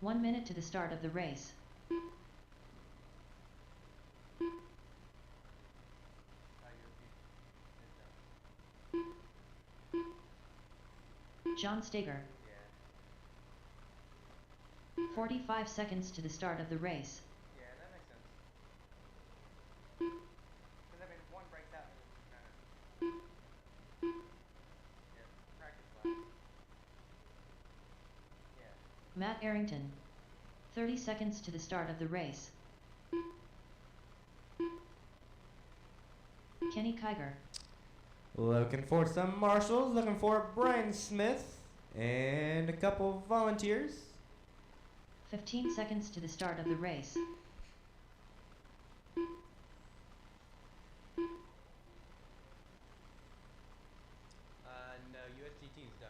1 minute to the start of the race. John Steger. 45 seconds to the start of the race. Yeah, that makes sense. Because I mean, if one breaks out, it's kind of practice laps. Yeah. Matt Arrington. 30 seconds to the start of the race. Kenny Kiger. Looking for some marshals, looking for Brian Smith, and a couple volunteers. 15 seconds to the start of the race. No, USDT's done.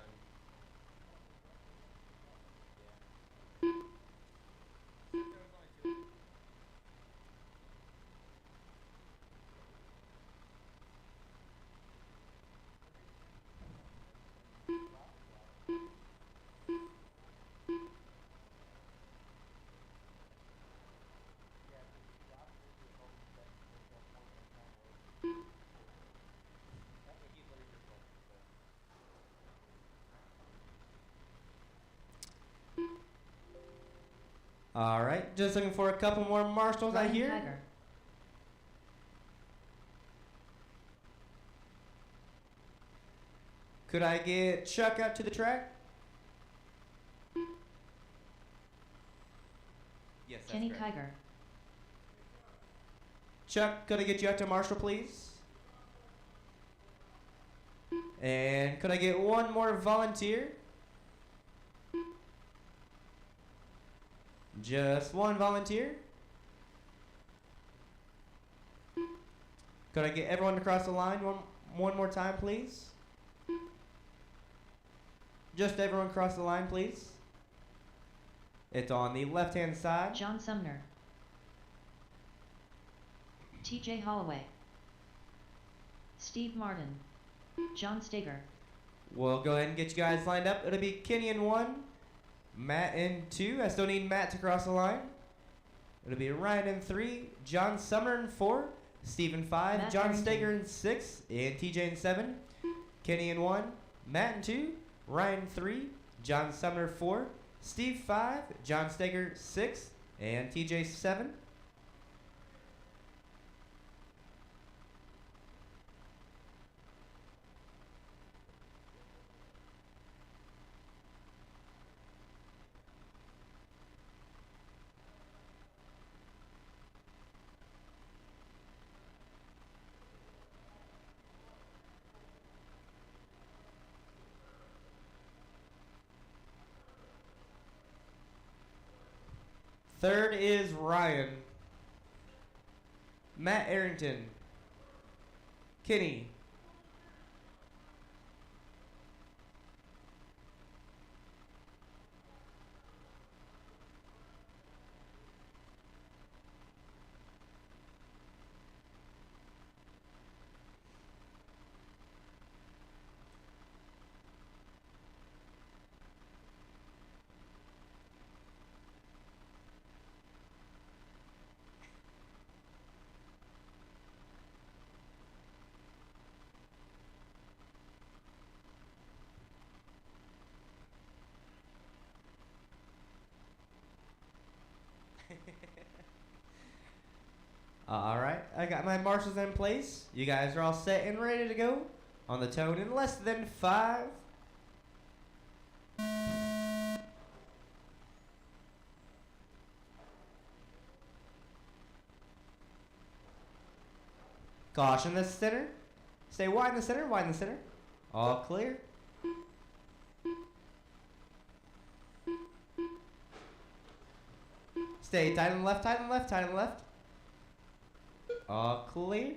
All right, just looking for a couple more marshals Ryan out here. Kiger. Could I get Chuck out to the track? Yes, that's Kenny correct. Kiger. Chuck, could I get you out to marshal, please? And could I get one more volunteer? Just one volunteer. Could I get everyone to cross the line one more time, please? Just everyone cross the line, please. It's on the left-hand side. John Sumner. TJ Holloway. Steve Martin. John Steger. We'll go ahead and get you guys lined up. It'll be Kenny in 1, Matt in 2. I still need Matt to cross the line. It'll be Ryan in 3, John Sumner in 4, Steve in 5, Matt John Harrington. Steger in 6, and TJ in 7. Kenny in 1, Matt in 2, Ryan 3, John Sumner 4, Steve 5, John Steger 6, and TJ 7. Third is Ryan. Matt Arrington. Kenny. All right, I got my marshals in place. You guys are all set and ready to go on the tone in less than 5. Caution the center. Stay wide in the center, wide in the center. All clear. Stay tight on the left, tight on the left, tight on the left. All clear.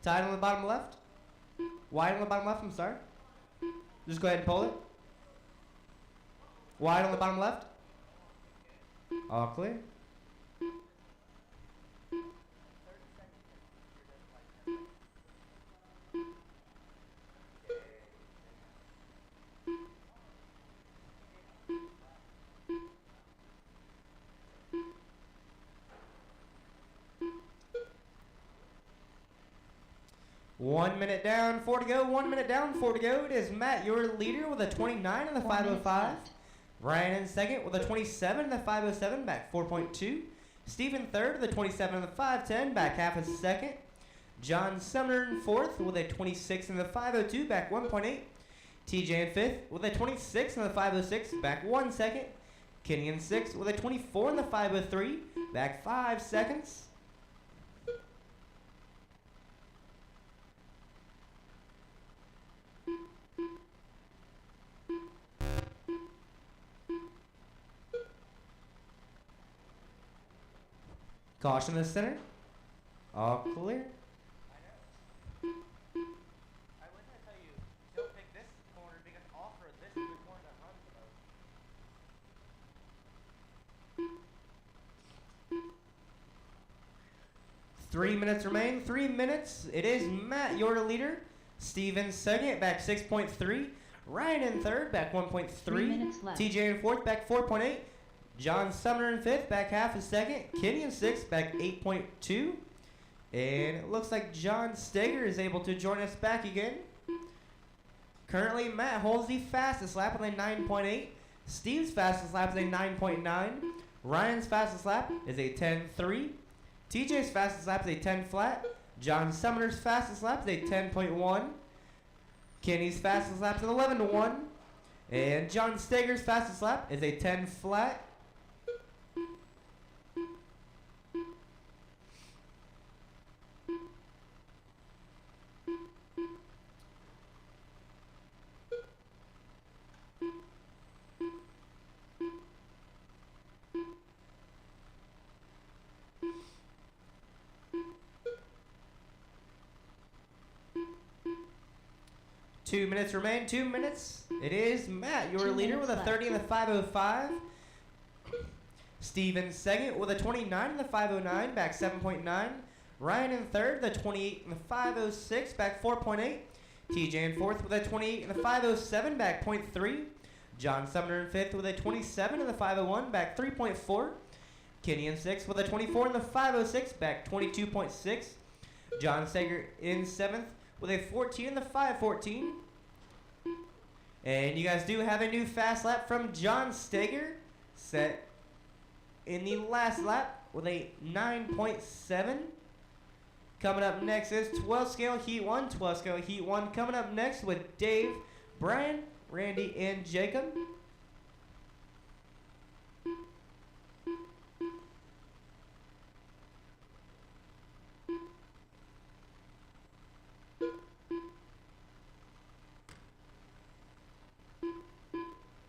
Tight on the bottom left. Wide on the bottom left, I'm sorry. Just go ahead and pull it. Wide on the bottom left. All clear. 1 minute down, 4 to go. 1 minute down, 4 to go. It is Matt, your leader, with a 29 in the 4 minutes 505. left. Ryan in second with a 27 in the 507, back 4.2. Stephen third with a 27 in the 510, back half a second. John Sumner in fourth with a 26 in the 502, back 1.8. TJ in fifth with a 26 in the 506, back 1 second. Kenny in sixth with a 24 in the 503, back 5 seconds. Caution in the center. All clear. I know. I was gonna tell you, don't pick this corner because offer this is the corner that runs the most. 3 minutes remain. 3 minutes. It is Matt, your leader. Steven second, back 6.3. Ryan in third, back 1.3. 3 minutes left. TJ in fourth, back 4.8. John Sumner in fifth, back half a second. Kenny in sixth, back 8.2. And it looks like John Steger is able to join us back again. Currently, Matt holds the fastest lap with a 9.8. Steve's fastest lap is a 9.9. Ryan's fastest lap is a 10.3. TJ's fastest lap is a 10 flat. John Sumner's fastest lap is a 10.1. Kenny's fastest lap is an 11.1. And John Steger's fastest lap is a 10 flat. Two minutes remain. 2 minutes. It is Matt, your 2 leader, minutes with a 30 in the left. 505. Steven second with a 29 in the 509, back 7.9. Ryan in third, the 28 in the 506, back 4.8. TJ in fourth with a 28 in the 507, back 0.3. John Sumner in fifth with a 27 in the 501, back 3.4. Kenny in sixth with a 24 in the 506, back 22.6. John Steger in seventh with a 14 in the 514. And you guys do have a new fast lap from John Steger, set in the last lap with a 9.7. Coming up next is 12 scale heat 1. 12 scale heat 1 coming up next with Dave, Brian, Randy, and Jacob.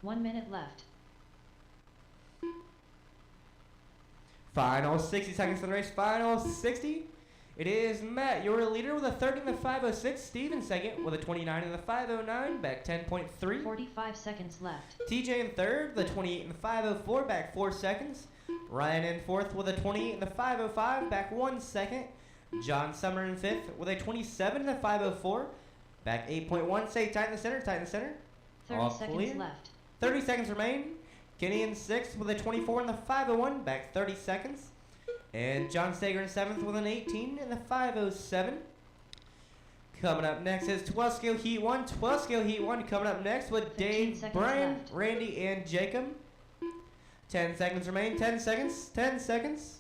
One minute left. Final 60 seconds for the race. Final 60. It is Matt, your leader, with a 30 in the 506. Steven second with a 29 in the 509, back 10.3. 45 seconds left. TJ in third, the 28 in the 504, back 4 seconds. Ryan in fourth with a 28 in the 505, back 1 second. John Sumner in fifth with a 27 in the 504, back 8.1. Stay tight in the center, tight in the center. 30 All seconds clear. left. 30 seconds remain. Kenny in sixth with a 24 in the 501, back 30 seconds. And John Steger in seventh with an 18 in the 507. Coming up next is 12 scale heat 1. 12 scale heat 1 coming up next with 15 Dave, seconds Brian, left. Randy, and Jacob. 10 seconds remain. 10 seconds. 10 seconds.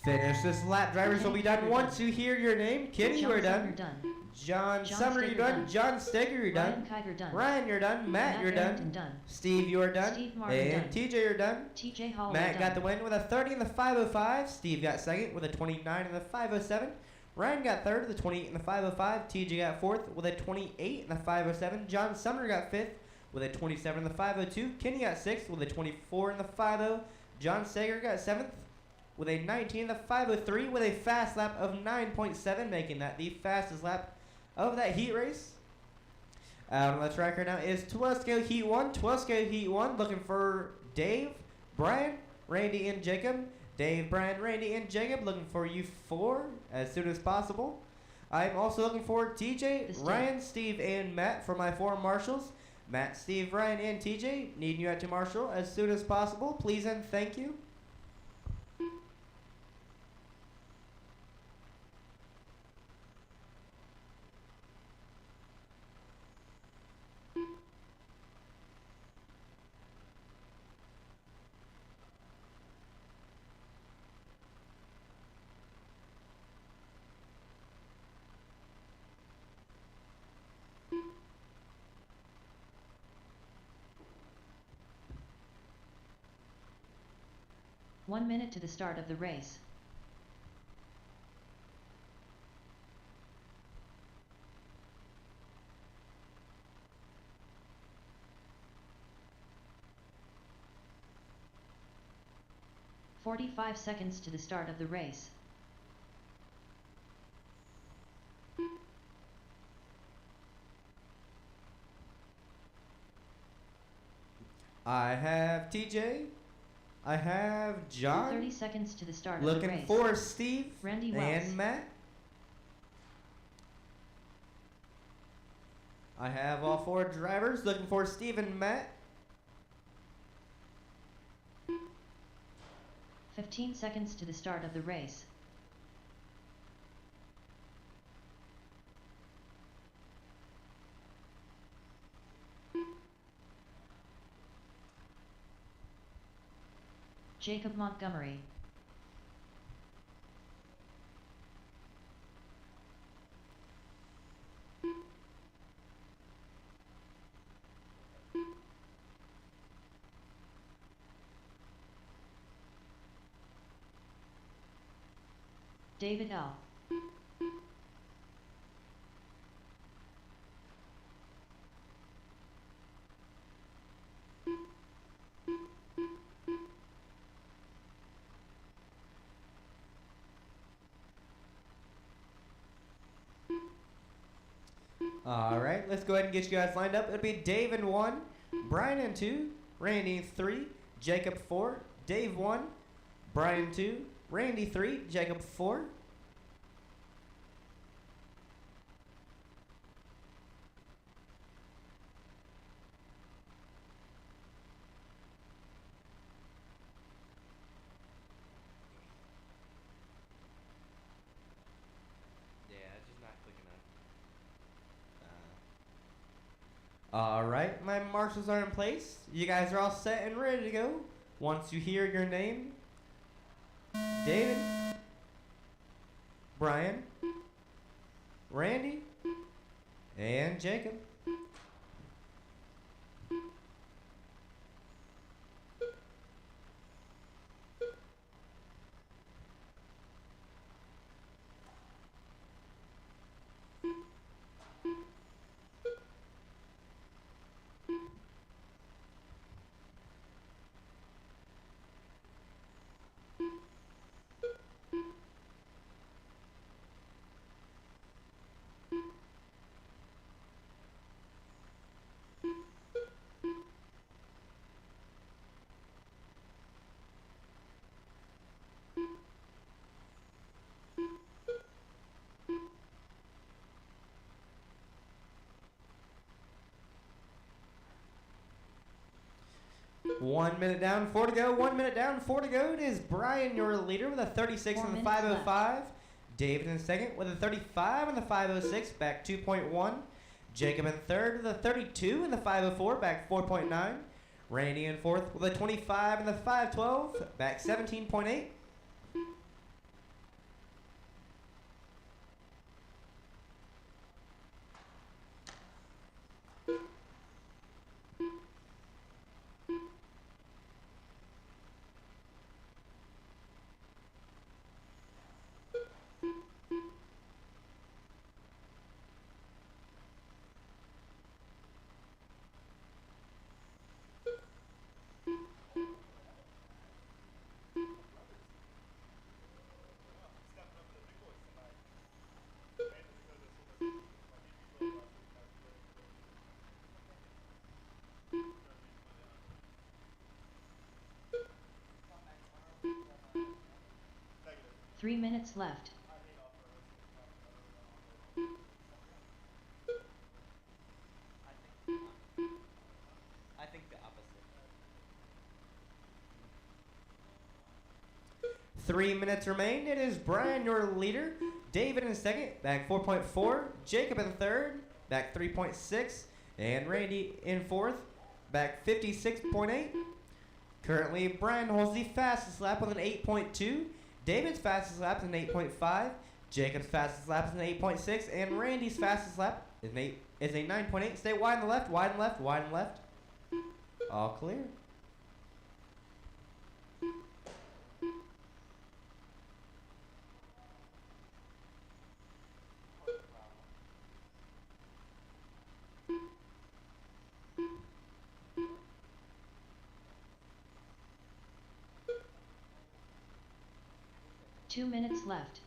Finish this lap. Drivers will be done Kenny, once you hear your name. Kenny, you John are Sumner done. done. John John Sumner, you're Steger done. done. John Steger, you're done. Ryan Kiger done. Ryan, you're done. Matt, you're Barrington done. done. Steve, you are done. Steve Martin And done. TJ, you're done. TJ Holloway Matt done. got the win with a 30 in the 505. Steve got second with a 29 in the 507. Ryan got third with a 28 in the 505. TJ got fourth with a 28 in the 507. John Sumner got fifth with a 27 in the 502. Kenny got sixth with a 24 in the 50. John Steger got seventh with a 19 in the 503 with a fast lap of 9.7, making that the fastest lap of that heat race. Out on the track right now is 12 scale heat 1. 12 scale heat 1 looking for Dave, Brian, Randy, and Jacob. Dave, Brian, Randy, and Jacob looking for you 4 as soon as possible. I'm also looking for TJ, The state. Ryan, Steve, and Matt for my 4 marshals. Matt, Steve, Ryan, and TJ, needing you at to Marshall as soon as possible. Please and thank you. One minute to the start of the race. "45 seconds to the start of the race. I have TJ. I have John. 30 seconds to the start of the Looking race. for Steve Randy Wells. and Matt. I have all four drivers looking for Steve and Matt. 15 seconds to the start of the race. Jacob Montgomery. David L. All right, let's go ahead and get you guys lined up. It'll be Dave in 1, Brian in 2, Randy in 3, Jacob 4, Dave 1, Brian 2, Randy 3, Jacob 4. All right, my marshals are in place. You guys are all set and ready to go. Once you hear your name, David, Brian, Randy, and Jacob. One minute down, 4 to go. 1 minute down, 4 to go. It is Brian, your leader, with a 36 4 and the minutes 505. David in second with a 35 and the 506, back 2.1. Jacob in third with a 32 and the 504, back 4.9. Randy in fourth with a 25 and the 512, back 17.8. Three minutes left. 3 minutes remain. It is Brian, your leader. David in second, back 4.4. Jacob in third, back 3.6. And Randy in fourth, back 56.8. Currently, Brian holds the fastest lap with an 8.2. David's fastest lap is an 8.5. Jacob's fastest lap is an 8.6. And Randy's fastest lap is a 9.8. Stay wide and left, wide and left, wide and left. All clear. Two minutes left.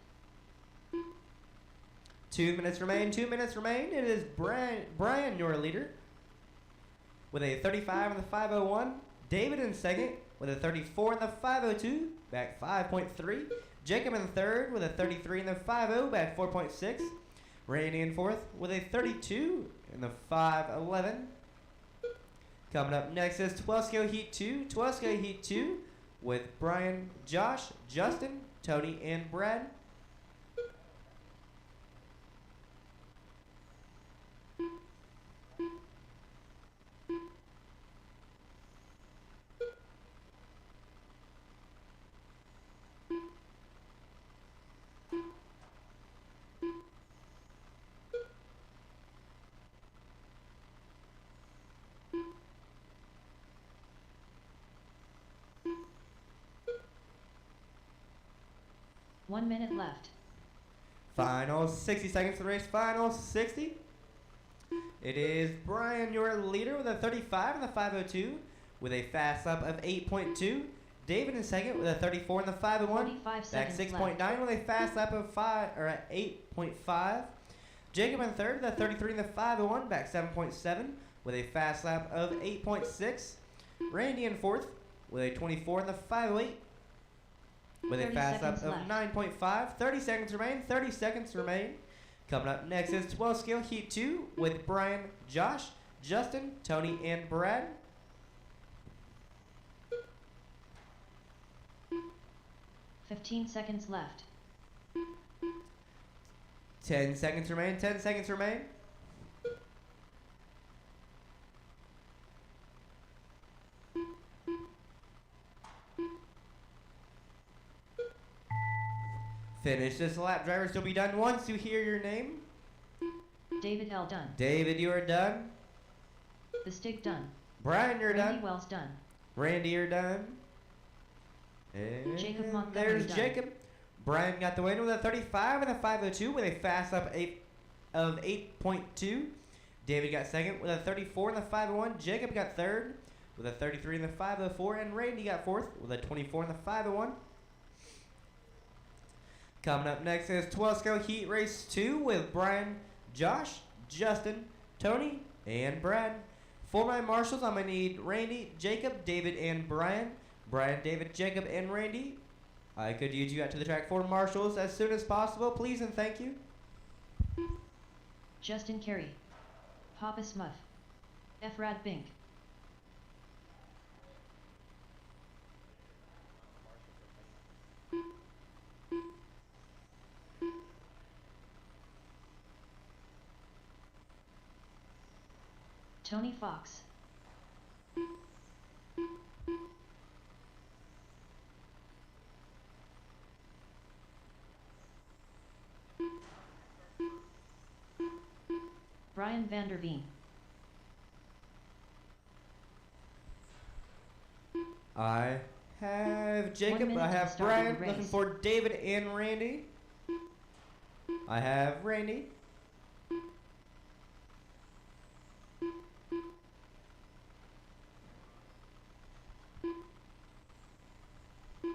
2 minutes remain. 2 minutes remain. It is Brian, your leader, with a 35 in the 501. David in second with a 34 in the 502, back 5.3. Jacob in third with a 33 in the 50, back 4.6. Randy in fourth with a 32 in the 511. Coming up next is 12 scale heat 2. 12 scale heat 2 with Brian, Josh, Justin, Tony, and Brad. One minute left. Final 60 seconds to the race. Final 60. It is Brian, your leader, with a 35 in the 502, with a fast lap of 8.2. David in second with a 34 in the 501, 45 back seconds 6.9 left. with a fast lap of 8.5. Jacob in third with a 33 in the 501, back 7.7 with a fast lap of 8.6. Randy in fourth with a 24 in the 508. With a 30 fast lap seconds of left. 9.5. 30 seconds remain. 30 seconds remain. Coming up next is 12 scale heat 2 with Brian, Josh, Justin, Tony, and Brad. 15 seconds left. 10 seconds remain. 10 seconds remain. Finish this lap. Drivers will be done once you hear your name. David L. done. David, you are done. The Stig done. Brian, you're Randy done. Wells done. Randy, you're done. And Jacob Montgomery there's done. Jacob. Brian got the win with a 35 and a 502 with a fast lap of 8.2. David got second with a 34 in the 501. Jacob got third with a 33 in the 504. And Randy got fourth with a 24 in the 501. Coming up next is 12 scale heat race 2 with Brian, Josh, Justin, Tony, and Brad. For my marshals, I'm going to need Randy, Jacob, David, and Brian. Brian, David, Jacob, and Randy. I could use you out to the track for marshals as soon as possible, please and thank you. Justin Carey. Papa Smuff. Efrad Bink. Tony Fox. Brian Vanderveen. I have Jacob, minute I to the have start of the Brian, looking race. for David and Randy. I have Randy.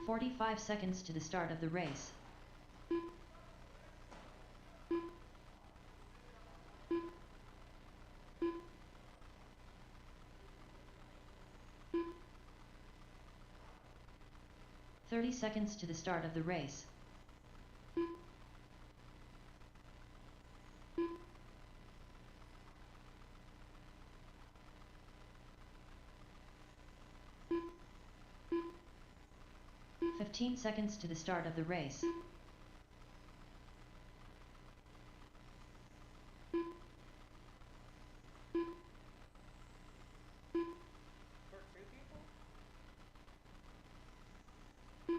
"45 seconds to the start of the race. "30 seconds to the start of the race. 15 seconds to the start of the race. For two people? I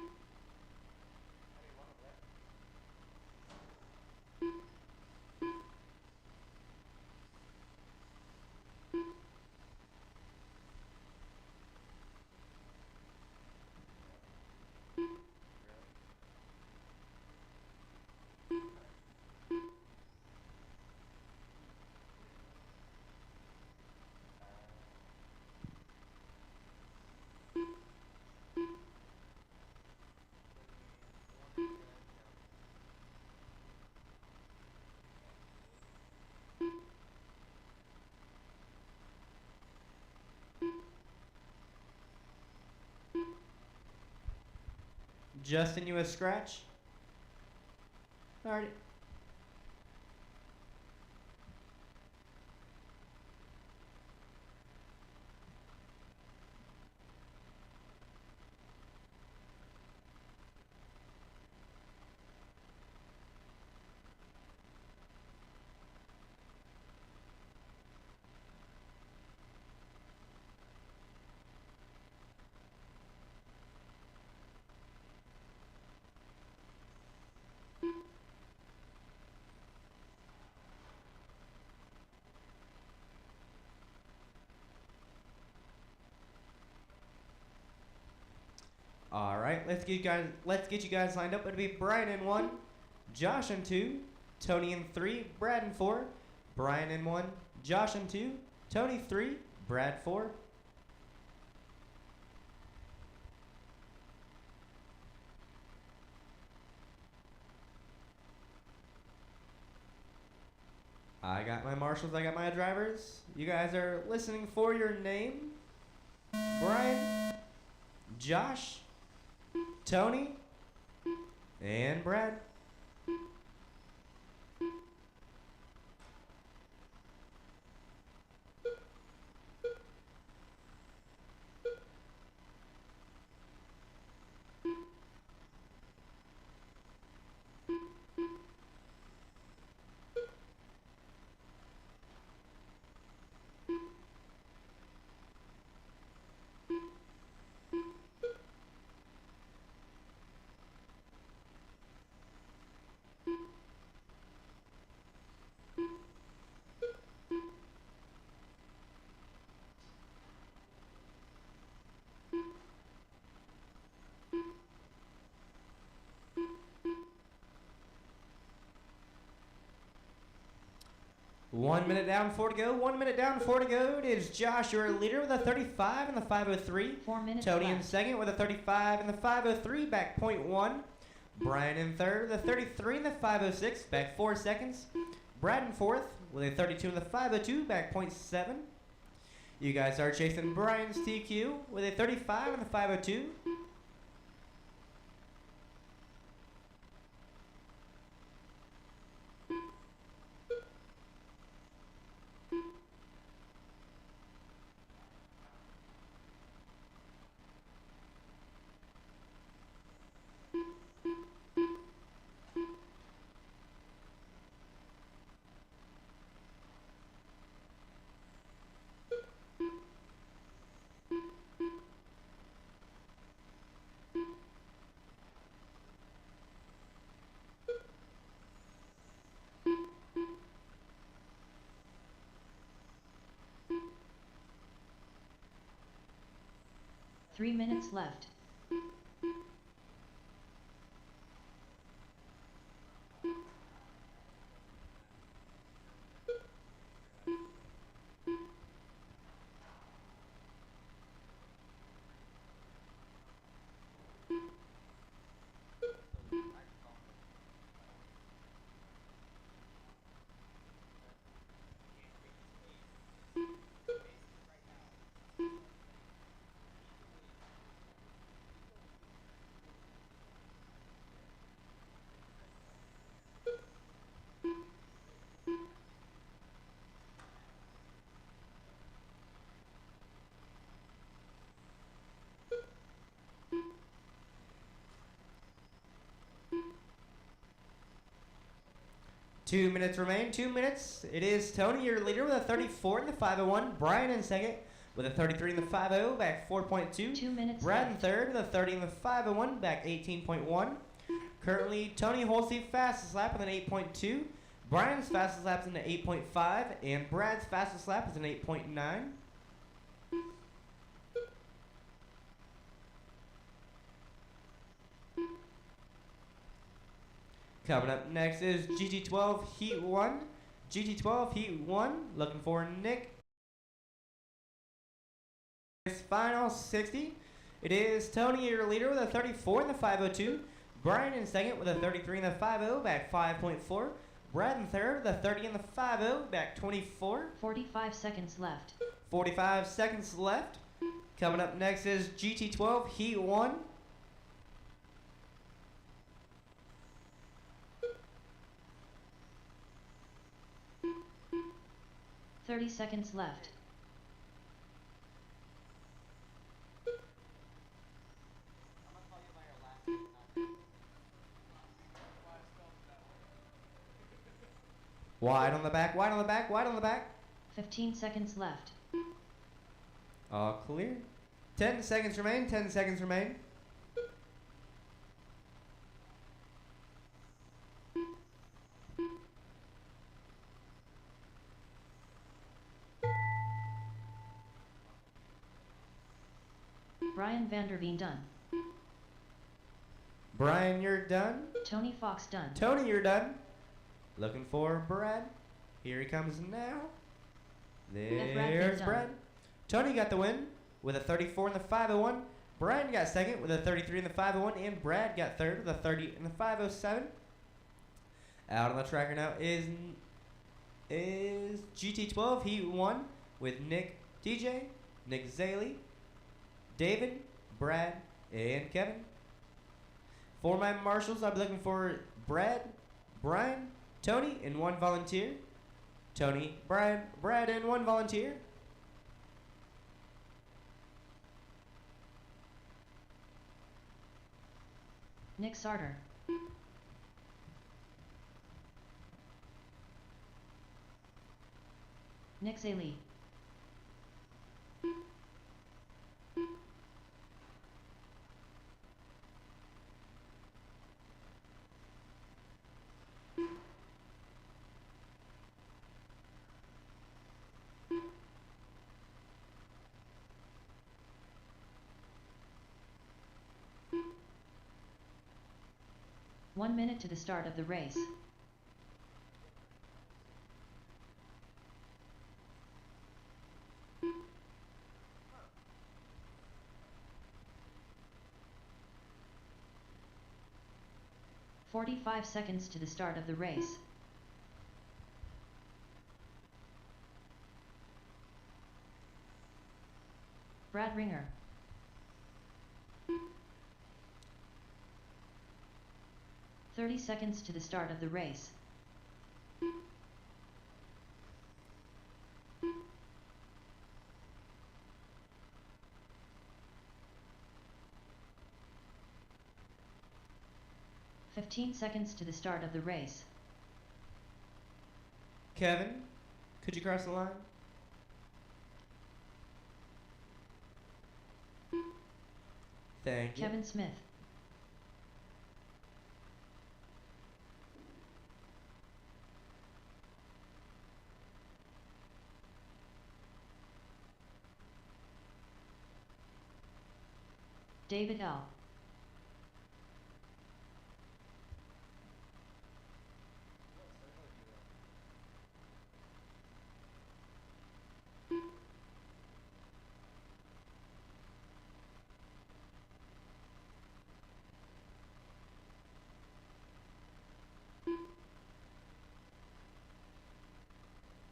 mean, one of them. Justin, you a scratch? Alright. All right, let's get you guys lined up. It'll be Brian in 1, Josh in 2, Tony in 3, Brad in 4, Brian in 1, Josh in 2, Tony 3, Brad 4. I got my marshals, I got my drivers. You guys are listening for your name. Brian, Josh, Tony, and Brad. One minute down, 4 to go. 1 minute down, 4 to go. It is Josh, your leader, with a 35 and the 503. 4 minutes Tony in left. second with a 35 and the 503, back 0.1. Brian in third, the 33 and the 506, back 4 seconds. Brad in fourth with a 32 and the 502, back 0.7. You guys are chasing Brian's TQ with a 35 and the 502. Three minutes left. 2 minutes remain. 2 minutes. It is Tony, your leader, with a 34 in the 501. Brian in second with a 33 in the 50, back 4.2. 2 minutes Brad in left. third with a 30 in the 501, back 18.1. Currently, Tony holds the fastest lap with an 8.2. Brian's fastest lap is an 8.5, and Brad's fastest lap is an 8.9. Coming up next is GT12 Heat 1. GT12 Heat 1, looking for Nick. Final 60. It is Tony, your leader, with a 34 in the 502. Brian in second with a 33 in the 50, back 5.4. Brad in third with a 30 in the 50, back 24. 45 seconds left. 45 seconds left. Coming up next is GT12 Heat 1. 30 seconds left. I'm gonna call you by your last name, not Wide on the back, wide on the back, wide on the back. 15 seconds left. All clear. 10 seconds remain, 10 seconds remain. Brian Vanderveen done. Brian, you're done. Tony Fox done. Tony, you're done. Looking for Brad. Here he comes now. There's done. Brad. Tony got the win with a 34 in the 501. Brian got second with a 33 in the 501, and Brad got third with a 30 in the 507. Out on the tracker now is GT12 Heat 1 with Nick DJ, Nick Zaley, David, Brad, and Kevin. For my marshals, I'll be looking for Brad, Brian, Tony, and one volunteer. Tony, Brian, Brad, and one volunteer. Nick Sarter. Nick Zaley. One minute to the start of the race. "45 seconds to the start of the race. Brad Ringer. "30 seconds to the start of the race. "15 seconds to the start of the race. Kevin, could you cross the line? Thank you. Kevin Smith. David L.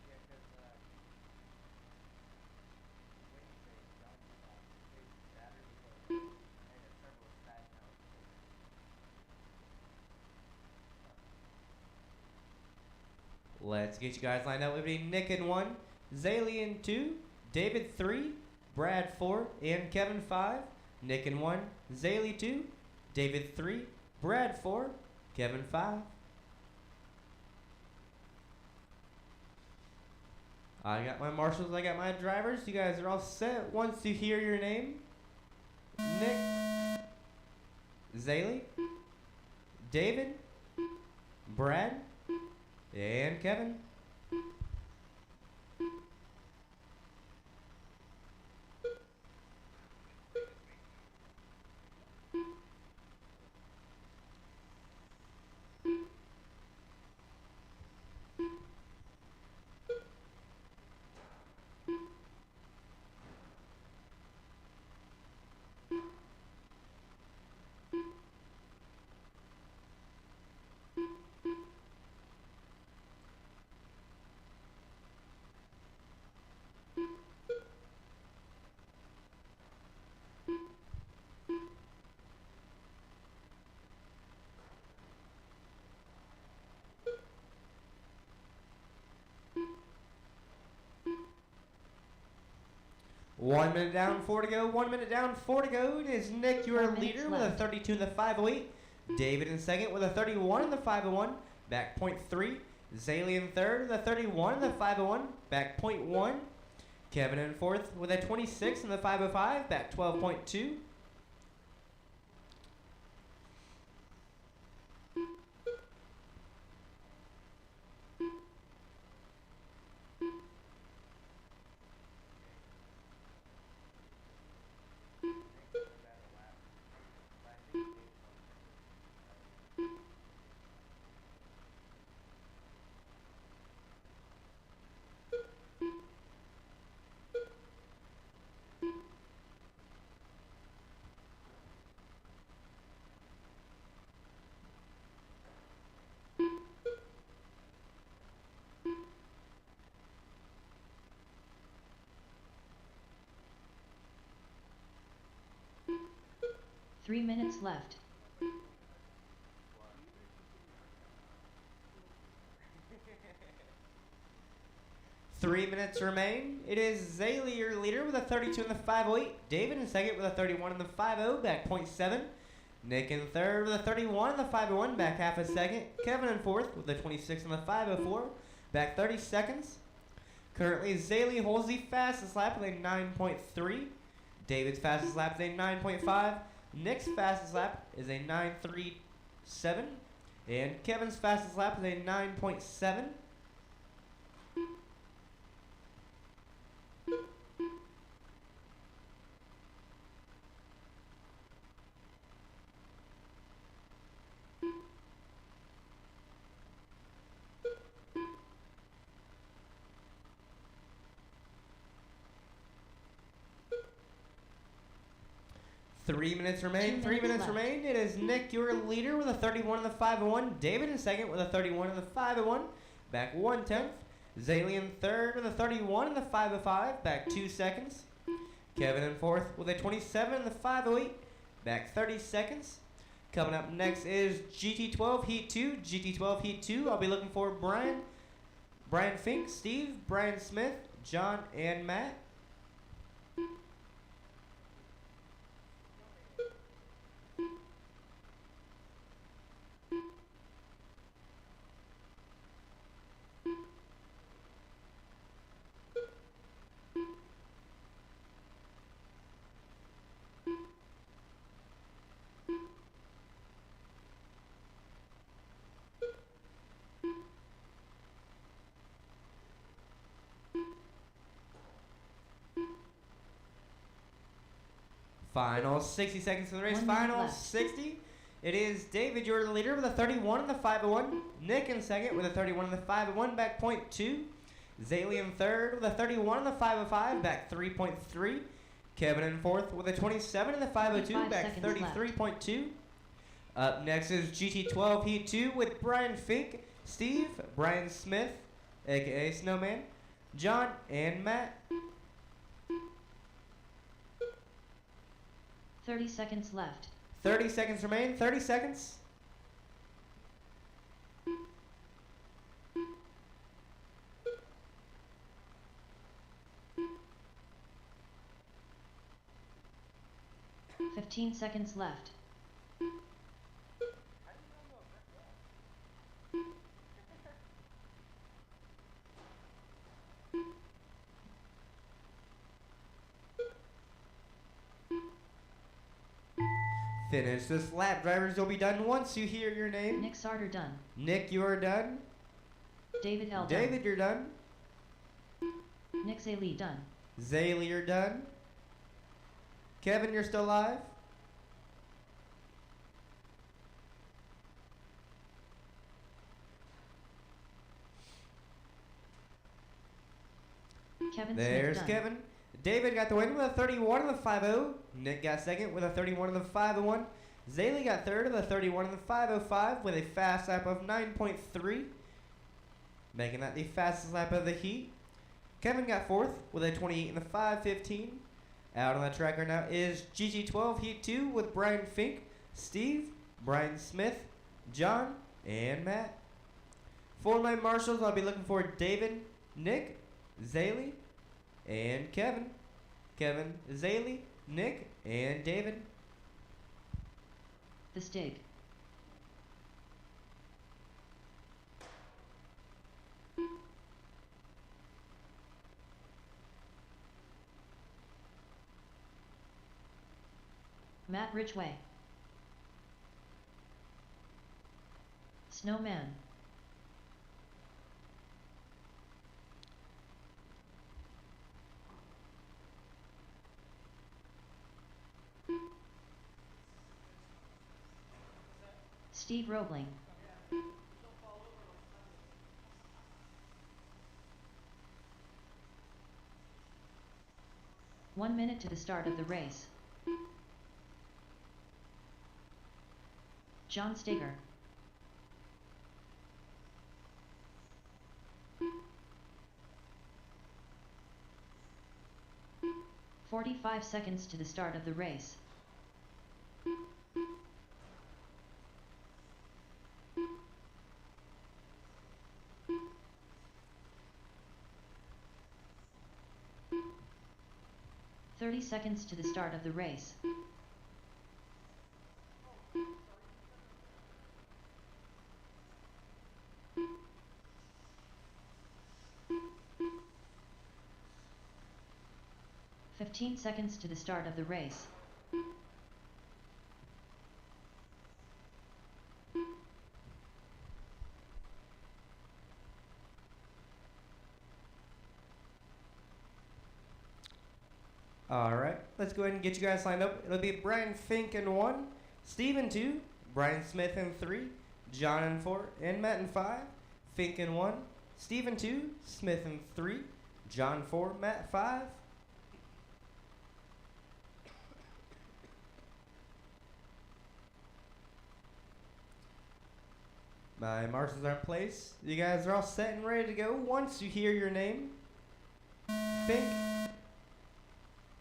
Yeah, because Wednesday, John played Saturday before, and the server was tagged out. Let's get you guys lined up. It would be Nick in 1, Zaley in 2, David 3, Brad 4, and Kevin 5. Nick in 1, Zaley 2, David 3, Brad 4, Kevin 5. I got my marshals, I got my drivers. You guys are all set. Once you hear your name, Nick, Zaylee, David, Brad, and Kevin. One minute down, 4 to go. 1 minute down, 4 to go. It is Nick, your 4 minutes leader, with a left. 32 in the 508. David in second with a 31 in the 501. Back point 3. Zaylee in third with a 31 in the 501. Back point 1. Kevin in fourth with a 26 in the 505. Back 12.2. Three minutes left. 3 minutes remain. It is Zaylee, your leader, with a 32 in the 508. David in second with a 31 in the 50, back 0.7. Nick in third with a 31 in the 501, back half a second. Kevin in fourth with a 26 in the 504, back 30 seconds. Currently, Zaylee holds the fastest lap with a 9.3. David's fastest lap is a 9.5. Nick's fastest lap is a 9.37. And Kevin's fastest lap is a 9.7. Three minutes remain. 3 minutes left. remain. It is Nick, your leader, with a 31 in the 501. David in second with a 31 in the 501. Back 1/10. Zaylee in third with a 31 in the 505. Back 2 seconds. Kevin in fourth with a 27 in the 508. Back 30 seconds. Coming up next is GT12 Heat 2. GT12 Heat 2. I'll be looking for Brian Fink, Steve, Brian Smith, John, and Matt. Final 60 seconds to the race. 1 minute Final left. 60. It is David, your leader, with a 31 in the 501. Nick in second with a 31 in the 501, back 0.2. Zaylee in third with a 31 in the 505, back 3.3. Kevin in fourth with a 27 in the 502, 55 back seconds left. 33.2. Up next is GT12 Heat 2 with Brian Fink, Steve, Brian Smith, aka Snowman, John, and Matt. 30 seconds left. 30 seconds remain. 30 seconds. Fifteen seconds left. Finish this lap. Drivers, you'll be done once you hear your name. Nick Sarter done. Nick, you are done. David L. David, you're done. done. Nick Zaylee done. Zaylee, you're done. Kevin, you're still live. Kevin There's Smith done. Kevin. David got the win with a 31 in the 5-0. Nick got second with a 31 in the 5-01. Zaylee got third with a 31 in the 5:05 with a fast lap of 9.3, making that the fastest lap of the heat. Kevin got fourth with a 28 in the 5:15. Out on the track right now is GG12 Heat 2 with Brian Fink, Steve, Brian Smith, John, and Matt. For my marshals, I'll be looking for David, Nick, Zaylee, and Kevin. Kevin, Zaylee, Nick, and David. The Stig. Matt Ridgway. Snowman. Steve Roebling. One minute to the start of the race. John Steger. "45 seconds to the start of the race. "30 seconds to the start of the race. "15 seconds to the start of the race. Alright, let's go ahead and get you guys lined up. It'll be Brian Fink in 1, Steve in 2, Brian Smith in 3, John in 4, and Matt in 5. Fink in 1, Steve in 2, Smith in 3, John 4, Matt 5. My marshals are in place. You guys are all set and ready to go. Once you hear your name, Fink,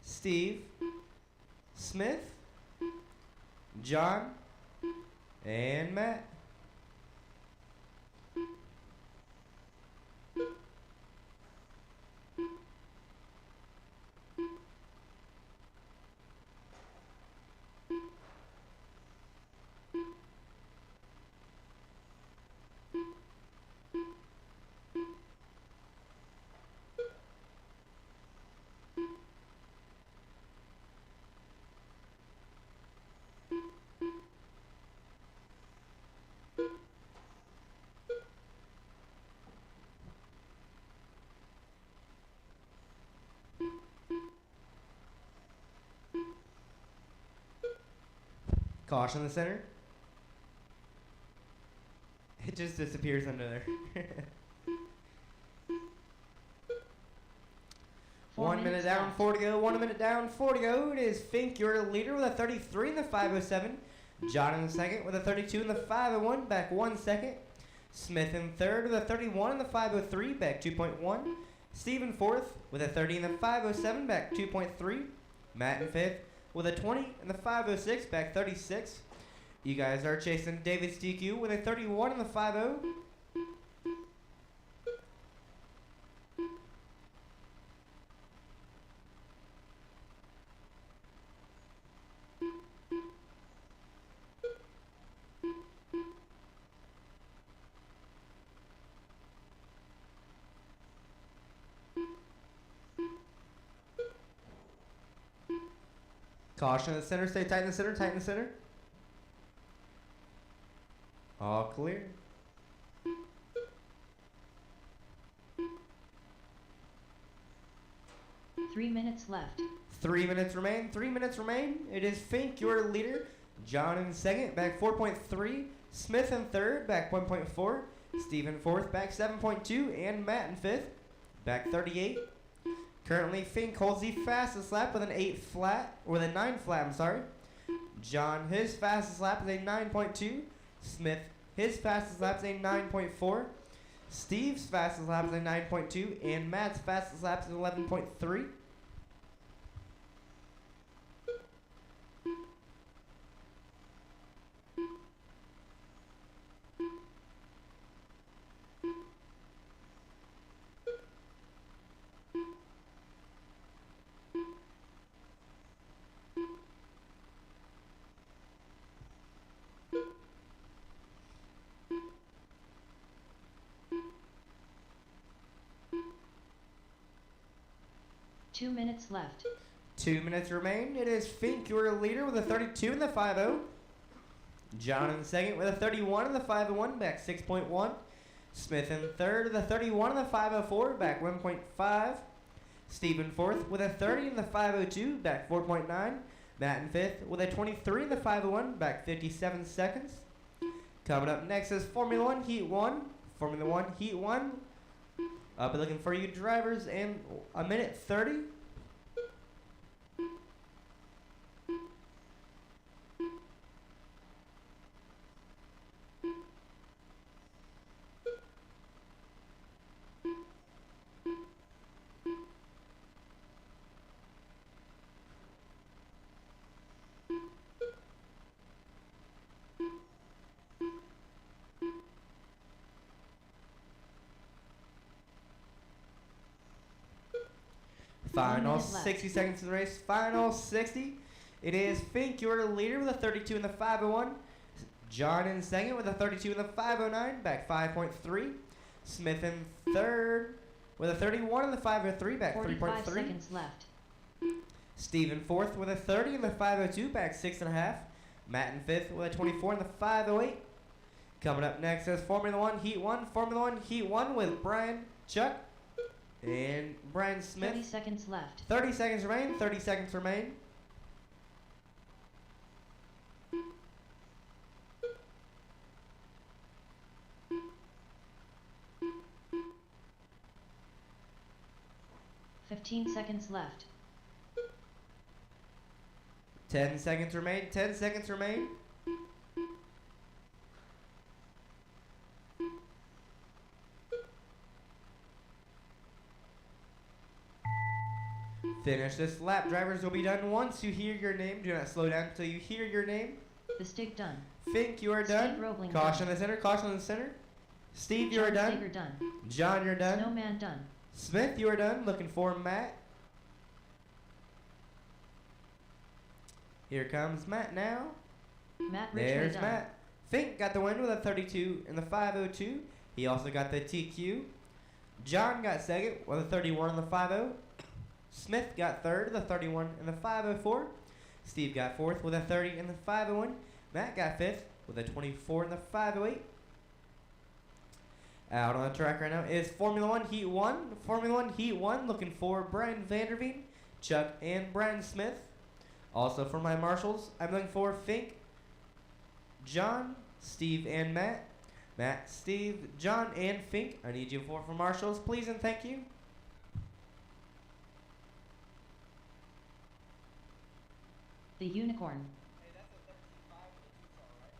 Steve, Smith, John, and Matt. Caution in the center. It just disappears under there. 1 minute minutes down, left. 4 to go. 1 minute down, 4 to go. It is Fink, your leader, with a 33 in the 5:07. John in the second with a 32 in the 5:01, back 1 second. Smith in third with a 31 in the 5:03, back 2.1. Steve in fourth with a 30 in the 5:07, back 2.3. Matt in fifth with a 20 in the 5:06, back 36. You guys are chasing David DQ with a 31 in the 5:0. Caution in the center, stay tight in the center, tight in the center. All clear. 3 minutes left. 3 minutes remain. 3 minutes remain. It is Fink, your leader. John in second, back 4.3. Smith in third, back 1.4. Steve in fourth, back 7.2. And Matt in fifth, back 38. Currently, Fink holds the fastest lap with an 9 flat, I'm sorry. John, his fastest lap is a 9.2. Smith, his fastest lap is a 9.4. Steve's fastest lap is a 9.2. And Matt's fastest lap is 11.3. Two minutes left. 2 minutes remain. It is Fink, your leader, with a 32 in the 5.0. John in second with a 31 in the 5.01, back 6.1. Smith in third with a 31 in the 5.04, back 1.5. Steve in fourth with a 30 in the 5.02, back 4.9. Matt in fifth with a 23 in the 5.01, back 57 seconds. Coming up next is Formula One Heat 1. Formula One Heat 1. I'll be looking for you drivers in a minute 30. Final minute left. 60 seconds of the race. Final 60. It is Fink, your leader, with a 32 in the 5.01. John in second with a 32 in the 5.09, back 5.3. Smith in third with a 31 in the 5.03, back 45 3.3. seconds left. Steve in fourth with a 30 in the 5.02, back 6.5. Matt in fifth with a 24 in the 5.08. Coming up next is Formula One Heat 1. Formula One Heat 1 with Brian, Chuck, and Brian Smith. 30 seconds left. 30 seconds remain. 30 seconds remain. Fifteen seconds left. 10 seconds remain. 10 seconds remain. Finish this lap. Drivers will be done once you hear your name. Do not slow down until you hear your name. The stick done. Fink, you are Steve done. Roebling Caution done. in the center. Caution in the center. Steve, you are John done. Sager done. John, you're done. Snowman done. Smith, you are done. Looking for Matt. Here comes Matt now. Matt Ridgway There's done. Matt. Fink got the win with a 32 in the 5.02. He also got the TQ. John got second with a 31 in the 5.0. Smith got third with a 31 in the 5.04. Steve got fourth with a 30 in the 5.01. Matt got fifth with a 24 in the 5.08. Out on the track right now is Formula One Heat 1. Formula One Heat 1 looking for Brian Vanderveen, Chuck, and Brian Smith. Also for my marshals, I'm looking for Fink, John, Steve, and Matt. Matt, Steve, John, and Fink. I need you for marshals, please and thank you. The Unicorn. Hey, that's a 13.5 with a 2 star, right?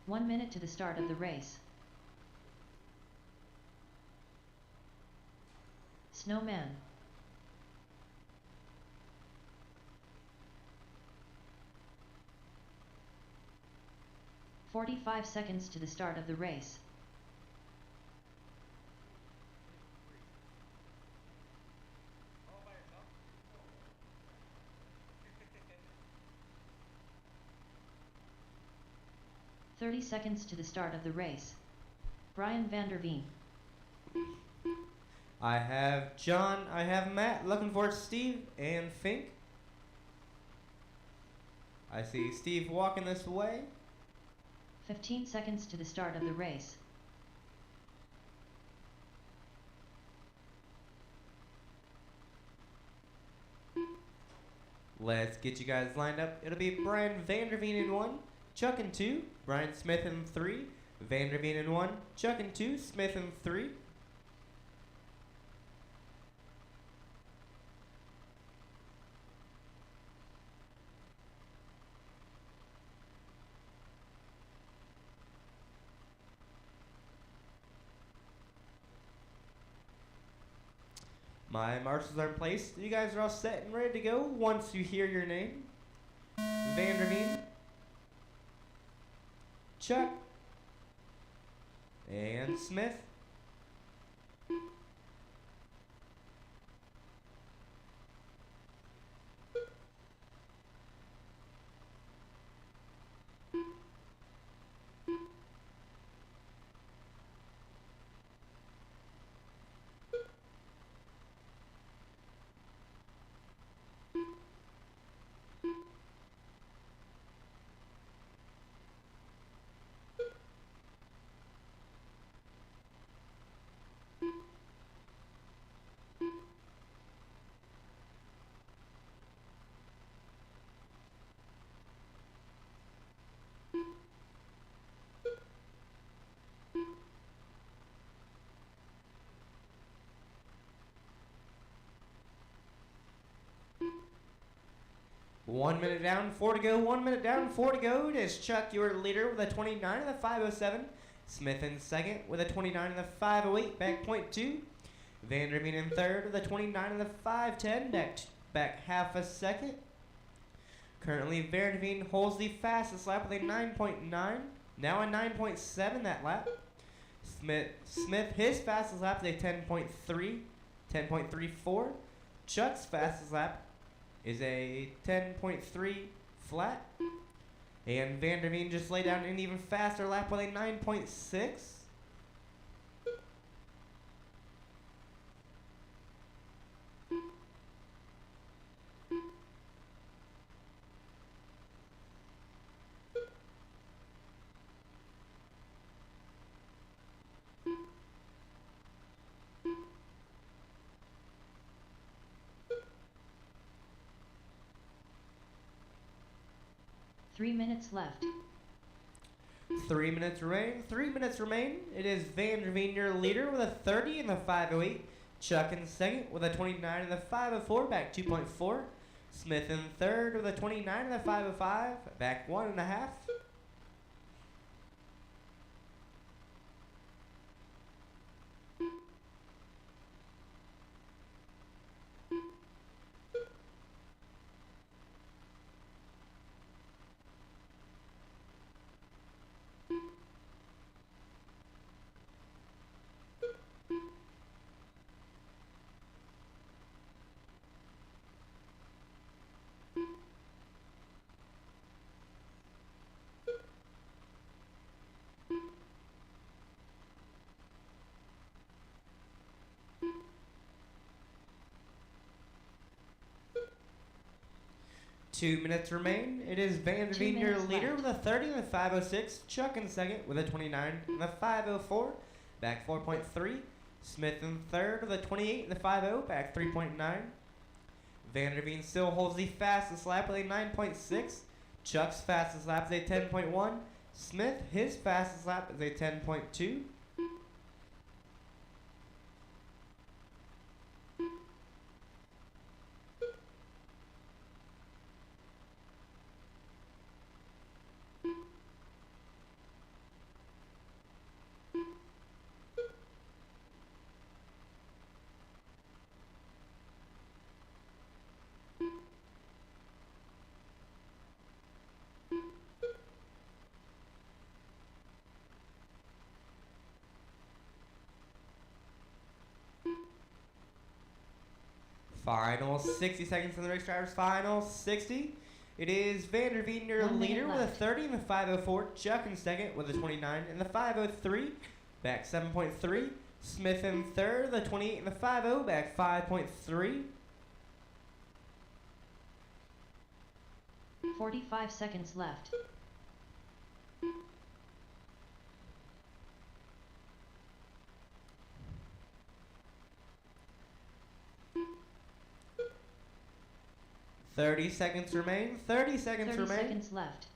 One minute to the start of the race. Snowman. 45 seconds to the start of the race. All by yourself? 30 seconds to the start of the race. Brian van der Veen. I have John, I have Matt, looking for Steve and Fink. I see Steve walking this way. 15 seconds to the start of the race. Let's get you guys lined up. It'll be Brian van der Veen in 1, Chuck in 2, Brian Smith in 3, van der Veen in 1, Chuck in 2, Smith in 3. My marshals are in place. You guys are all set and ready to go once you hear your name. Van der Veen, Chuck, and Smith. One minute down, 4 to go. 1 minute down, 4 to go. It is Chuck, your leader, with a 29 and a 5:07. Smith in second with a 29 and a 5:08. Back point 2. Van der Veen in third with a 29 and a 5:10. Back half a second. Currently, Van der Veen holds the fastest lap with a 9.9. Now a 9.7 that lap. Smith, his fastest lap is a 10.3, 10.34. Chuck's fastest lap is a 10.3 flat. And Van der Veen just laid down an even faster lap with a 9.6. Three minutes left. 3 minutes remain. 3 minutes remain. It is Van der Veen, your leader, with a 30 and a 5:08. Chuck in second with a 29 and a 5:04. Back 2.4. Smith in third with a 29 and a 5:05. Back 1.5. Two minutes remain. It is Van der 2 Veen, your minutes leader, left. with a 30 and a 5:06. Chuck in second with a 29 and a 5:04. Back 4.3. Smith in third with a 28 and a 5:0. Back 3.9. Van der Veen still holds the fastest lap with a 9.6. Chuck's fastest lap is a 10.1. Smith, his fastest lap is a 10.2. Final 60 seconds on the race, drivers. Final 60. It is Vanderveen, your 1 minute leader, with a left. 30 and the 504. Chuck in second with a 29 and the 503. Back 7.3. Smith in third, the 28 and the 50. Back 5.3. 45 seconds left. Thirty seconds remain. 30 seconds 30 remain. seconds left.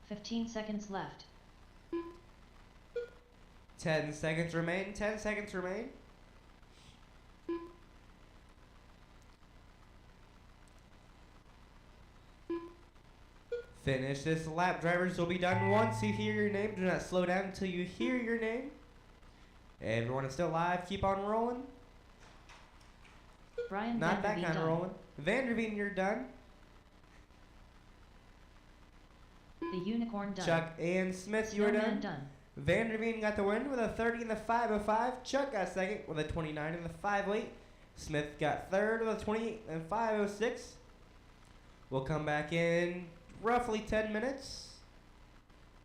Fifteen seconds left. 10 seconds remain. 10 seconds remain. Finish this lap. Drivers will be done once you hear your name. Do not slow down until you hear your name. Everyone is still live. Keep on rolling. Brian Not that Vanderveen kind of done. rolling. Vanderveen, you're done. The Unicorn done. Chuck and Smith, you are Snowman done. done. Vanderveen got the win with a 30 and the 505. Chuck got second with a 29 and the 508. Smith got third with a 28 and 506. We'll come back in roughly 10 minutes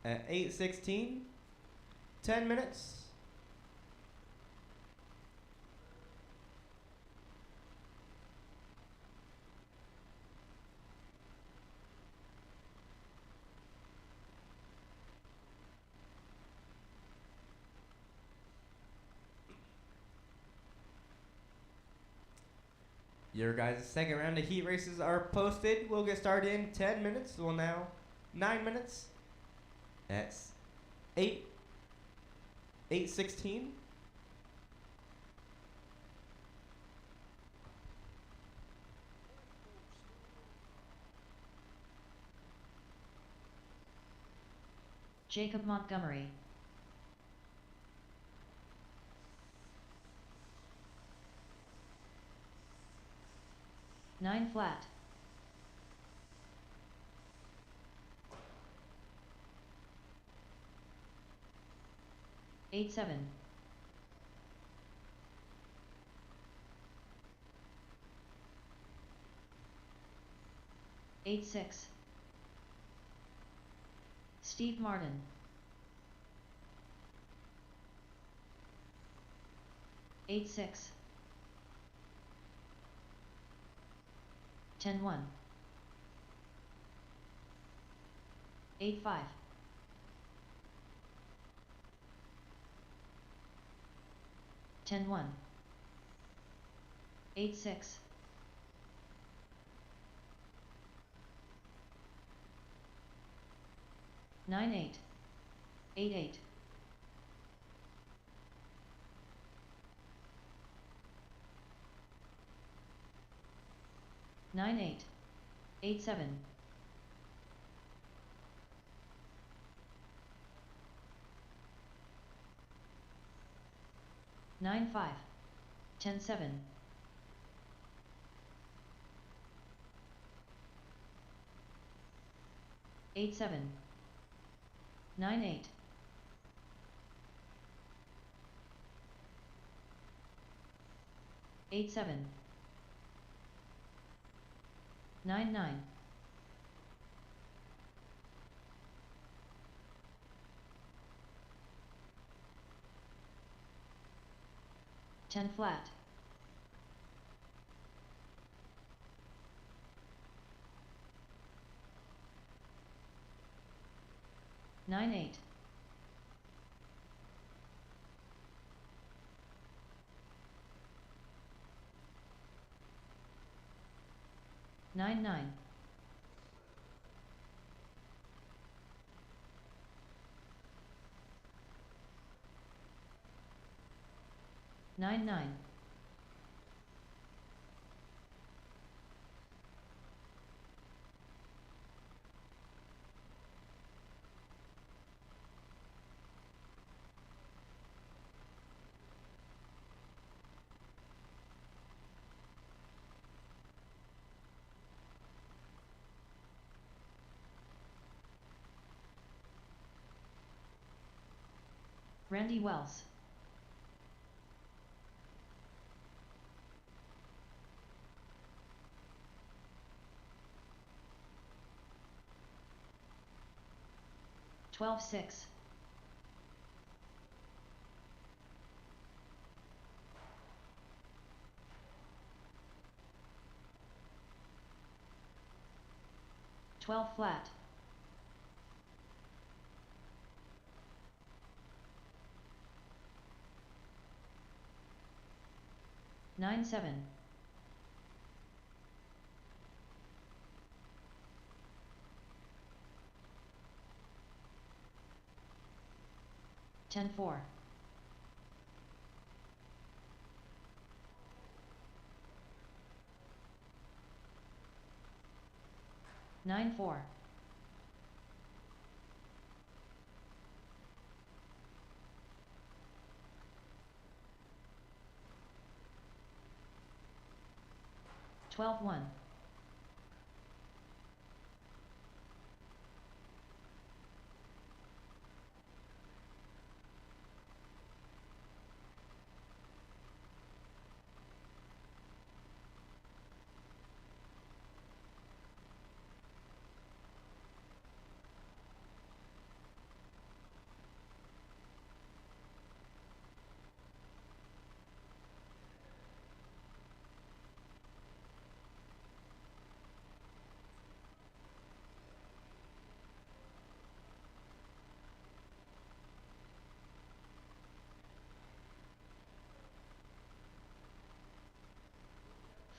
at 8:16. 10 minutes. Your guys' second round of heat races are posted. We'll get started in 10 minutes. Well, now 9 minutes. That's 8:16. Jacob Montgomery. Nine flat. Eight seven. Eight six. Steve Martin. 8-6. 10-1. 8-5. 10-1. 8-6. 9-8. 8-8. 9-8. 8-7. 9-5. 10-7. 8-7. 9-8. 8-7. 9-9. 10 flat. 9-8. 9-9. 9-9. 9-9. Randy Wells. Twelve six. Twelve flat. Nine seven. Ten four. Nine four. Twelve one.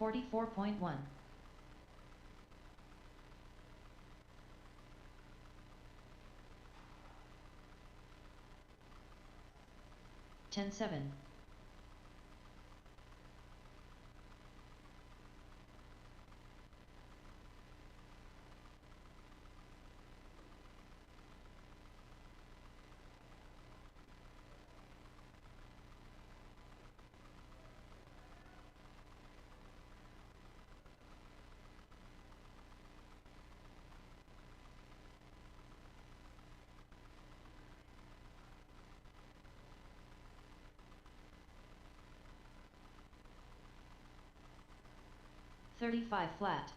$44.1. Ten seven. $35 flat.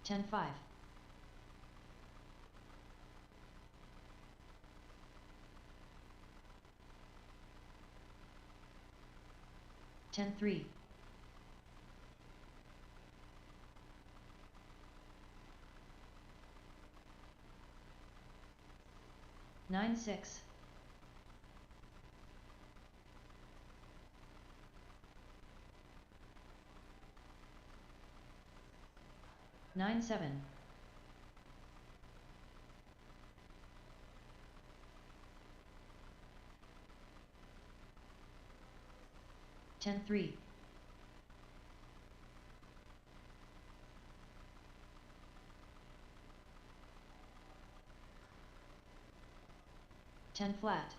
$10 5. $10 3. $9 6. $9 7. $10 3. $10 flat.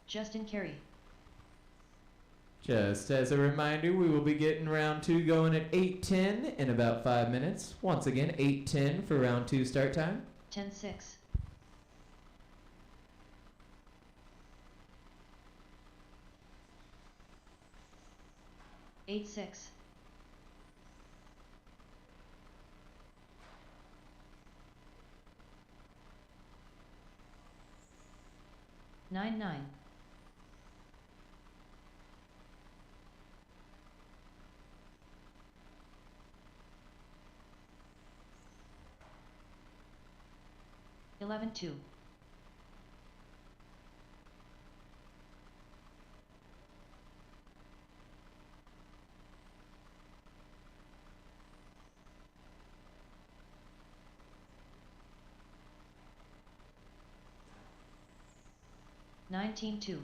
Justin Carey. Just as a reminder, we will be getting round 2 going at 8:10 in about 5 minutes. Once again, 8:10 for round 2 start time. 10 6. 8-6. 9-9. 11-2. 19-2.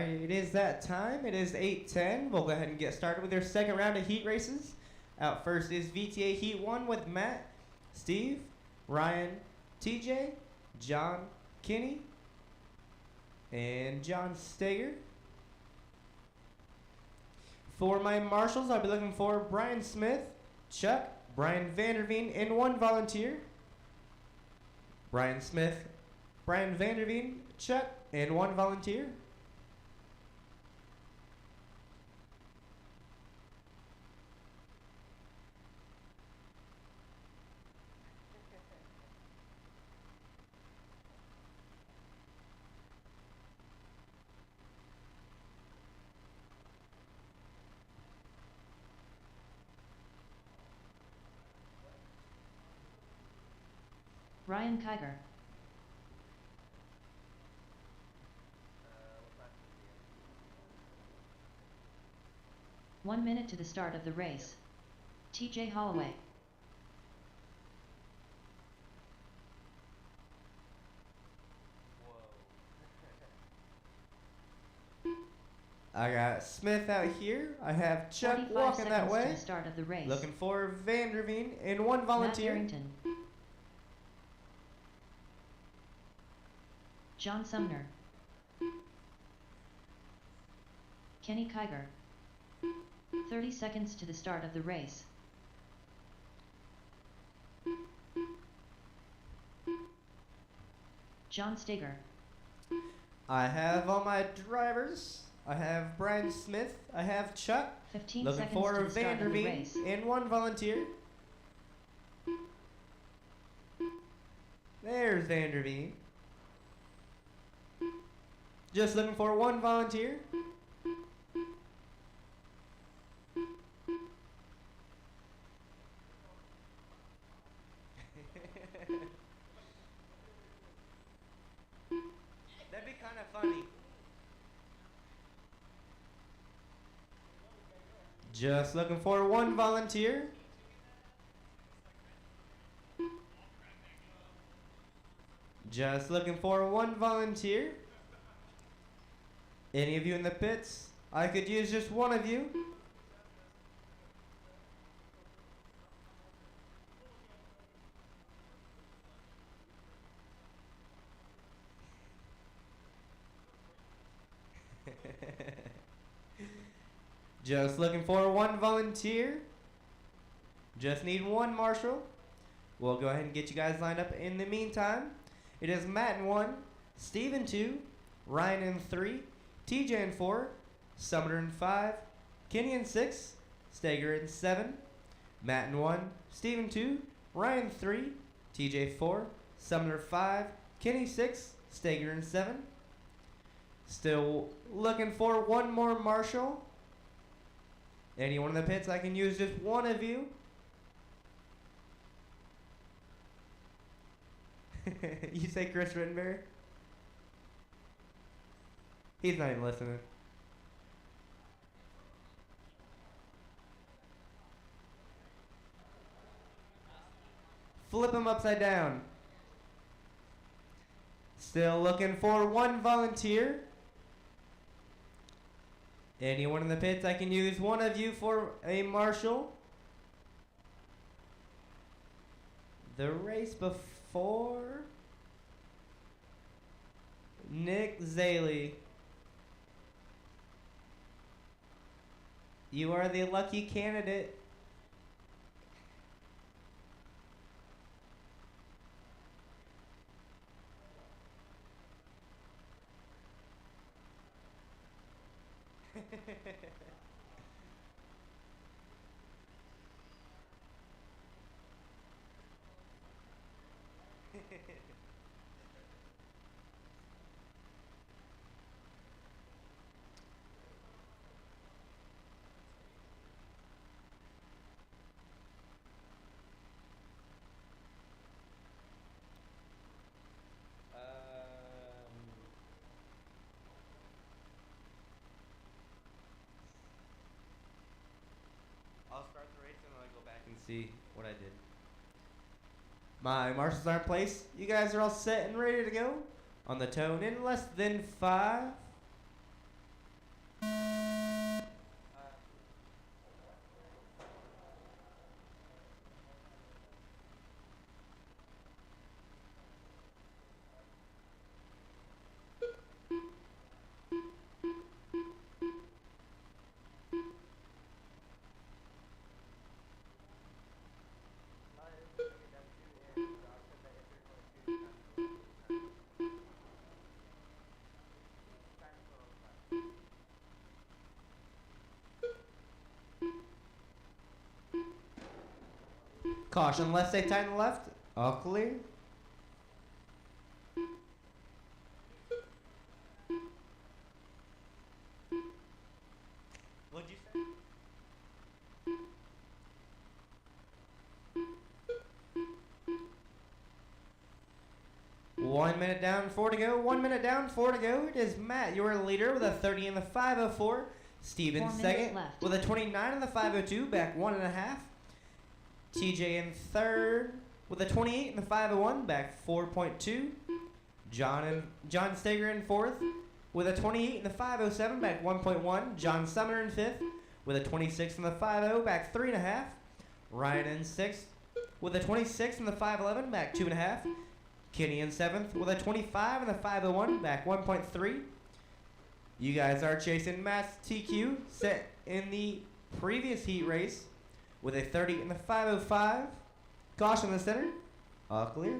Alright, it is that time. It is 8:10. We'll go ahead and get started with our second round of heat races. Out first is VTA Heat 1 with Matt, Steve, Ryan, TJ, John, Kenny, and John Steger. For my marshals, I'll be looking for Brian Smith, Chuck, Brian Vanderveen, and one volunteer. Brian Smith, Brian Vanderveen, Chuck, and one volunteer. Ryan Kiger, What time is it? 1 minute to the start of the race. TJ Holloway, Whoa. I got Smith out here. I have Chuck 45 walking that seconds to way. the start of the race. Looking for Vanderveen and one Matt volunteer. Harrington, John Sumner, Kenny Kiger. 30 seconds to the start of the race. John Steger, I have all my drivers. I have Brian Smith. I have Chuck. 15 Looking seconds for to the start of the Vanderveen race. and one volunteer. There's Vanderveen. Just looking for one volunteer. That'd be kind of funny. Just looking for one volunteer. Just looking for one volunteer. Any of you in the pits? I could use just one of you. Just looking for one volunteer. Just need one marshal. We'll go ahead and get you guys lined up. In the meantime, it is Matt in 1, Steve in 2, Ryan in 3, TJ in 4, Sumner in 5, Kenny in 6, Steger in 7, Matt in 1, Steve in 2, Ryan 3, TJ 4, Sumner 5, Kenny 6, Steger in 7. Still looking for one more marshal. Anyone in the pits, I can use just one of you. You say Chris Rittenberry? He's not even listening. Flip him upside down. Still looking for one volunteer. Anyone in the pits, I can use one of you for a marshal. The race before Nick Zaley. You are the lucky candidate. I'll start the race and then I'll go back and see what I did. My marshals are in place. You guys are all set and ready to go. On the tone in less than 5, Caution, left, stay tight on the left. All clear. What'd you say? 1 minute down, 4 to go. 1 minute down, 4 to go. It is Matt, your leader, with a 30 in the 5:04. Steven 4 minutes second left. with a 29 in the 5:02, back 1.5. TJ in third with a 28 in the 5:01, back 4.2. John Steger in fourth with a 28 in the 5:07, back 1.1. John Sumner in fifth with a 26 in the 5:0, back 3.5. Ryan in sixth with a 26 in the 5:11, back 2.5. Kenny in seventh with a 25 in the 5:01, back 1.3. You guys are chasing Matt's TQ, set in the previous heat race with a 30 in the 5:05. Caution in the center. All clear.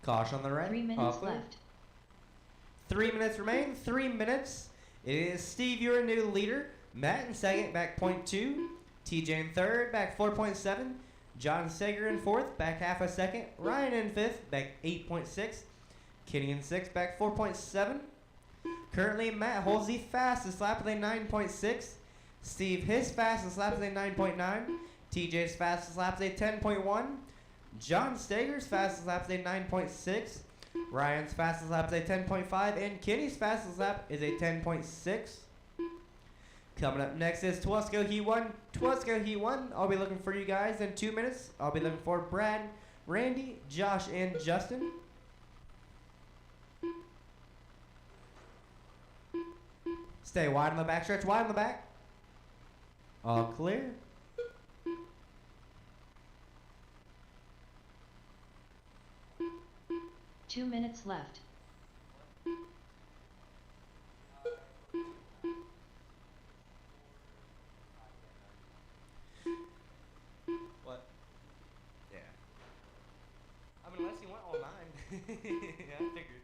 Caution on the right. 3 All minutes clear. left. 3 minutes remain. 3 minutes. It is Steve, your new leader. Matt in second, back 0.2. TJ in third, back 4.7. John Sager in fourth, back half a second. Ryan in fifth, back 8.6. Kenny in sixth, back 4.7. Currently, Matt holds the fastest lap with a 9.6. Steve, his fastest lap is a 9.9. TJ's fastest lap is a 10.1. John Stager's fastest lap is a 9.6. Ryan's fastest lap is a 10.5. And Kenny's fastest lap is a 10.6. Coming up next is Twosco Heat 1. Twosco Heat 1, I'll be looking for you guys in 2 minutes. I'll be looking for Brad, Randy, Josh, and Justin. Stay wide on the back stretch, wide on the back. All clear. Two minutes left. What? Yeah. I mean, unless you want all 9. Yeah, I figured.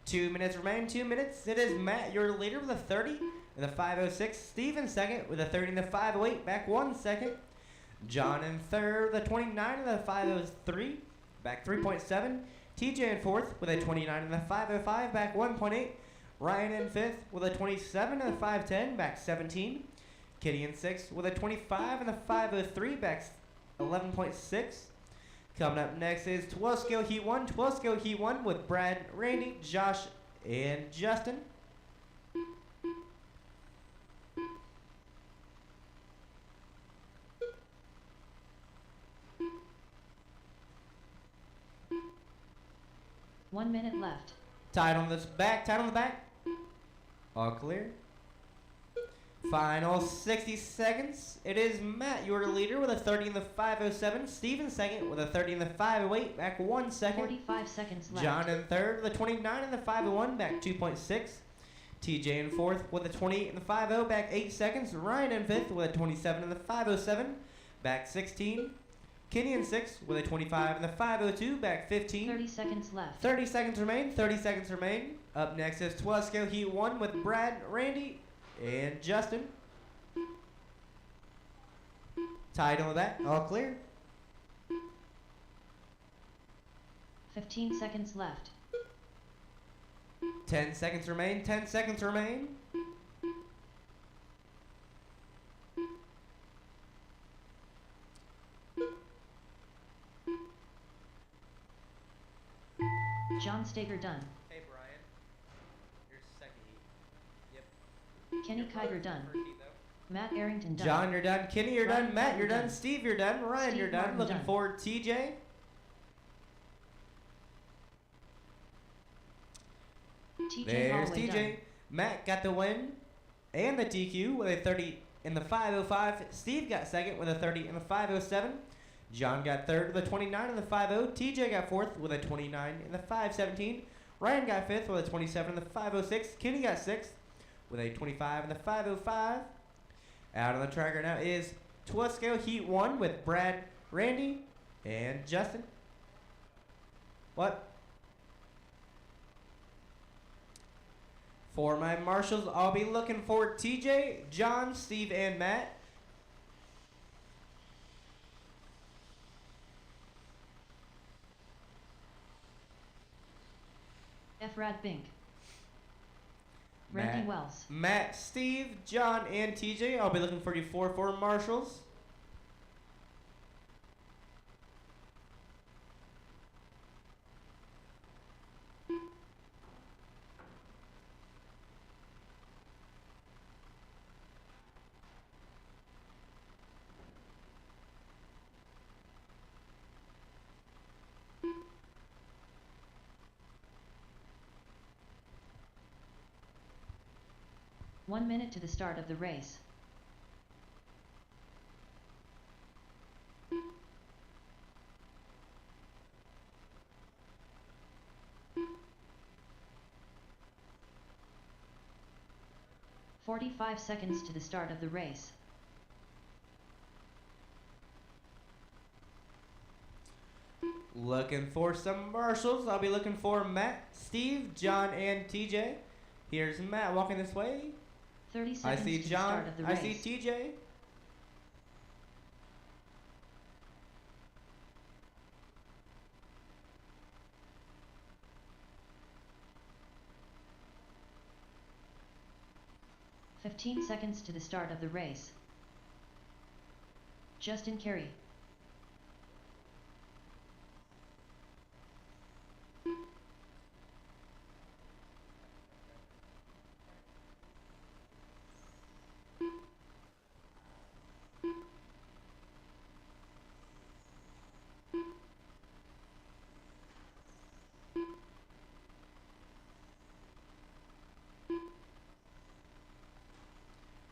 2 minutes remain. 2 minutes. It is Matt, your leader, with a 30 in the 5:06. Steve in second with a 30 in the 5:08. Back 1 second. John in third with a 29 in the 5:03. Back 3.7. TJ in fourth with a 29 in the 5:05. Back 1.8. Ryan in fifth with a 27 in the 5:10. Back 17. Kitty in sixth with a 25 in the 5:03. Back 11.6. Coming up next is Twosco Heat 1. Twosco Heat 1 with Brad, Randy, Josh, and Justin. One minute left. Tied on this back, tied on the back. All clear. Final 60 seconds. It is Matt, your leader, with a 30 in the 5:07. Steven second with a 30 in the 5:08. Back 1 second. 45 seconds left. John in third with a 29 in the 5:01. Back 2.6. TJ in fourth with a 28 in the 5:0. Back 8 seconds. Ryan in fifth with a 27 in the 5:07. Back 16. Kenny in sixth with a 25 in the 5:02. Back 15. 30 seconds left. 30 seconds remain. 30 seconds remain. Up next is Twosco Heat 1 with Brad, Randy, and Justin. Tied on the back. All clear. 15 seconds left. 10 seconds remain. 10 seconds remain. Stager done. Hey Brian, your second heat. Yep. Kenny Your brother's Kiger done. first heat though. Matt Arrington done. John, you're done. Kenny, you're Ryan done. Matt, Martin you're done. done. Steve, you're done. Ryan, Steve you're done. Martin Looking done. forward, TJ. TJ There's Holloway TJ. done. Matt got the win and the DQ with a 30 in the 5:05. Steve got second with a 30 in the 5:07. John got third with a 29 in the 5:0. TJ got fourth with a 29 in the 5:17. Ryan got fifth with a 27 in the 5:06. Kenny got sixth with a 25 in the 5:05. Out on the tracker now is Twisco Heat 1 with Brad, Randy, and Justin. What? For my marshals, I'll be looking for TJ, John, Steve, and Matt. Efrad Bink. Randy Matt. Wells. Matt, Steve, John, and TJ. I'll be looking for you for marshals. One minute to the start of the race. "45 seconds to the start of the race. Looking for some marshals. I'll be looking for Matt, Steve, John, and TJ. Here's Matt walking this way. 30 I seconds see to the John. start of the I race. see TJ. "15 seconds to the start of the race. Justin Carey.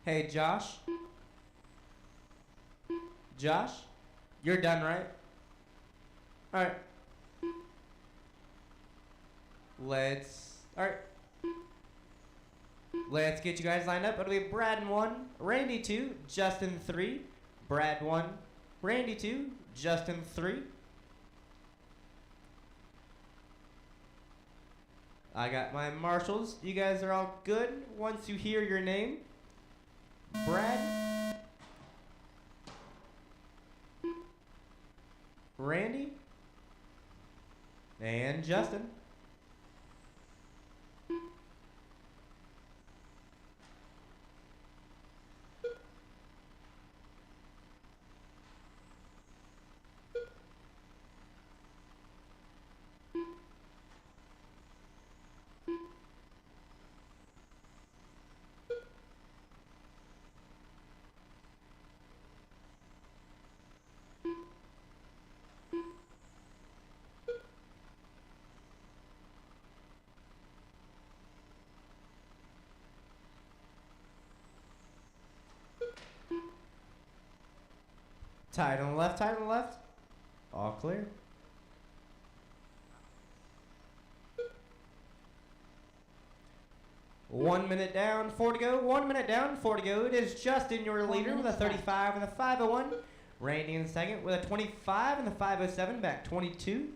Hey, Josh. Josh, you're done, right? All right. Let's get you guys lined up. It'll be Brad 1, Randy 2, Justin 3, Brad 1, Randy 2, Justin 3. I got my marshals. You guys are all good once you hear your name. Brad, Randy, and Justin. Tight on the left, tight on the left. All clear. One minute down, 4 to go. 1 minute down, 4 to go. It is Justin, your 4 leader, with a minutes left. 35 and a 5:01. Randy in second with a 25 and the 5:07, back 22.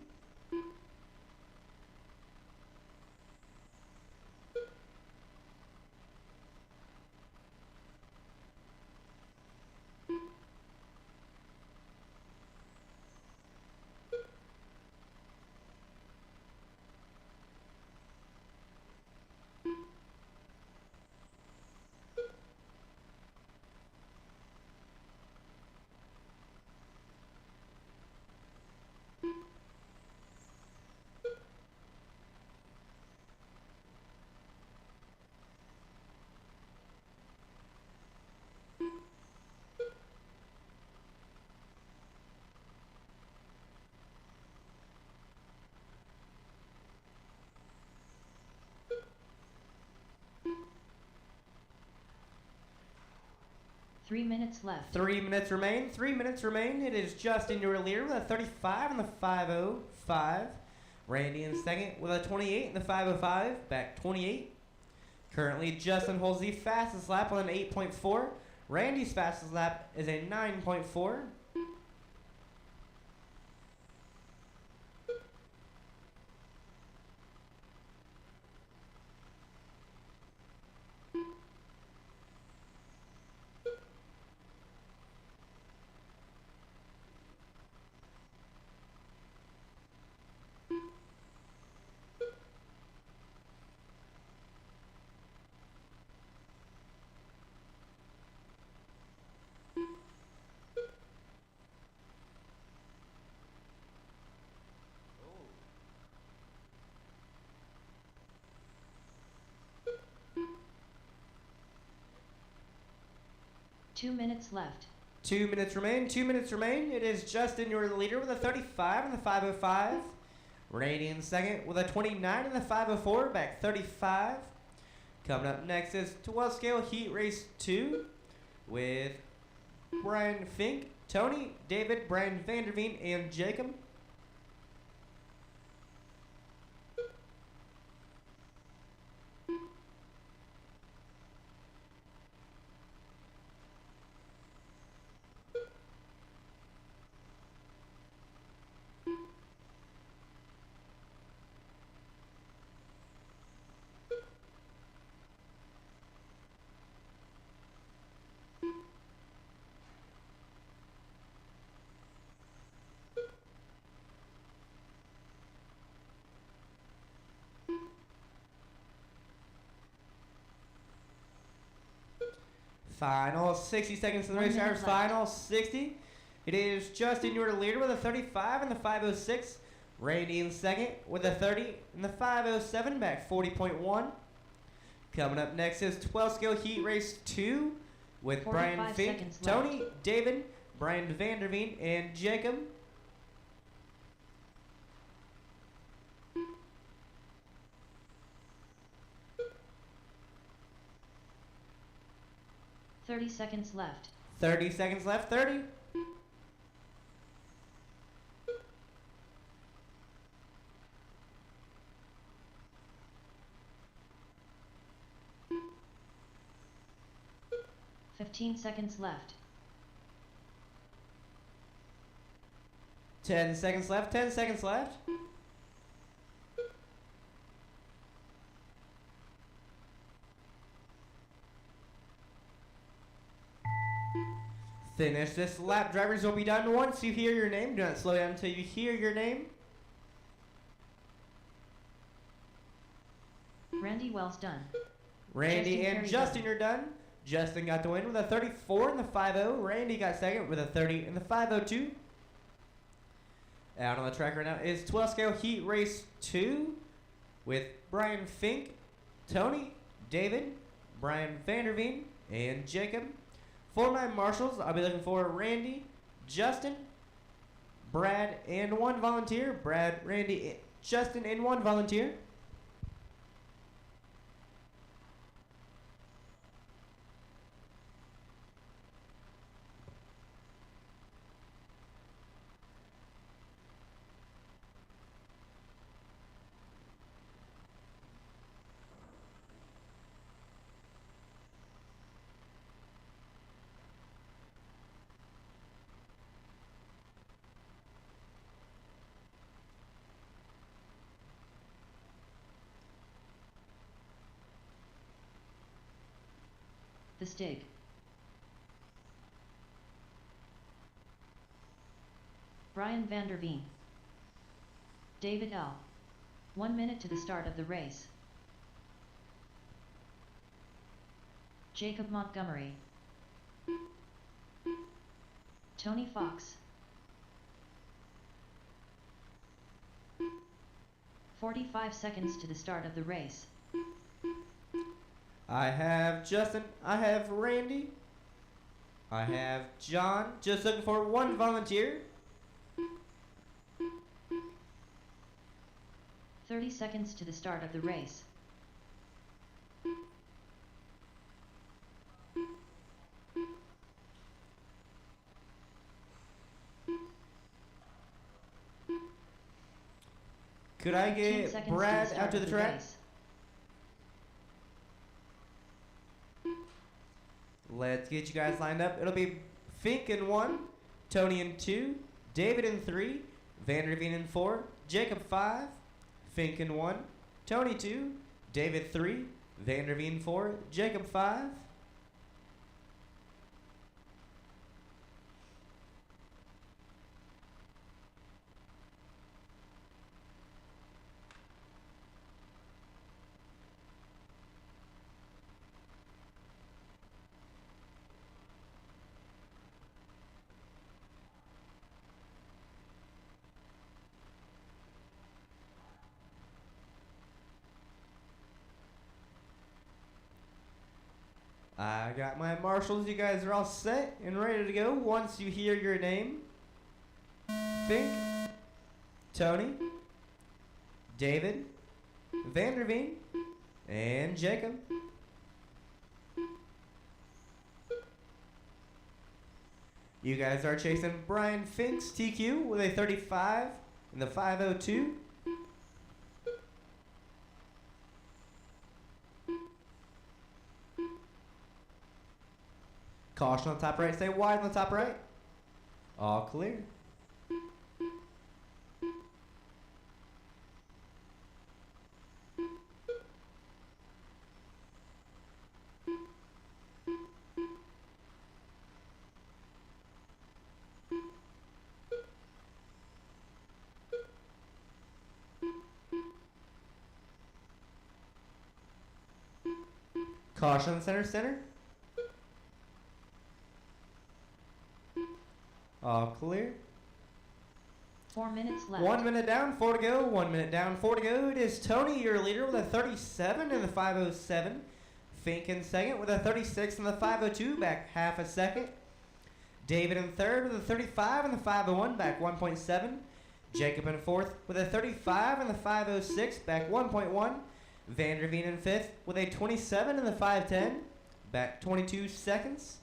3 minutes left. 3 minutes remain. 3 minutes remain. It is Justin your leader with a 35 in the 5:05. Randy in second with a 28 in the 5:05. Back 28. Currently, Justin holds the fastest lap with an 8.4. Randy's fastest lap is a 9.4. Oh. 2 minutes left. 2 minutes remain. 2 minutes remain. It is Justin your leader with a 35 in the 5:05. Randy in second with a 29 in the 5:04. Back 35. Coming up next is 12 scale heat race 2 with Brian Fink, Tony, David, Brian Vanderveen, and Jacob. Final 60 seconds to the 1 race. minute Drivers, left. final 60. It is Justin, your leader, with a 35 in the 5:06. Randy in second with a 30 in the 5:07. Back 40.1. Coming up next is 12 scale heat race 2 with Brian 45 Fink, seconds Tony, David, Brian Vanderveen, and Jacob. Thirty seconds left. 30 seconds left. 30. Fifteen seconds left. 10 seconds left. 10 seconds left. Finish this lap. Drivers will be done once you hear your name. Do not slow down until you hear your name. Randy Wells done. Randy Justin and Perry Justin done. are done. Justin got the win with a 34 in the 5:0. Randy got second with a 30 in the 5:02. Out on the track right now is 12 scale heat race 2 with Brian Fink, Tony, David, Brian Vanderveen, and Jacob. For my marshals, I'll be looking for Randy, Justin, Brad, and one volunteer. Brad, Randy, Justin, and one volunteer. The Stig. Brian Vanderveen. David L. 1 minute to the start of the race. Jacob Montgomery. Tony Fox. 45 seconds to the start of the race. I have Justin. I have Randy. I have John. Just looking for one volunteer. 30 seconds to the start of the race. Could I 15 get seconds Brad to the out start to of the the track? race. Let's get you guys lined up. It'll be Fink in 1, Tony in 2, David in 3, Vanderveen in 4, Jacob 5, Fink in 1, Tony 2, David 3, Vanderveen 4, Jacob 5. I got my marshals. You guys are all set and ready to go. Once you hear your name, Fink, Tony, David, Vanderveen, and Jacob. You guys are chasing Brian Fink's TQ with a 35 in the 502. Caution on the top right. Stay wide on the top right. All clear. Caution center, center. All clear. 4 minutes left. 1 minute down, 4 to go. 1 minute down, 4 to go. It is Tony, your leader, with a 37 in the 507. Fink in second with a 36 in the 502, back half a second. David in third with a 35 in the 501, back 1.7. Jacob in fourth with a 35 in the 506, back 1.1. Vanderveen in fifth with a 27 in the 510, back 22 seconds.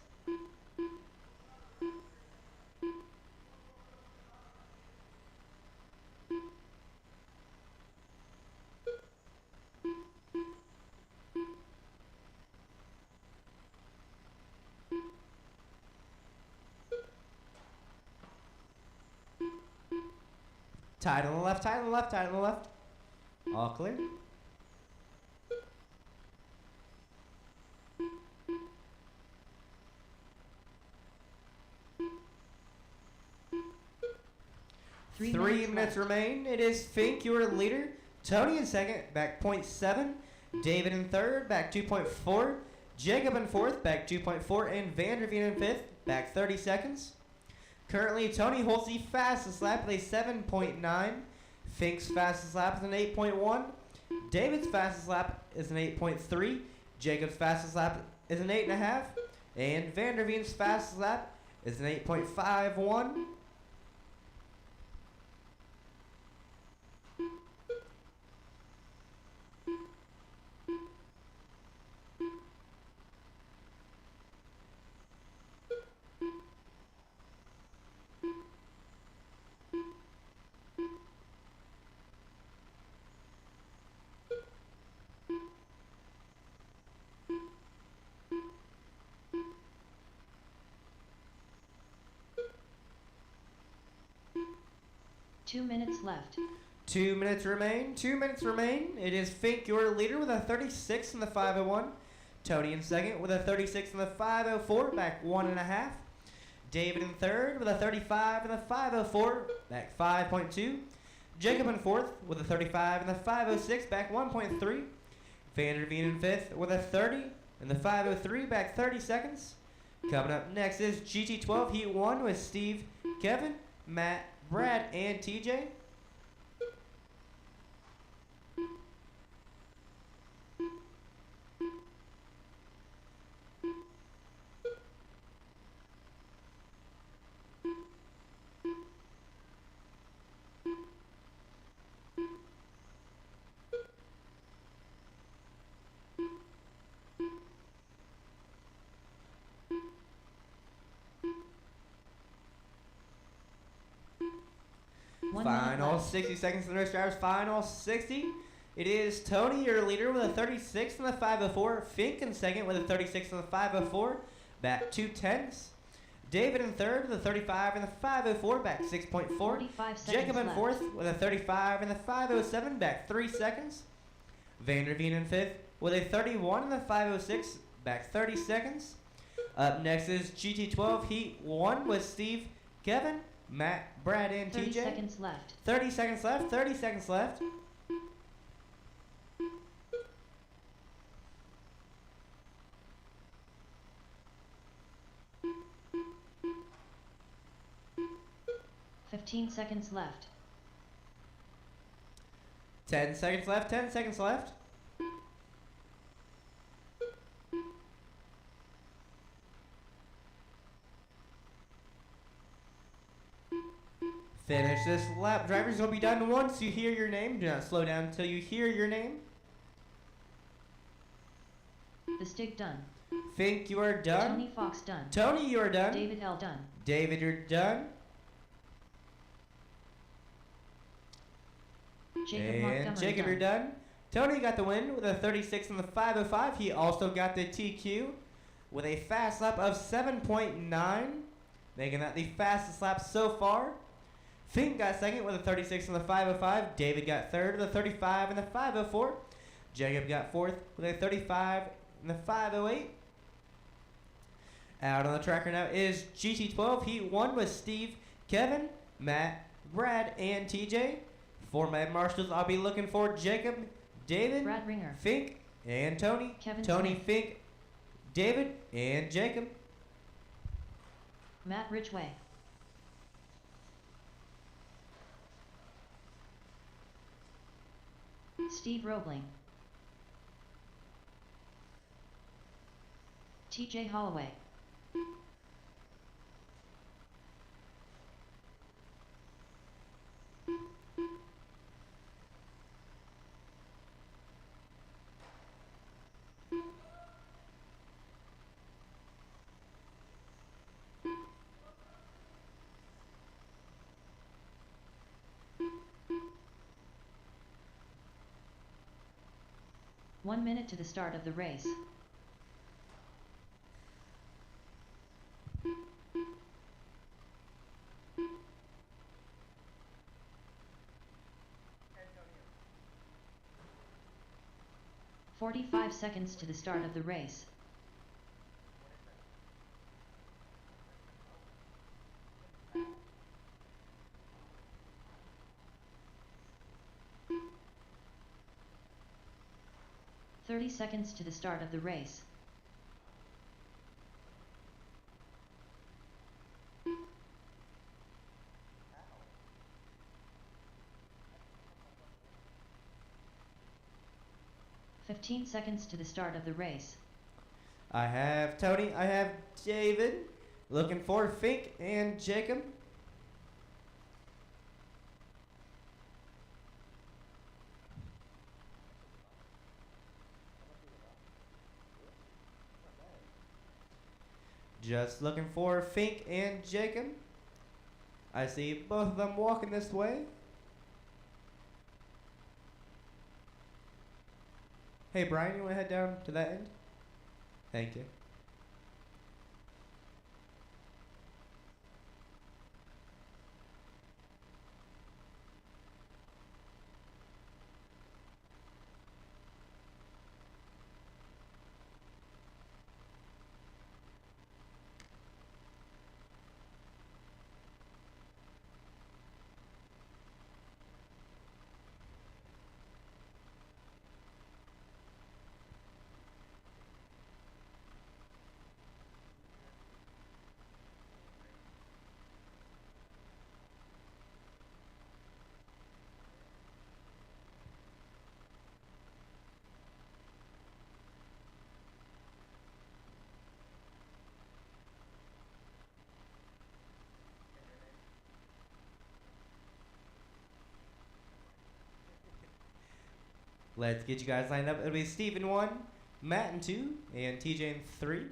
Tied on the left, tied on the left, tied on the left. All clear. Three minutes remain. It is Fink, your leader. Tony in second, back 0.7. David in third, back 2.4. Jacob in fourth, back 2.4. And Vanderveen in fifth, back 30 seconds. Currently, Tony holds the fastest lap with a 7.9. Fink's fastest lap is an 8.1. David's fastest lap is an 8.3. Jacob's fastest lap is an 8.5. And Vanderveen's fastest lap is an 8.51. Two minutes left. 2 minutes remain. 2 minutes remain. It is Fink, your leader, with a 36 in the 501. Tony in second with a 36 in the 504, back 1.5. David in third with a 35 in the 504, back 5.2. Jacob in fourth with a 35 in the 506, back 1.3. Vanderveen in fifth with a 30 in the 503, back 30 seconds. Coming up next is GT12 Heat 1 with Steve, Kevin, Matt, Brad, and TJ. 1 minute Final left. 60 seconds to the race, drivers. Final 60. It is Tony, your leader, with a 36 in the 504. Fink in second with a 36 in the 504. Back 2/10. David in third with a 35 in the 504. Back 6.4. 45 seconds Jacob in left. fourth with a 35 in the 507. Back 3 seconds. Vanderveen in fifth with a 31 in the 506. Back 30 seconds. Up next is GT12 Heat 1 with Steve, Kevin, Matt, Brad, and 30 TJ. seconds left. 30 seconds left. 30 seconds left. Fifteen seconds left. 10 seconds left. 10 seconds left. Finish this lap. Drivers will be done once you hear your name. Do not slow down until you hear your name. The Stig done. Fink, you are done. Tony Fox done. Tony, you are done. David L done. David, you're done. Jacob And Montgomery Jacob, done. you're done. Tony got the win with a 36 in the 505. He also got the TQ with a fast lap of 7.9, making that the fastest lap so far. Fink got second with a 36 in the 505. David got third with a 35 in the 504. Jacob got fourth with a 35 in the 508. Out on the tracker now is GT12 Heat 1 with Steve, Kevin, Matt, Brad, and TJ. For my marshals, I'll be looking for Jacob, David, Brad Ringer. Fink, and Tony. Kevin Tony, Smith. Fink, David, and Jacob. Matt Ridgway. Steve Roebling. TJ Holloway. One minute to the start of the race. Antonio. 45 seconds to the start of the race. What is that? 30 seconds to the start of the race. Ow. 15 seconds to the start of the race. I have Tony. I have David. Looking for Fink and Jacob. Just looking for Fink and Jacob. I see both of them walking this way. Hey Brian, you want to head down to that end? Thank you. Let's get you guys lined up. It'll be Steve in 1, Matt in 2, and TJ in 3.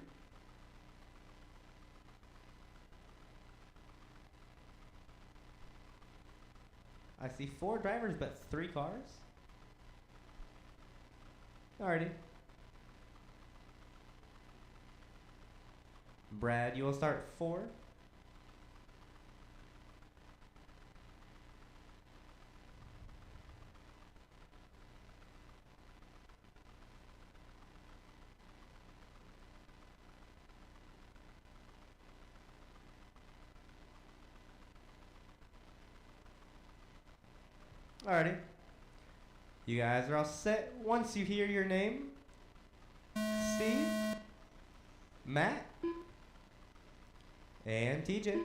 I see 4 drivers, but 3 cars. Alrighty. Brad, you will start 4. Alrighty. You guys are all set. Once you hear your name, Steve, Matt, and TJ.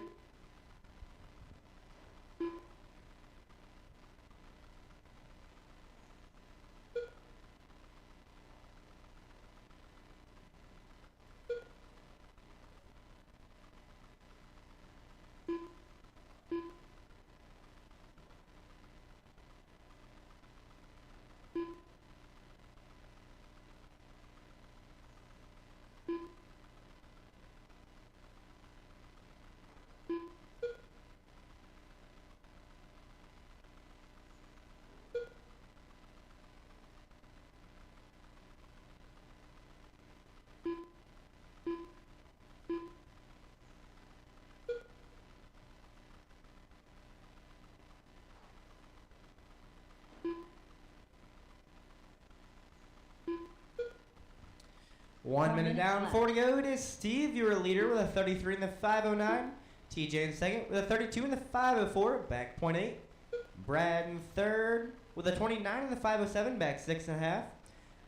One 4 minute minutes down, left. 4 to go. It is Steve. You're a leader with a 33 in the 509. TJ in second with a 32 in the 504, back 0.8. Brad in third with a 29 in the 507, back 6.5.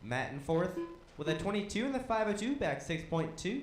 Matt in fourth with a 22 in the 502, back 6.2.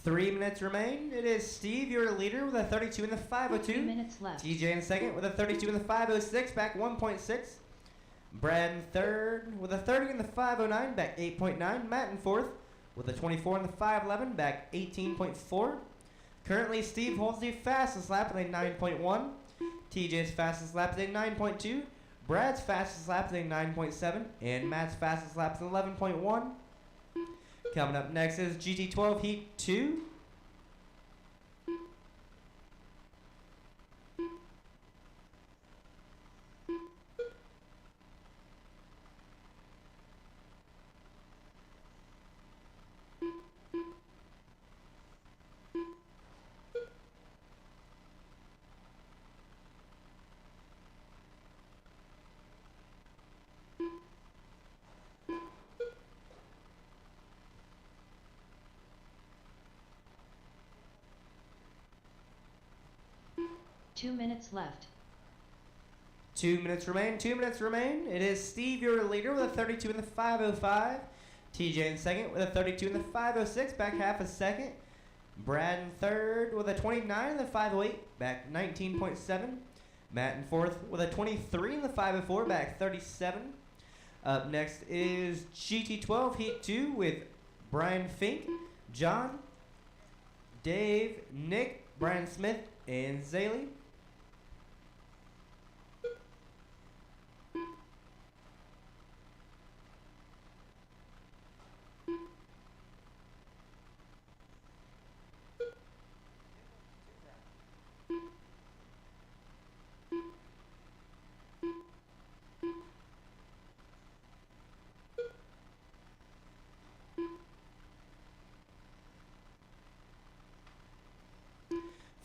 Three minutes remain. It is Steve, you're a leader with a 32 in the 3 502. minutes left. TJ in second with a 32 in the 506, back 1.6. Brad in third with a 30 in the 509, back 8.9. Matt in fourth with a 24 in the 511, back 18.4. Currently, Steve holds the fastest lap with a 9.1. TJ's fastest lap is a 9.2. Brad's fastest lap is a 9.7. And Matt's fastest lap is 11.1. Coming up next is GT12 Heat 2. Two minutes left. 2 minutes remain. 2 minutes remain. It is Steve, your leader, with a 32 in the 505. TJ in second with a 32 in the 506, back half a second. Brad in third with a 29 in the 508, back 19.7. Matt in fourth with a 23 in the 504, back 37. Up next is GT12 Heat 2 with Brian Fink, John, Dave, Nick, Brian Smith, and Zaley.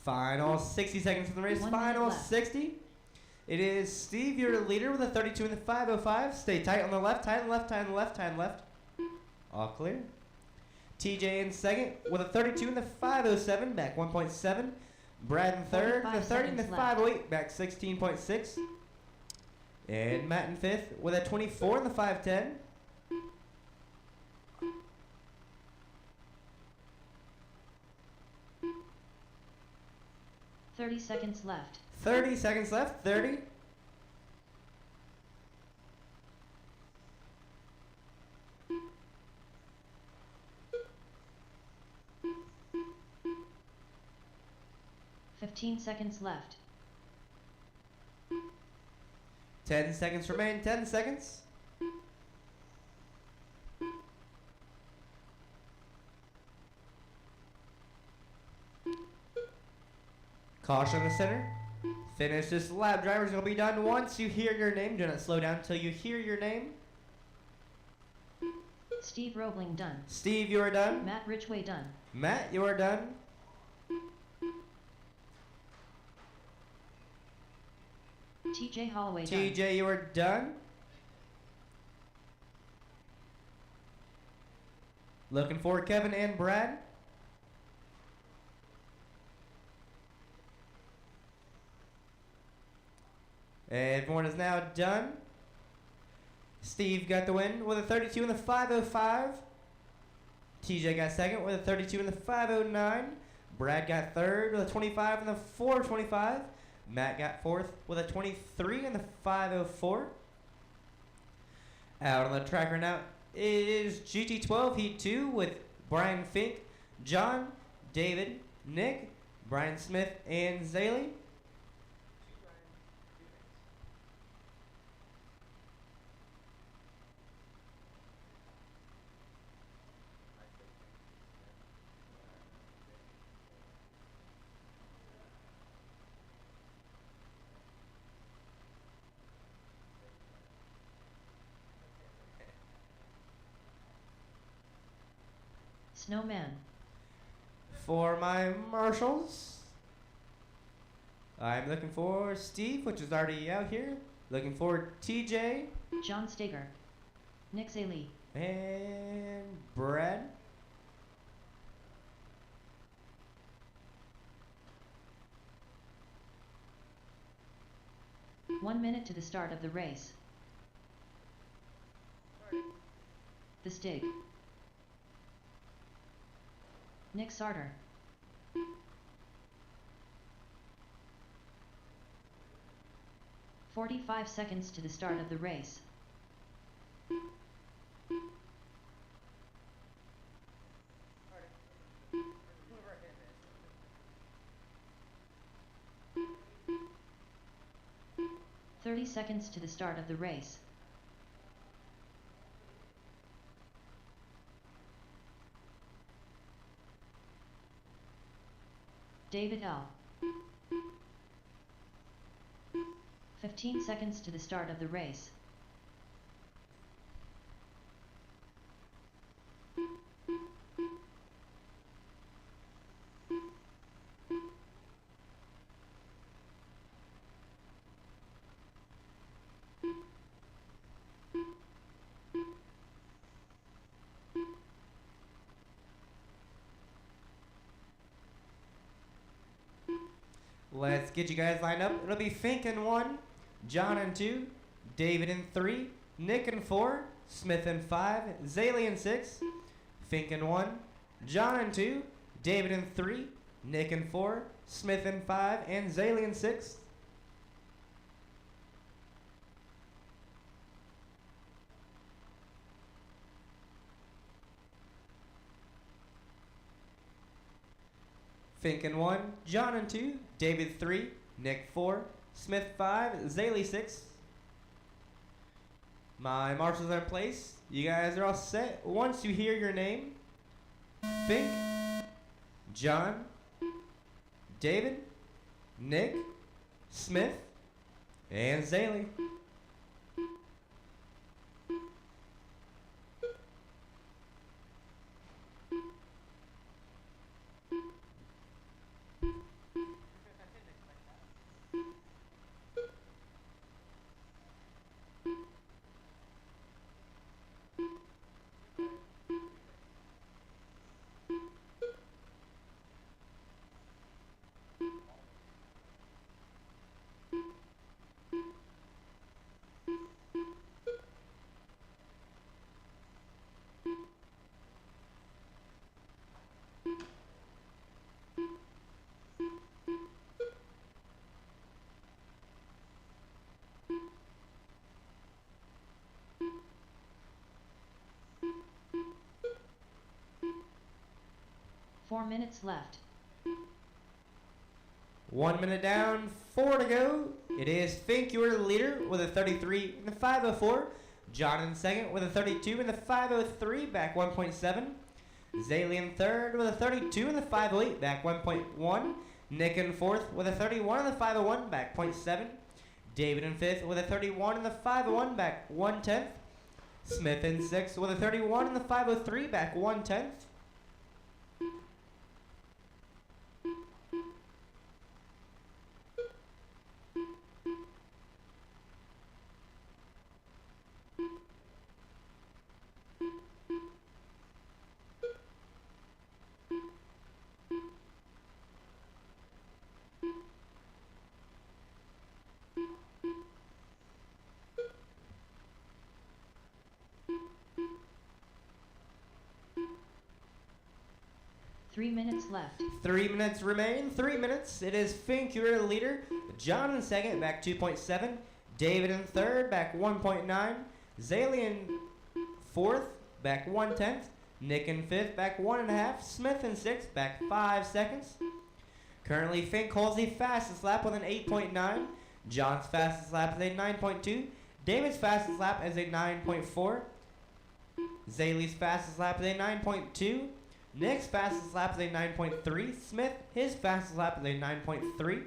Final 60 seconds of the race. 1 minute Final left. 60. It is Steve, your leader, with a 32 in the 505. Stay tight on the left, tight on the left, tight on the left, tight on the left. All clear. TJ in second with a 32 in the 507, back 1.7. Brad in third with a 45 30 in the seconds left. 508, back 16.6. And Matt in fifth with a 24 in the 510. 30 seconds left. 30 seconds left. 30. Fifteen seconds left. 10 seconds remain. 10 seconds. Caution in the center. Finish this lap. Drivers will be done once you hear your name. Do not slow down until you hear your name. Steve Roebling done. Steve, you are done. Matt Ridgway done. Matt, you are done. TJ Holloway done. TJ, you are done. Looking for Kevin and Brad. Everyone is now done. Steve got the win with a 32 in the 5:05. TJ got second with a 32 in the 5:09. Brad got third with a 25 in the 4:25. Matt got fourth with a 23 in the 5:04. Out on the track right now is GT12 Heat 2 with Brian Fink, John, David, Nick, Brian Smith, and Zaley. Snowman. For my marshals, I'm looking for Steve, which is already out here. Looking for TJ John Steger. Nick Zaley. and Brad. One minute to the start of the race. The Stig. Nick Sarter. "45 seconds to the start of the race. Whoever hit it. 30 seconds to the start of the race. David L. 15 seconds to the start of the race. Let's get you guys lined up. It'll be Fink in 1, John in 2, David in 3, Nick in 4, Smith in 5, Zaley in 6, Fink in 1, John in 2, David in 3, Nick in 4, Smith in 5, and Zaley in 6. Fink in 1, John in 2, David 3, Nick 4, Smith 5, Zaley 6. My marshals are in place. You guys are all set. Once you hear your name, Fink, John, David, Nick, Smith, and Zaley. 4 minutes left. 1 minute down, 4 to go. It is Fink, your leader, with a 33 in the 504. John in second with a 32 in the 503, back 1.7. Zaylee in third with a 32 in the 508, back 1.1. Nick in fourth with a 31 in the 501, back 0.7. David in fifth with a 31 in the 501, back 1/10. Smith in sixth with a 31 in the 503, back 1/10. Three minutes left. 3 minutes remain. 3 minutes. It is Fink, your leader. John in second, back 2.7. David in third, back 1.9. Zaylee in fourth, back 1/10. Nick in fifth, back 1.5. Smith in sixth, back 5 seconds. Currently, Fink holds the fastest lap with an 8.9. John's fastest lap is a 9.2. David's fastest lap is a 9.4. Zaylee's fastest lap is a 9.2. Nick's fastest lap is a 9.3. Smith, his fastest lap is a 9.3.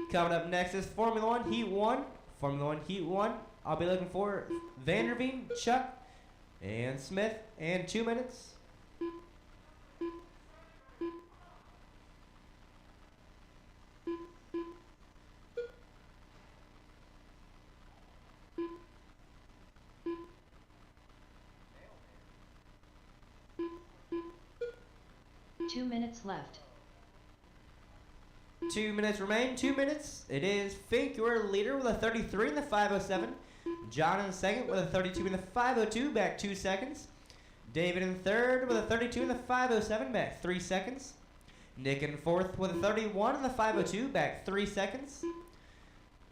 Coming up next is Formula One Heat 1. Formula One Heat 1. I'll be looking for Vanderveen, Chuck, and Smith, and 2 minutes. Two minutes left. 2 minutes remain. 2 minutes. It is Fink, your leader, with a 33 in the 507. John in second with a 32 in the 502, back 2 seconds. David in third with a 32 in the 507, back 3 seconds. Nick in fourth with a 31 in the 502, back 3 seconds.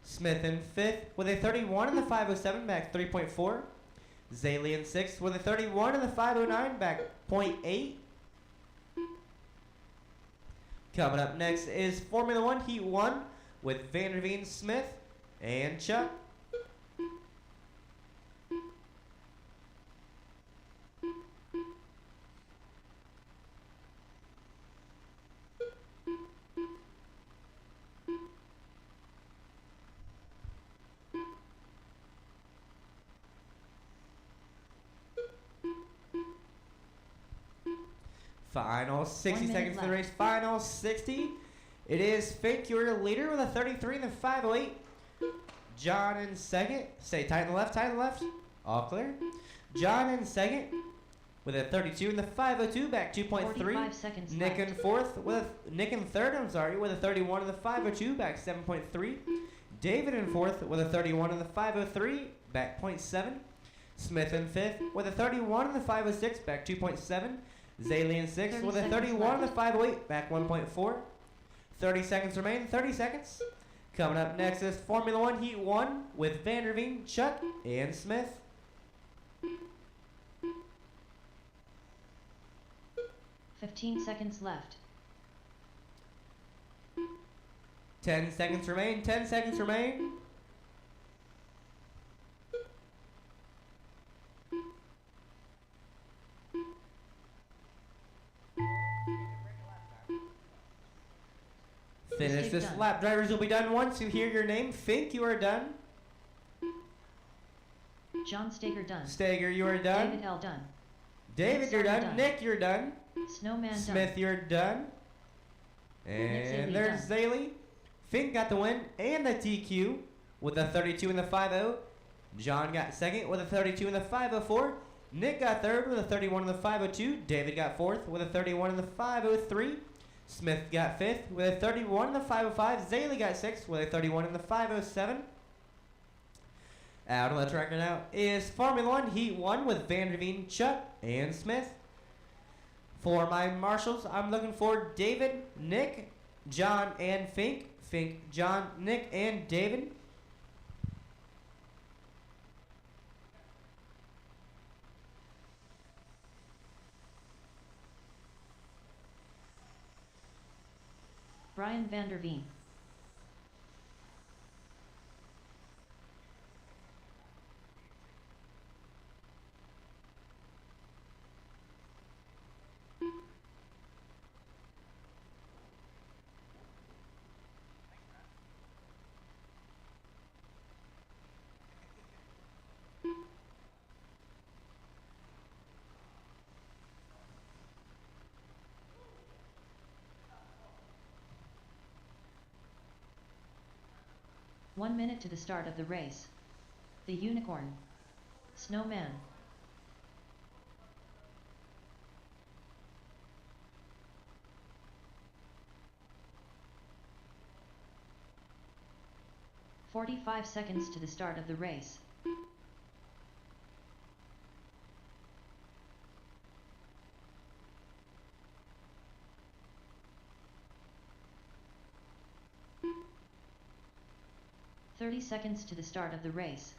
Smith in fifth with a 31 in the 507, back 3.4. Zaylee in sixth with a 31 in the 509, back 0.8. Coming up next is Formula One Heat 1 with Vanderveen, Smith, and Chuck. Final 60 1 minute seconds for the race. left. Final 60. It is Fink, your leader, with a 33 in the 508. John in second. Stay tight on the left, tight on the left. All clear. John in second with a 32 in the 502, back 2.3. 45 seconds Nick left. in fourth Nick in third, with a 31 in the 502, back 7.3. David in fourth with a 31 in the 503, back 0.7. Smith in fifth with a 31 in the 506, back 2.7. Zaylee in sixth 30 with a seconds 31 in the left. 508, back 1.4. 30 seconds remain. 30 seconds. Coming up next is Formula One Heat 1 with Vanderveen, Chuck, and Smith. 15 seconds left. 10 seconds remain. 10 seconds remain. Finish Mistake this done. lap. Drivers will be done once you hear your name. Fink, you are done. John Stager done. Stager, you are done. David L done. David, you're Sarah done. done. Nick, you're done. Snowman Smith, done. you're done. Zaylee And there's Zaylee. Fink got the win and the TQ with a 32 in the 50. John got second with a 32 in the 504. Nick got third with a 31 in the 502. David got fourth with a 31 in the 503. Smith got fifth with a 31 in the 505. Zaylee got sixth with a 31 in the 507. Out on the track now is Formula One Heat 1 with Vanderveen, Chuck, and Smith. For my marshals, I'm looking for David, Nick, John, and Fink. Fink, John, Nick, and David. Brian van der Veen. One minute to the start of the race. The Unicorn. Snowman. "45 seconds to the start of the race. "30 seconds to the start of the race.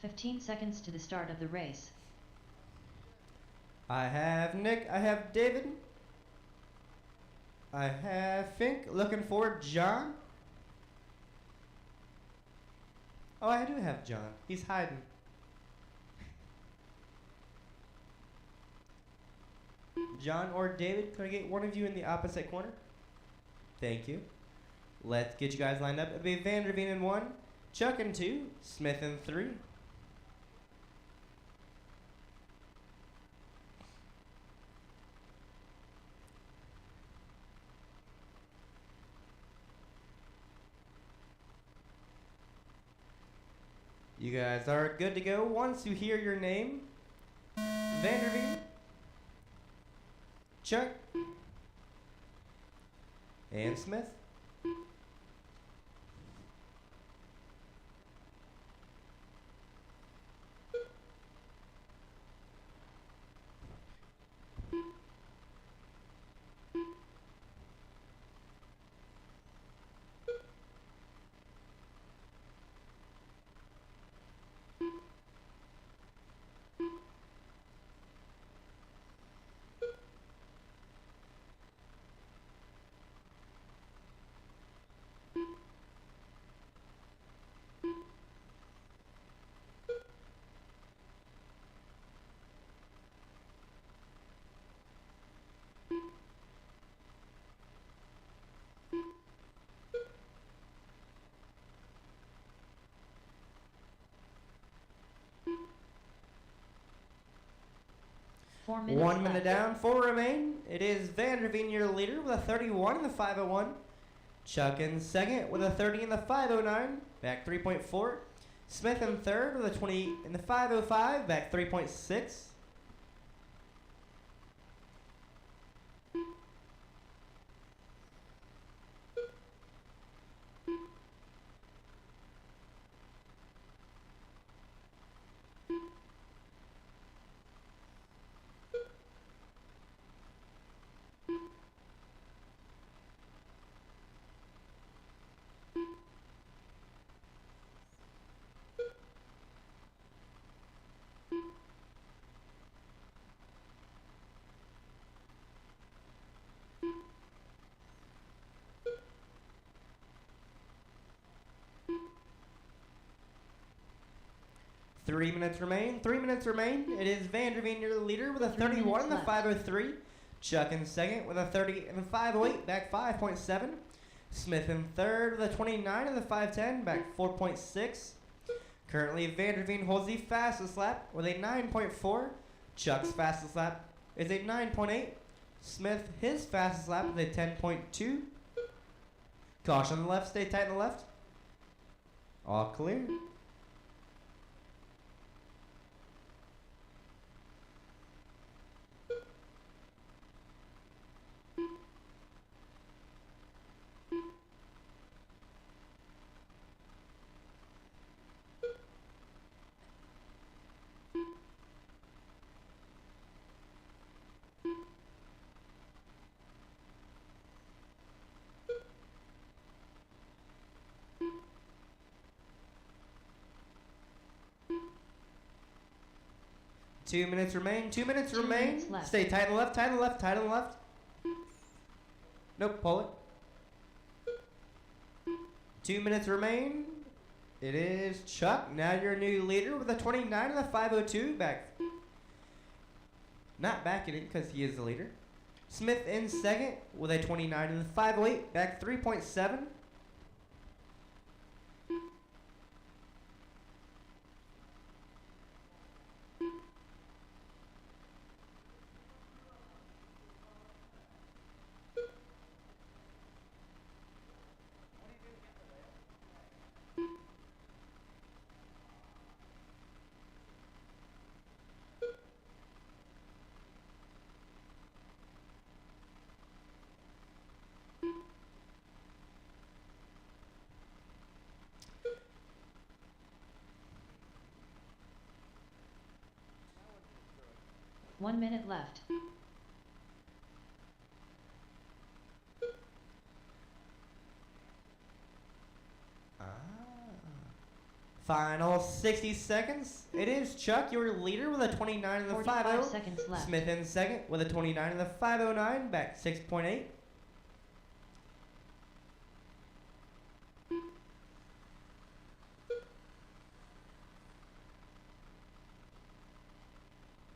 "15 seconds to the start of the race. I have Nick. I have David. I have Fink. Looking for John. Oh, I do have John. He's hiding. John or David, could I get one of you in the opposite corner? Thank you. Let's get you guys lined up. It'll be Van der Veen in 1, Chuck in 2, Smith in 3. You guys are good to go. Once you hear your name, Van der Veen, Chuck, and Smith. Four minutes 1 minute left. down, 4 remain. It is Van der Veen, your leader, with a 31 in the 501. Chuck in second with a 30 in the 509, back 3.4. Smith in third with a 20 in the 505, back 3.6. Three minutes remain. 3 minutes remain. It is Van der Veen, your leader, with a 3 31 in the minutes left. 503. Chuck in second with a 30 in the 508, back 5.7. Smith in third with a 29 in the 510, back 4.6. Currently, Van der Veen holds the fastest lap with a 9.4. Chuck's fastest lap is a 9.8. Smith, his fastest lap is a 10.2. Caution on the left, stay tight on the left. All clear. 2 minutes remain. 2 minutes 2 remain. minutes left. Stay tight on the left, tight on the left, tight on the left. Nope, pull it. 2 minutes remain. It is Chuck. Now your new leader with a 29 and a 502 back. Not backing it because he is the leader. Smith in second with a 29 and a 508 back 3.7. One minute left. Final 60 seconds. It is Chuck, your leader, with a 29 and the 45 50. seconds left. Smith in second with a 29 and the 509 back 6.8.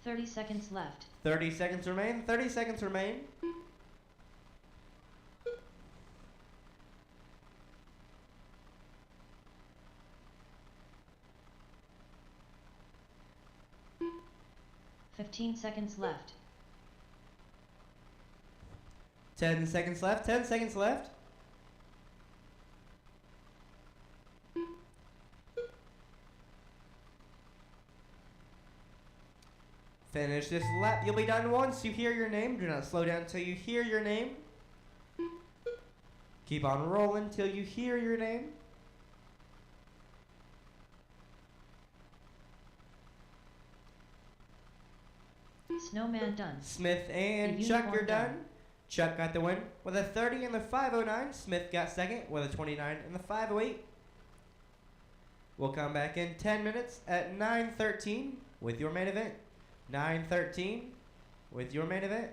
Thirty seconds left. 30 seconds remain. 30 seconds remain. Fifteen seconds left. 10 seconds left. 10 seconds left. Finish this lap. You'll be done once you hear your name. Do not slow down until you hear your name. Keep on rolling till you hear your name. Snowman done. Smith and The Chuck, uniform you're done. done. Chuck got the win with a 30 and the 509. Smith got second with a 29 and the 508. We'll come back in 10 minutes at 9:13 with your main event. 9:13 with your main event.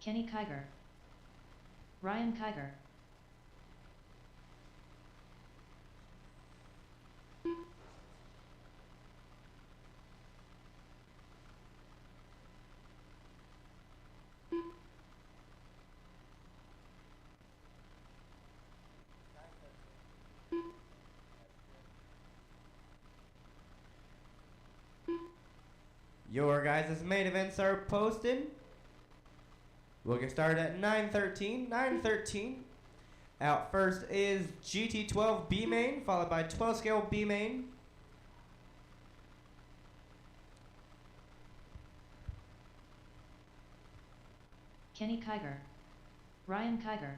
Kenny Kiger. Ryan Kiger. Your guys' main events are posted. We'll get started at 9:13. 9:13. Out first is GT12 B main, followed by 12 scale B main. Kenny Kiger. Ryan Kiger.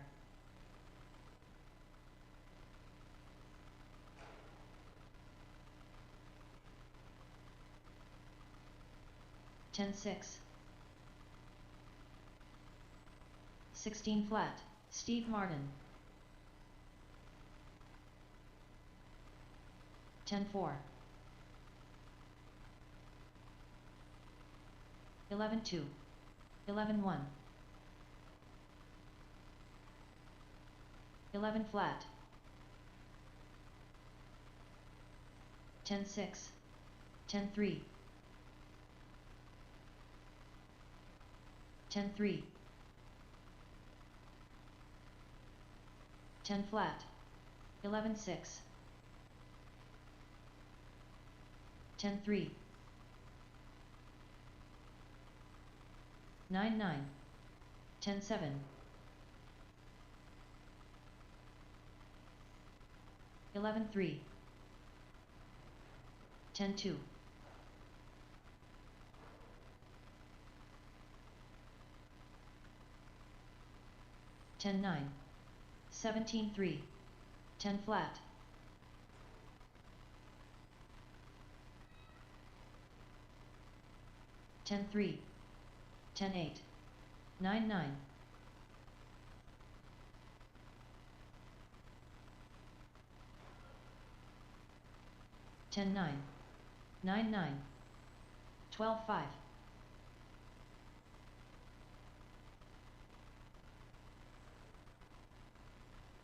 Ten six. 16 flat. Steve Martin. 10-4. 11-2. 11-1. 11 flat. 10-6. 10-3. 10-3. 10 flat. 11-6. 10-3. 9-9. 10-7. 11-3. 10-2. 10-9. 17-3. 10 flat. 10-3. 10-8. 9-9. 10-9. 9-9. 12-5.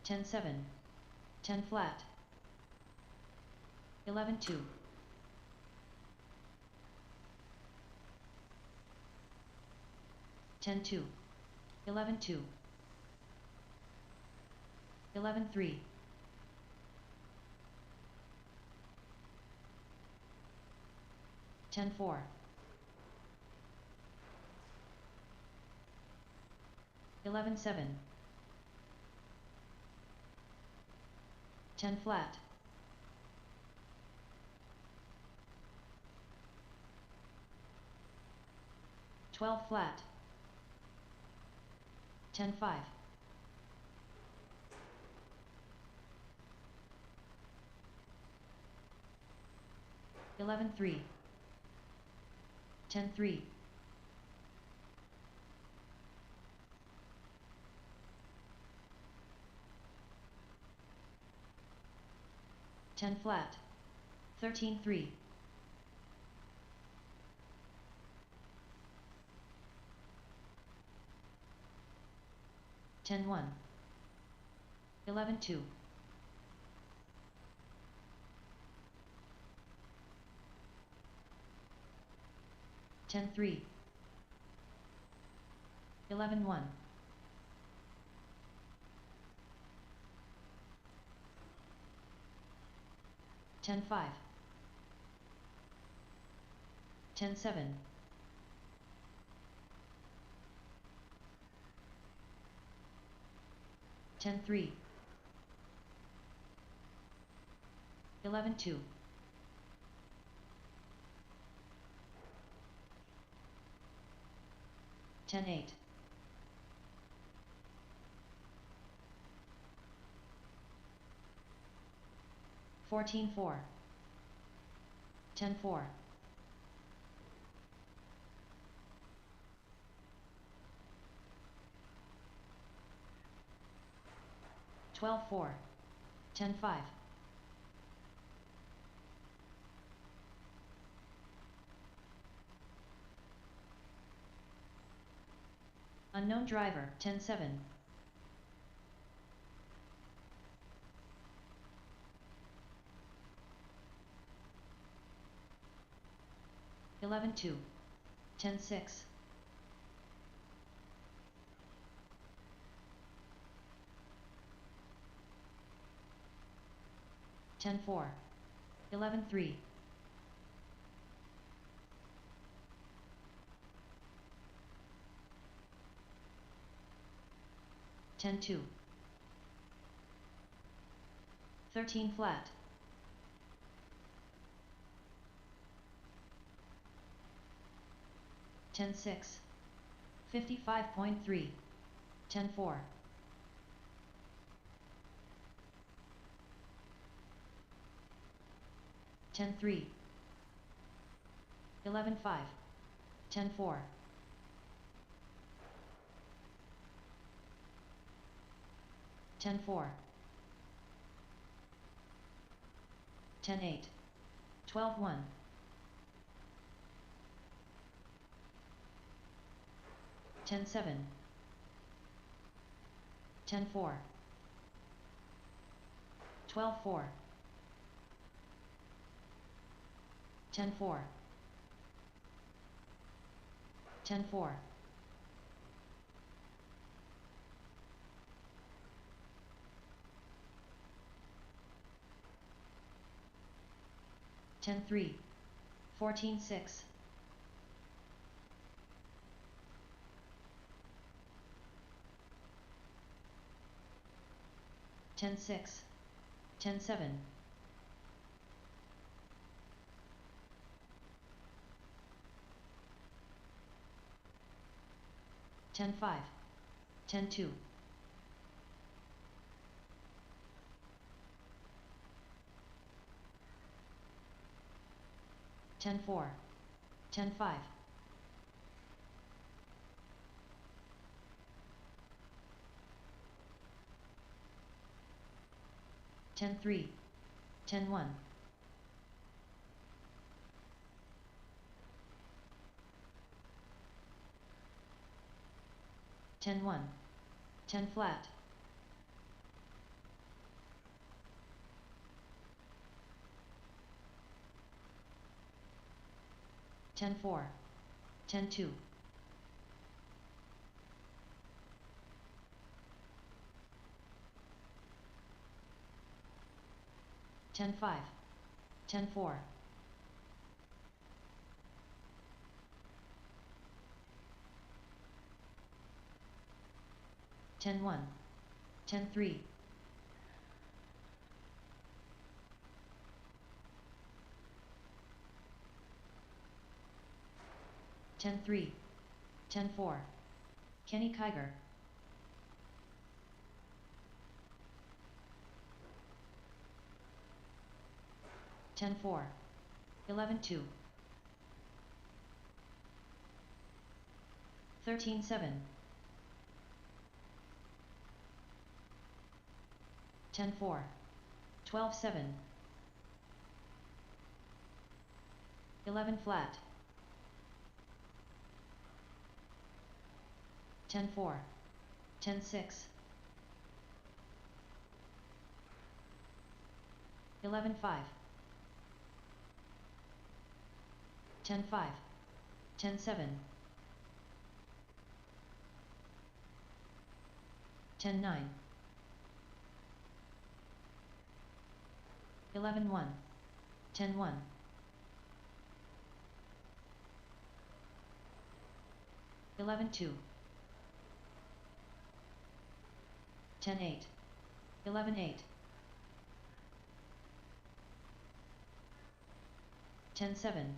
10-7. 10 flat. 11-2. 10-2. 11-2. 11-3. 10-4. 11-7. 10 flat. 12 flat. 10-5. 11-3. 10-3. 10 flat. 13-3. 10-1. 11-2. 10-3. 11-1. 10-5. 10-7. 10-3. 11-2. 10-8. 14-4. 10-4. 12-4. 10-5. 'Unknown driver, 10-7. 11-2. 10-6. 10-4. 11-3. 10-2. 13 flat. 10-6. 55.3. 10-4. 10-3. 11-5. 10-4. 10-4. 10-8. 12-1. 10-7. 10-4. 12-4. 10-4. 10-4. 10-3. 14-6. 10-6. 10-7. 10-5. 10-2. 10-4. 10-5. 10-3. 10-1. 10-1. 10 flat. 10-4. 10-2. 10-5. 10-4. 10-1. 10-3. 10-3. 10-4. Kenny Kiger. 10-4. 11-2. 13-7. 10-4. 12-7. 11 flat. 10-4. 10-6. 11-5. 10-5. 10-7. 10-9. 11-1. 10-1. 11-2. 10-8. 11-8. 10-7.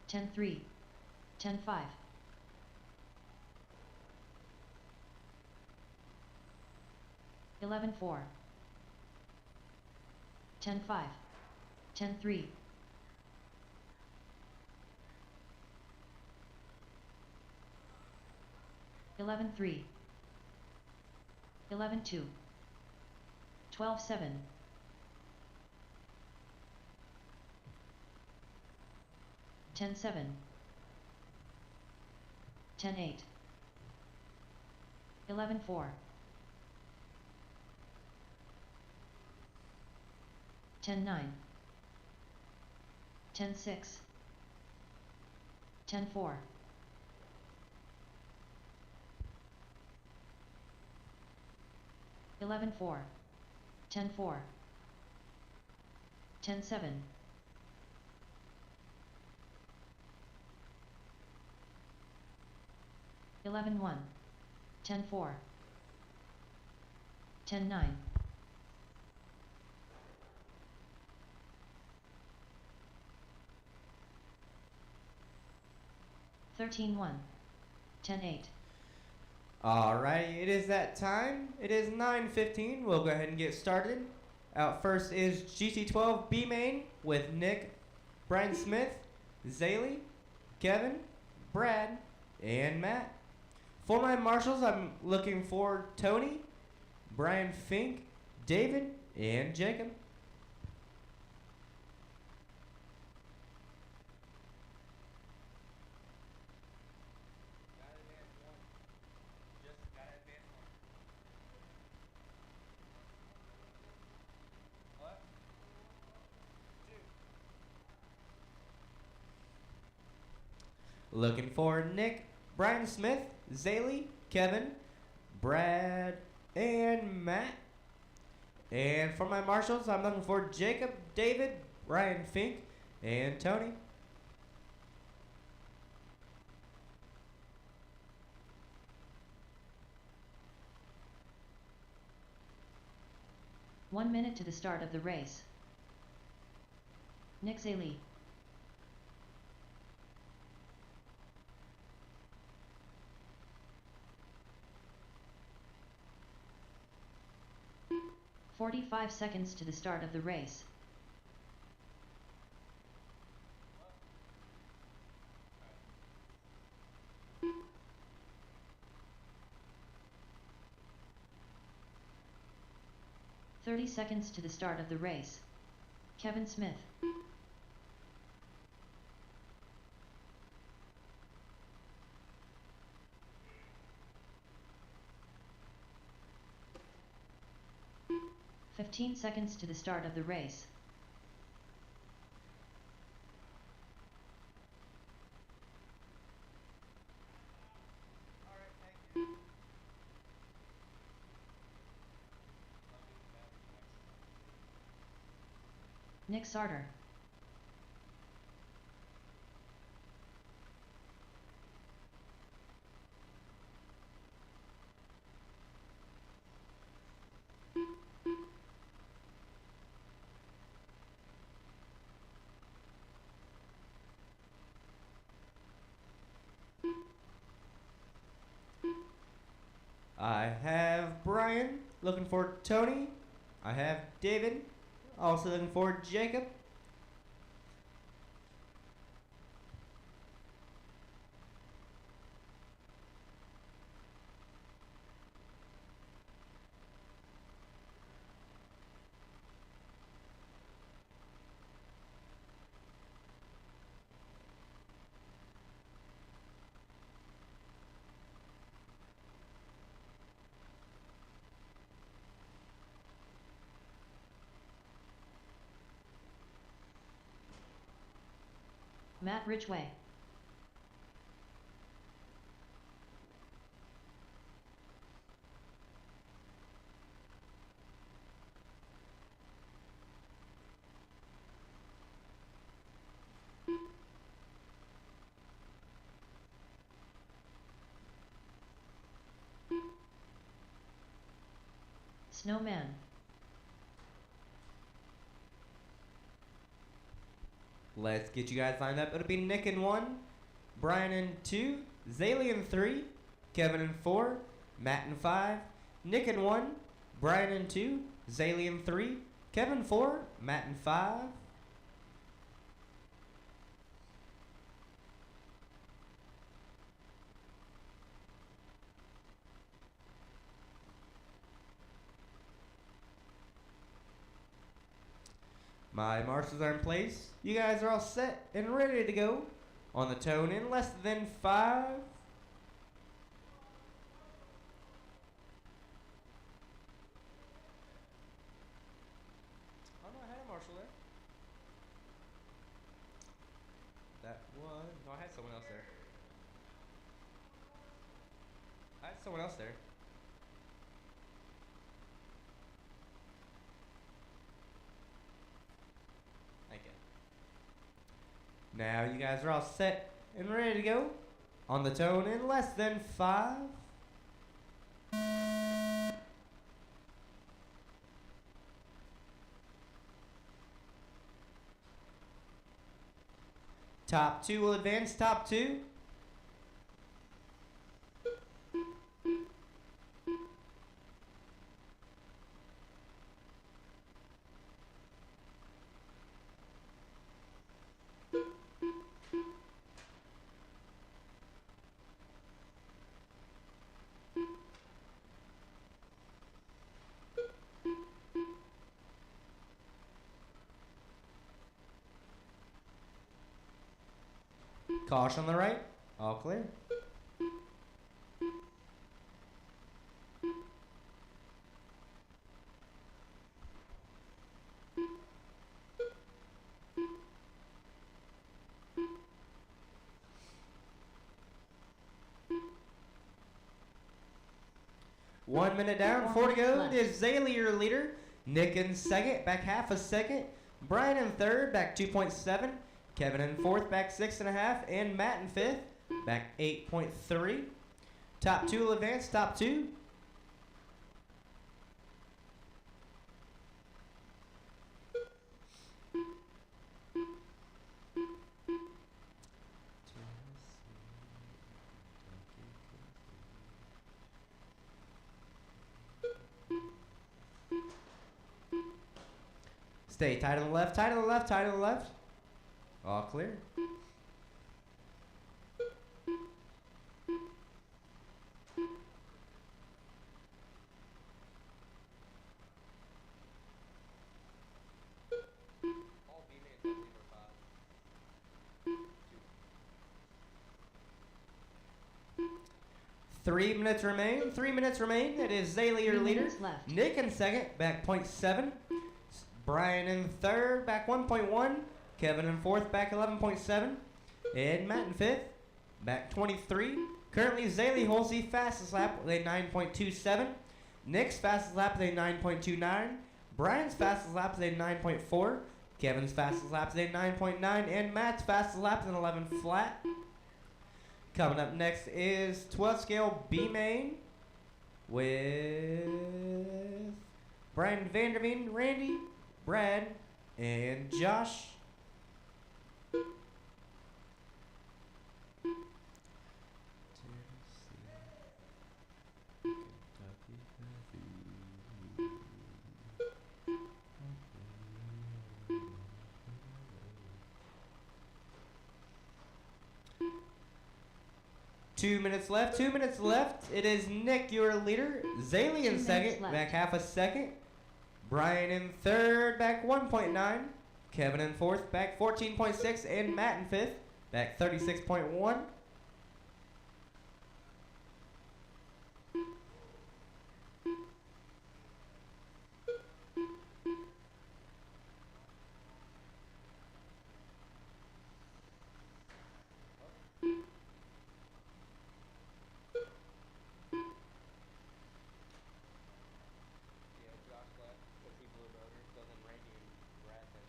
10-3. 10-5. 11-4. 10-5. 10-3. 11-3. 11-2. 12-7. 10-7. 10-8. 11-4. 10-9. 10-6. 10-4. 11-4. 10-4. 10-7. 11-1. 10-4. 10-9. 13-1. 10-8. Alrighty, it is that time. It is 9:15. We'll go ahead and get started. Out first is GC12 B main with Nick, Brian Smith, Zaylee, Kevin, Brad, and Matt. For my marshals, I'm looking for Tony, Brian Fink, David, and Jacob. Looking for Nick, Brian Smith, Zaylee, Kevin, Brad, and Matt. And for my marshals, I'm looking for Jacob, David, Brian Fink, and Tony. 1 minute to the start of the race. Nick Zaley. "45 seconds to the start of the race. "30 seconds to the start of the race. Kevin Smith. "15 seconds to the start of the race. Alright, thank you. Nick Sarter. I have Brian. Looking for Tony. I have David. Also looking for Jacob. Matt Ridgway. Snowman. Let's get you guys lined up. It'll be Nick in 1, Brian in 2, Zaley in 3, Kevin in 4, Matt in 5, Nick in 1, Brian in 2, Zaley in 3, Kevin 4, Matt in 5. My marshals are in place. You guys are all set and ready to go. On the tone in less than 5. Oh no, I had a marshal there. That was... No, I had someone else there. I had someone else there. Thank you. Now you guys are all set and ready to go. On the tone in less than 5. Top 2 will advance. Top 2. Caution on the right. All clear. One minute down, 4 to go. It is Zaley your leader. Nick in second, back half a second. Brian in third, back 2.7. Kevin in fourth, back 6.5. And Matt in fifth, back 8.3. Top 2 will advance. Top 2. Stay tight on the left, tight on the left, tight on the left. All clear. All B mains have 0 5. 3 minutes remain. 3 minutes remain. It is Zaylee, your 3 leader. minutes left. Nick in second, back 0.7. Brian in third, back 1.1. Kevin in fourth, back 11.7. And Matt in fifth, back 23. Currently, Zaylee holds the fastest lap with a 9.27. Nick's fastest lap is a 9.29. Brian's fastest lap is a 9.4. Kevin's fastest lap is a 9.9. And Matt's fastest lap is an 11 flat. Coming up next is 12 scale B main with Brian Vanderveen, Randy, Brad, and Josh. Two minutes left. 2 minutes left. It is Nick, your leader. Zaylee 2 in minutes second, left. back half a second. Brian in third, back 1.9. Kevin in fourth, back 14.6. And Matt in fifth, back 36.1. Yeah, Josh left because he blew motor. So then Randy and Brad then.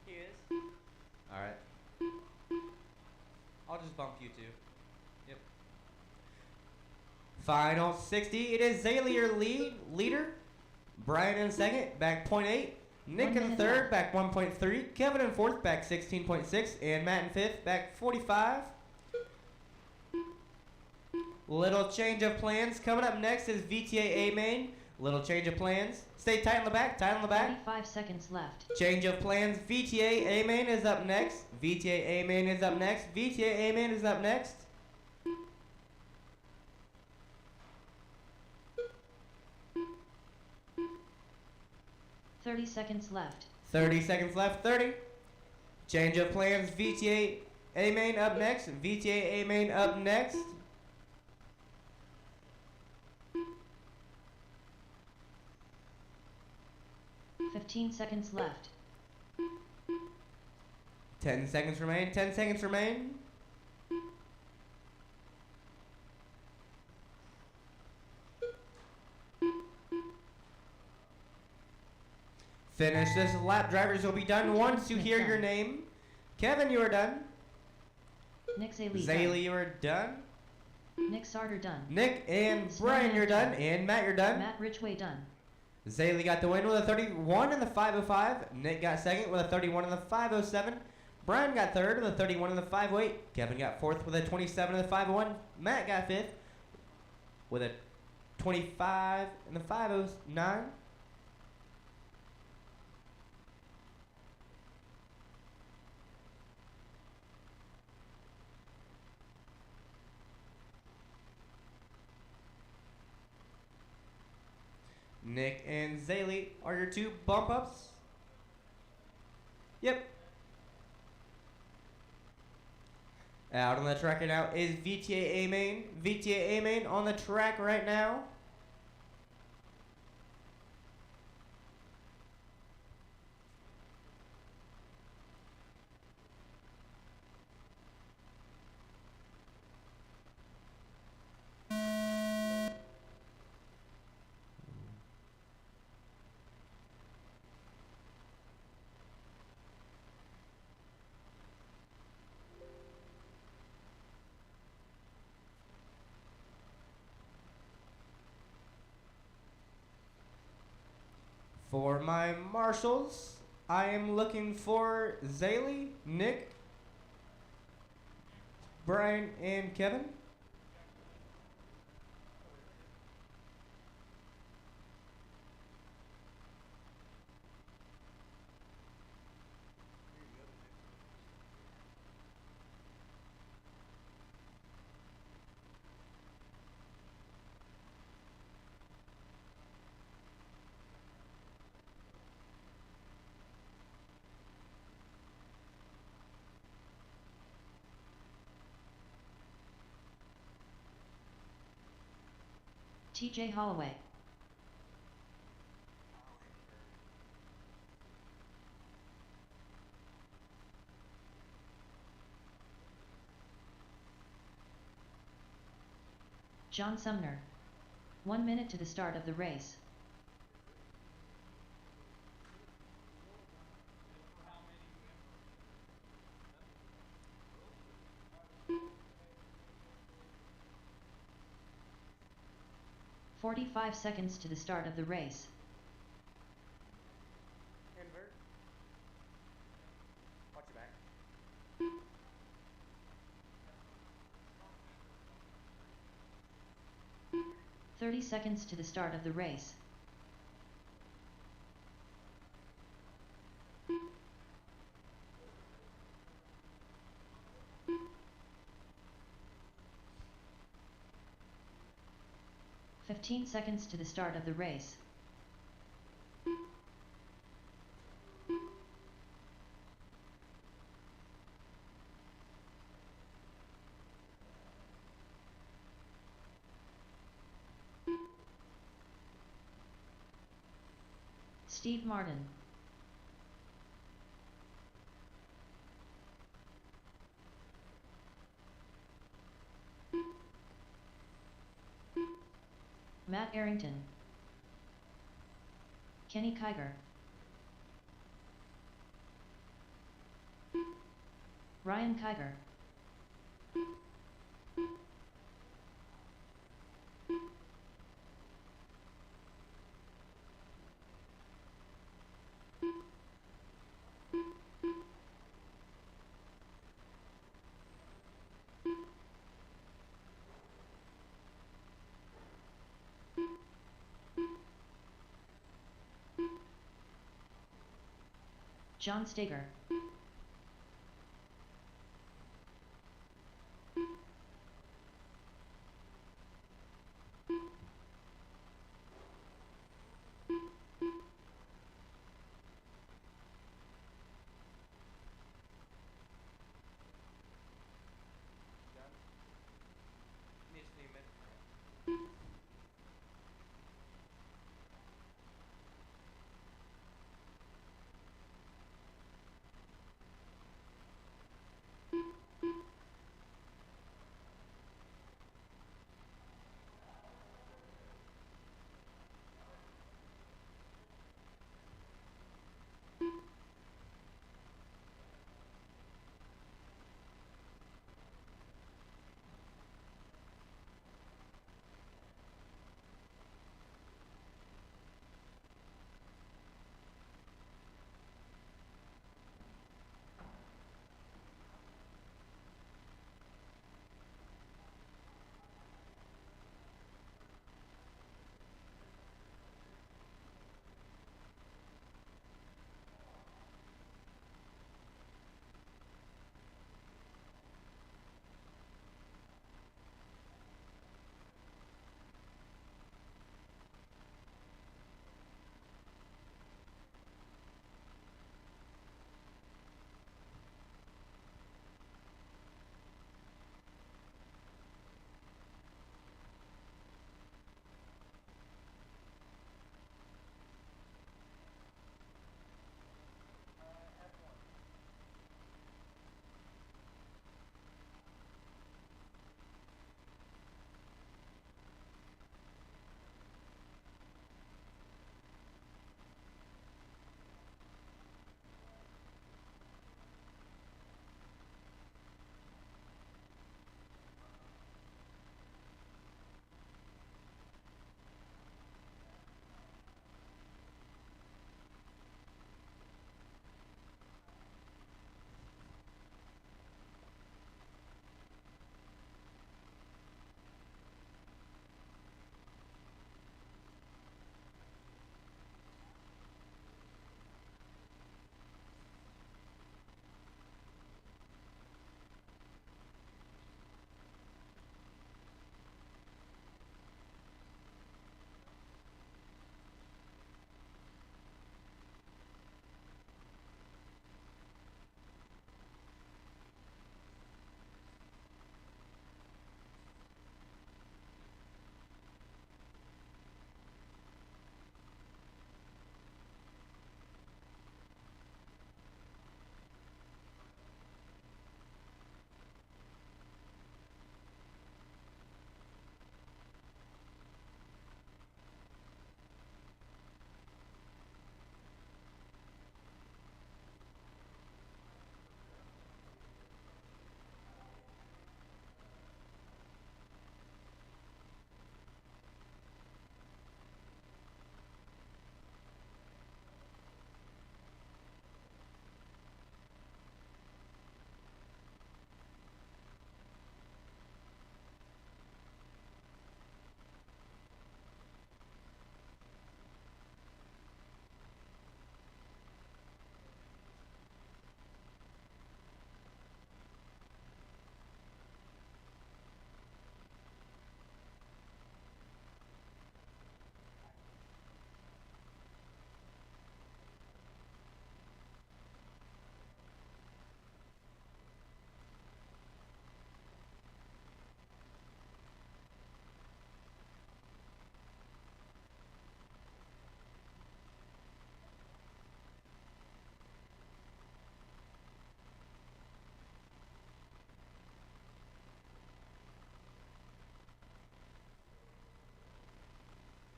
He is. Alright. I'll just bump you two. Yep. Final 60. It is Zaylee, your leader. Brian in second, back 0.8. Nick 1 in minute third, left. back 1.3. Kevin in fourth, back 16.6. And Matt in fifth, back 45. Little change of plans. Coming up next is VTA A main. Little change of plans. Stay tight on the back, tight on the back. 25 seconds left. Change of plans. VTA A main is up next. VTA A main is up next. VTA A main is up next. Thirty seconds left. 30 seconds left. 30. Change of plans. VTA A main up next. VTA A main up next. Fifteen seconds left. 10 seconds remain. 10 seconds remain. Finish this lap. Drivers will be done once you hear your name. Kevin, you are done. Nick Zaylee. Zaylee, you are done. Done. Nick Sarter done. Nick and Brian, you're done. And Matt, you're done. Matt Ridgway done. Zaylee got the win with a 31 in the 505. Nick got second with a 31 in the 507. Brian got third with a 31 in the 508. Kevin got fourth with a 27 in the 501. Matt got fifth with a 25 in the 509. Nick and Zaylee are your two bump ups. Yep. Out on the track right now is VTA A main. VTA A main on the track right now. For my marshals, I am looking for Zaylee, Nick, Brian and Kevin. TJ Holloway. John Sumner. 1 minute to the start of the race. "45 seconds to the start of the race. Invert. Watch your back. 30 seconds to the start of the race. "15 seconds to the start of the race. Steve Martin. Matt Arrington. Kenny Kiger. Ryan Kiger. John Steger. Done. Needs to be mid.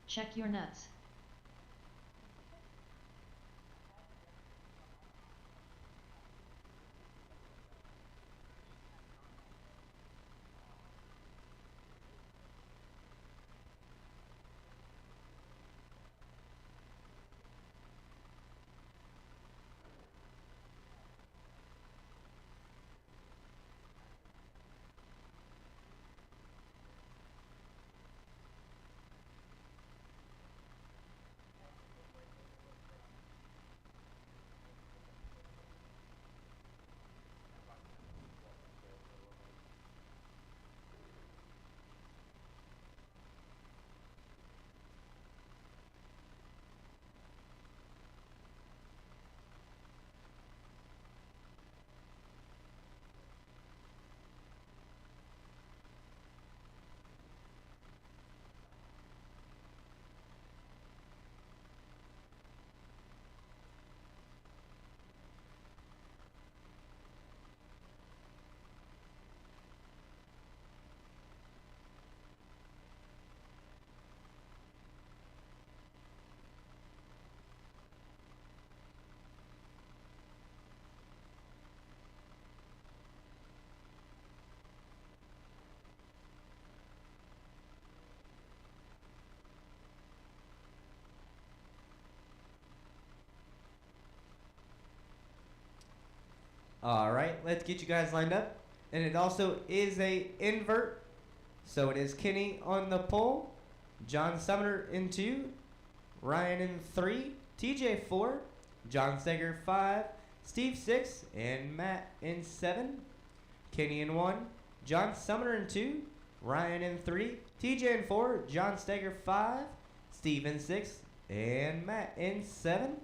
Check your nuts. All right, let's get you guys lined up. And it also is a invert. So it is Kenny on the pole, John Sumner in 2, Ryan in 3, TJ 4, John Steger 5, Steve 6, and Matt in 7. Kenny in 1, John Sumner in 2, Ryan in 3, TJ in 4, John Steger 5, Steve in 6, and Matt in 7.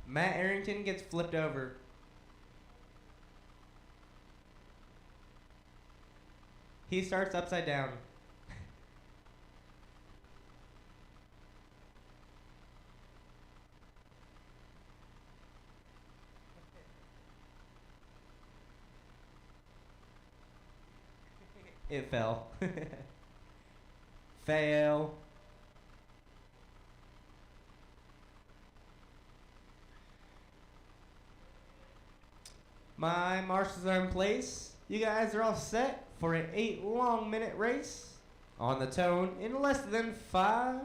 Matt Arrington gets flipped over. He starts upside down. It fell. Fail. My marshals are in place. You guys are all set for an 8 long minute race on the tone in less than 5.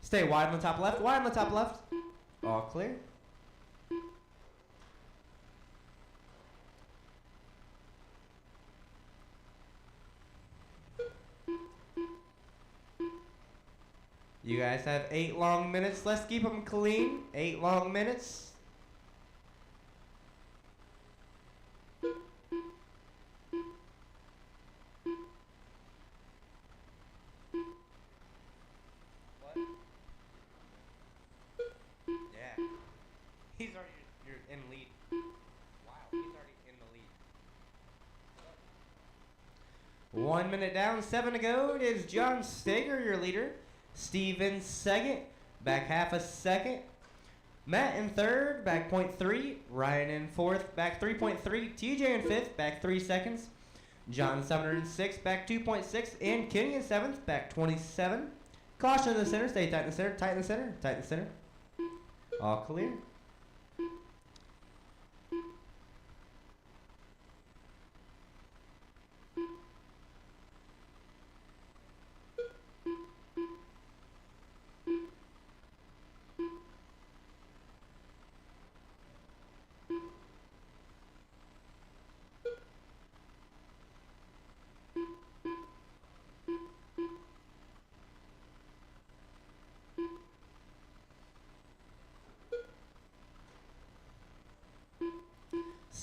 Stay wide on the top left, wide on the top left. All clear. You guys have 8 long minutes. Let's keep them clean. 8 long minutes. What? Yeah. He's already you're in lead. Wow, he's already in the lead. 1 minute down, 7 to go. It is John Steger, your leader. Steve in second, back half a second. Matt in third, back 0.3. Ryan in fourth, back 3.3. TJ in fifth, back 3 seconds. John Sumner in sixth, back 2.6. And Kenny in seventh, back 27. Caution in the center, stay tight in the center, tight in the center, tight in the center. All clear.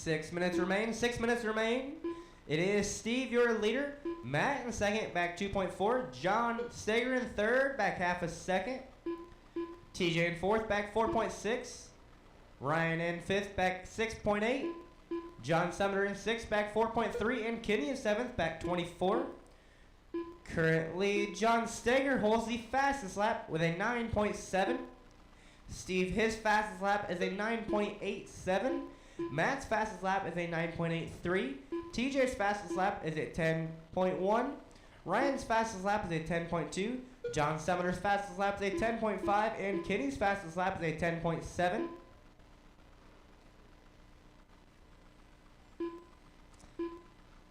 6 minutes remain. 6 minutes remain. It is Steve, your leader. Matt in second, back 2.4. John Steger in third, back half a second. TJ in fourth, back 4.6. Ryan in fifth, back 6.8. John Sumner in sixth, back 4.3. And Kenny in seventh, back 24. Currently, John Steger holds the fastest lap with a 9.7. Steve, his fastest lap is a 9.87. Matt's fastest lap is a 9.83. TJ's fastest lap is a 10.1. Ryan's fastest lap is a 10.2. John Sumner's fastest lap is a 10.5. And Kenny's fastest lap is a 10.7.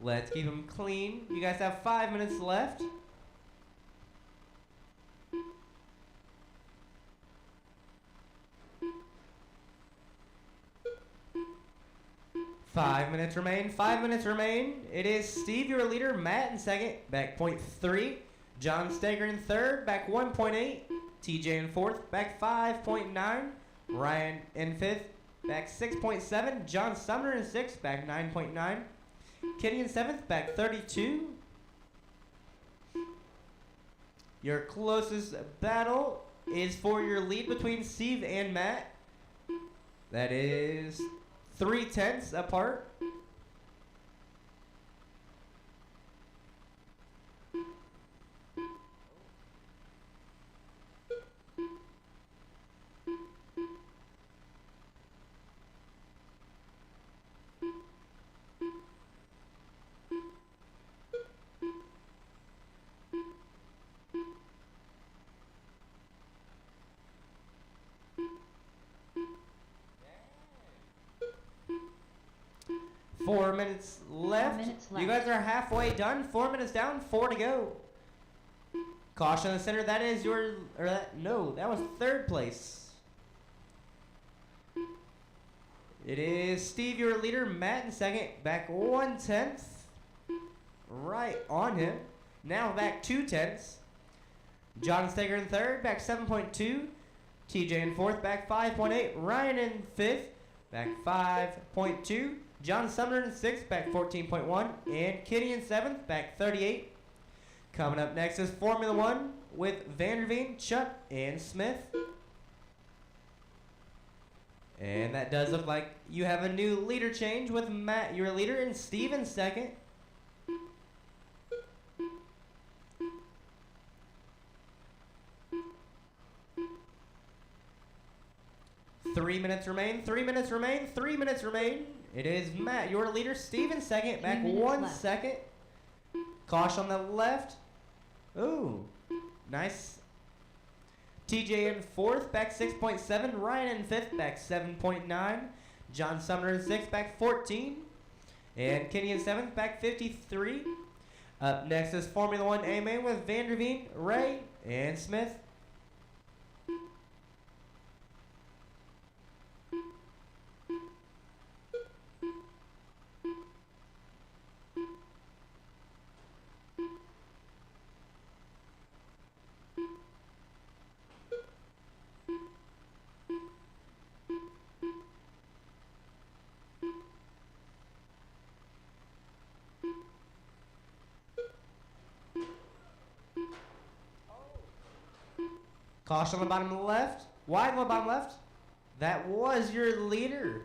Let's keep them clean. You guys have 5 minutes left. Five minutes remain. 5 minutes remain. It is Steve, your leader. Matt in second, back 0.3. John Steger in third, back 1.8. TJ in fourth, back 5.9. Ryan in fifth, back 6.7. John Sumner in sixth, back 9.9. Kenny in seventh, back 32. Your closest battle is for your lead between Steve and Matt. That is 0.3 apart. Four minutes left. 4 minutes You left. guys are halfway done. 4 minutes down, 4 to go. Caution in the center. That is your, or that, no, that was third place. It is Steve, your leader. Matt in second, back 1/10. Right on him. Now back 2/10. John Steger in third, back 7.2. TJ in fourth, back 5.8. Ryan in fifth, back 5.2. John Sumner in sixth, back 14.1. And Kenny in seventh, back 38. Coming up next is Formula One with Vanderveen, Chuck, and Smith. And that does look like you have a new leader change with Matt, your leader, and Steve in second. Three minutes remain. 3 minutes remain. 3 minutes remain. It is Matt, your leader. Steve in second, back 3 minutes 1 left. second. Caution on the left. Ooh, nice. TJ in fourth, back 6.7. Ryan in fifth, back 7.9. John Sumner in sixth, back 14. And Kenny in seventh, back 53. Up next is Formula One AMA with Vanderveen, Ray, and Smith. Caution on the bottom left. Wide on the bottom left. That was your leader.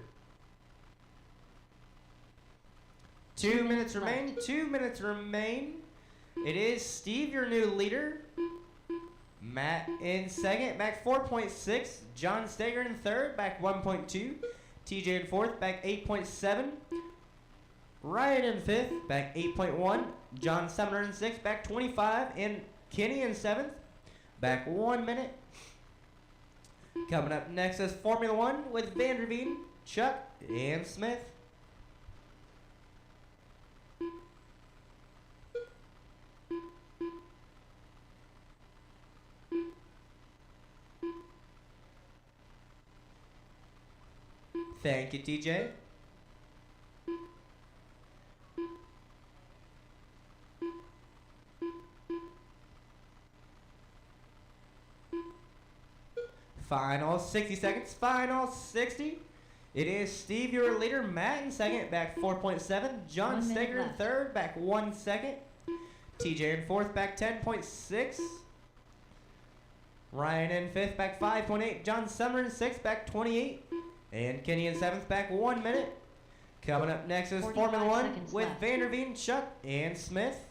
2 minutes remain. 2 minutes remain. It is Steve, your new leader. Matt in second, back 4.6. John Steger in third, back 1.2. TJ in fourth, back 8.7. Ryan in fifth, back 8.1. John Sumner in sixth, back 25. And Kenny in seventh, back 1 minute. Coming up next is Formula One with Vanderveen, Chuck, and Smith. Thank you, TJ. Final 60 seconds. Final 60. It is Steve, your leader. Matt in second, back 4.7. John 1 minute Steger in left. third, back 1 second. TJ in fourth, back 10.6. Ryan in fifth, back 5.8. John Summer in sixth, back 28. And Kenny in seventh, back 1 minute. Coming up next is 45 Formula One seconds with left. Vanderveen, Chuck, and Smith.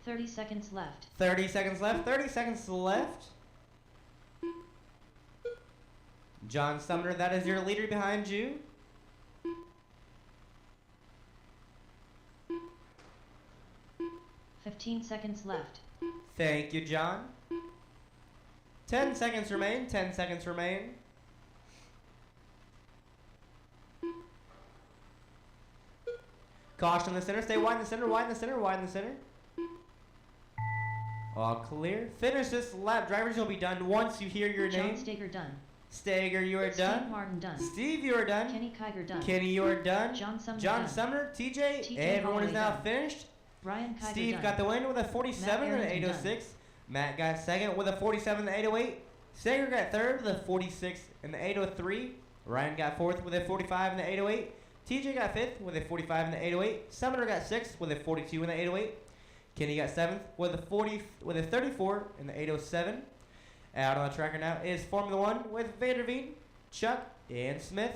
Thirty seconds left. 30 seconds left. 30 seconds left. John Sumner, that is your leader behind you. Fifteen seconds left. Thank you, John. 10 seconds remain. 10 seconds remain. Caution in the center. Stay wide in the center. Wide in the center. Wide in the center. All clear. Finish this lap. Drivers, you'll be done once you hear your John name. Stager done. Stager, you are Steve done. Martin done. Steve, you are done. Kenny Kiger done. Kenny, you are done. John Sumner John done. Sumner, TJ, TJ everyone is Holloway now done. finished. Ryan Kiger Steve done. got the win with a 47 and an Arrington 806. Matt got second with a 47 and an 808. Sager got third with a 46 and the 803. Ryan got fourth with a 45 and the 808. TJ got fifth with a 45 and the 808. Sumner got sixth with a 42 and the 808. Kenny got seventh with a 34 and the 807. Out on the tracker now is Formula One with Vanderveen, Chuck, and Smith.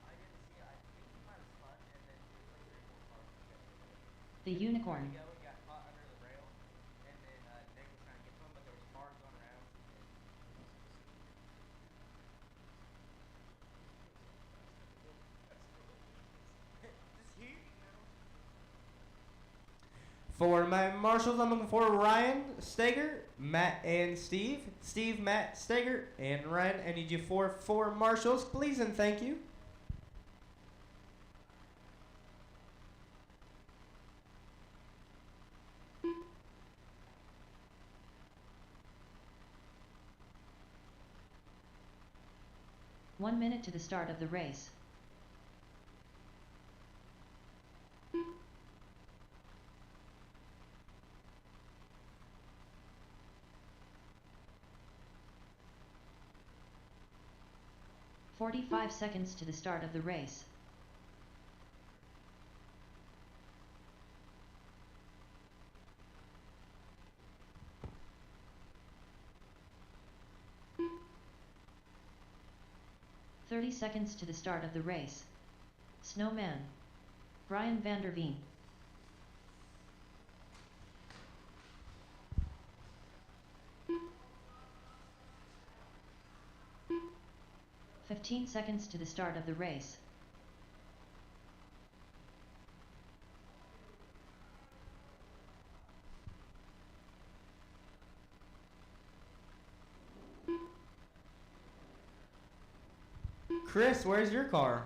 I didn't see it. I think he might have spun and then it was like 3 or 4 cars together. The Unicorn. Ago, he got caught under the rail, and then Nick was trying to get to him, but there was cars going around. This heat, For my marshals, I'm looking for Ryan, Stager, Matt, and Steve. Steve, Matt, Stager, and Ryan. I need you for 4 marshals, please and thank you. One minute to the start of the race. "45 seconds to the start of the race. "30 seconds to the start of the race. Snowman. Brian Vanderveen. "15 seconds to the start of the race. Chris, where's your car?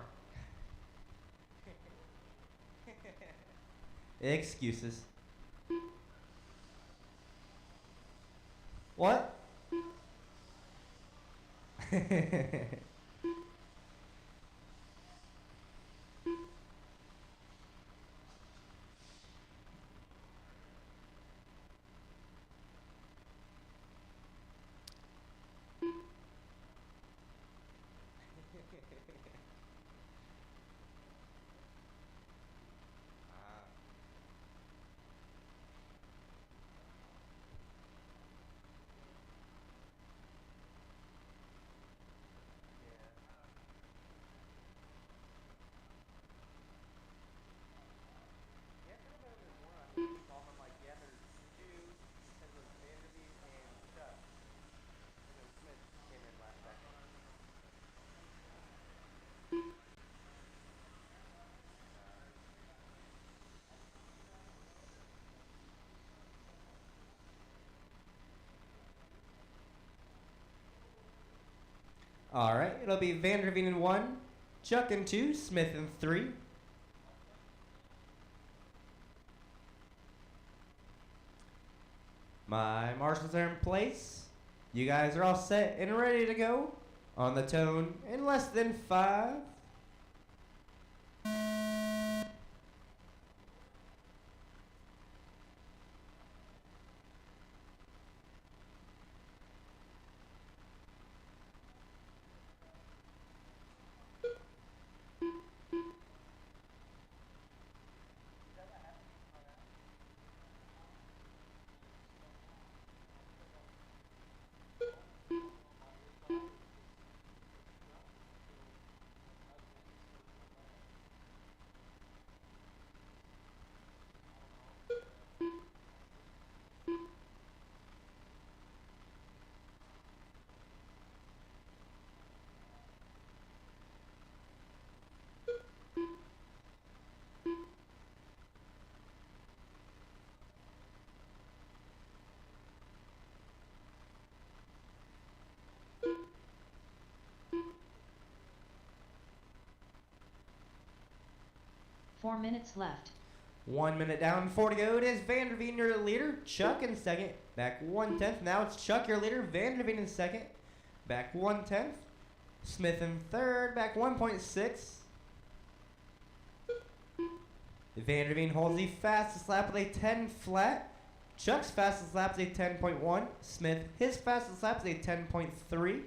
Excuses. What? yeah, could have been a bit more. I think we saw him like, yeah, there's 2, and it was Vanderbeek and Chuck. And then Smith came in last second. All right, it'll be Vanderveen in 1, Chuck in 2, Smith in 3. My marshals are in place. You guys are all set and ready to go on the tone in less than 5. Four minutes left. 1 minute down, 4 to go. It is Vanderveen, your leader. Chuck in second, back 1/10. Now it's Chuck, your leader. Vanderveen in second, back 1/10. Smith in third, back 1.6. Vanderveen holds the fastest lap with a 10 flat. Chuck's fastest lap is a 10.1. Smith, his fastest lap is a 10.3.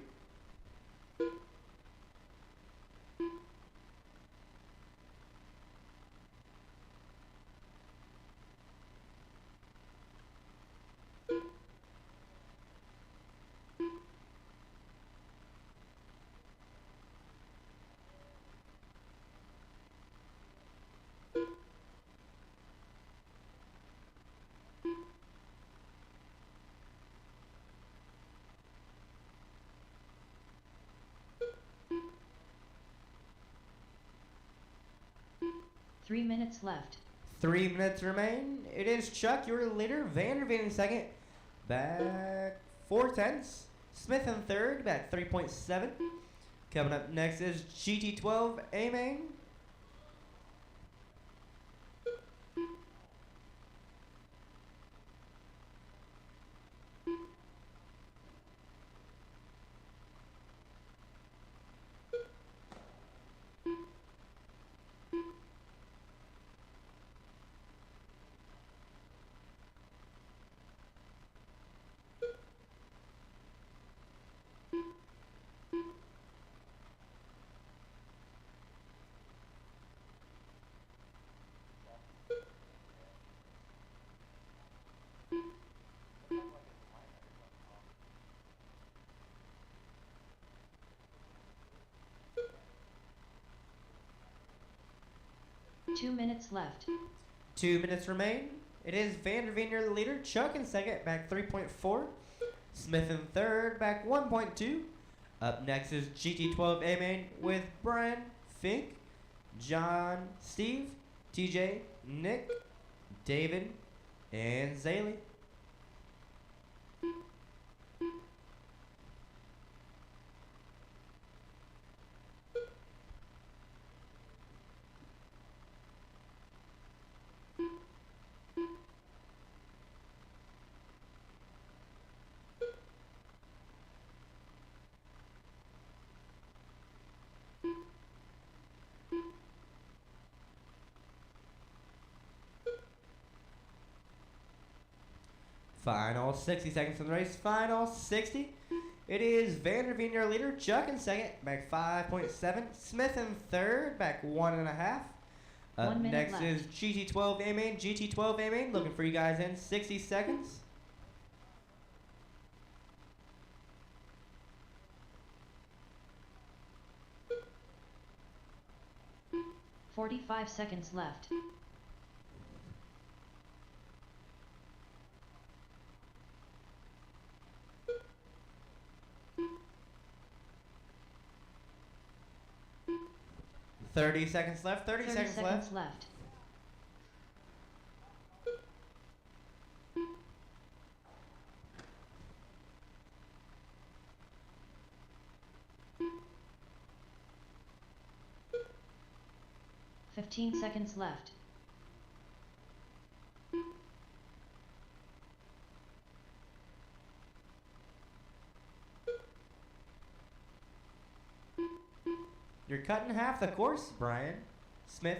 Three minutes left. 3 minutes remain. It is Chuck, your leader. Vanderveen in second, back 4/10. Smith in third, back 3.7. Coming up next is GT12 A-Main. Two minutes left. 2 minutes remain. It is Vanderveen, your leader. Chuck in second, back 3.4. Smith in third, back 1.2. Up next is GT12 A-Main with Brian, Fink, John, Steve, TJ, Nick, David, and Zaylee. Final 60 seconds in the race. Final 60. It is Vanderveen, your leader. Chuck in second, back 5.7. Smith in third, back 1.5. Up 1 minute next left. is GT12 A-Main. GT12 A-Main looking for you guys in 60 seconds. $45 seconds left. Thirty seconds left. 30 30 seconds left. left. $15 seconds left. You're cutting half the course, Brian. Smith.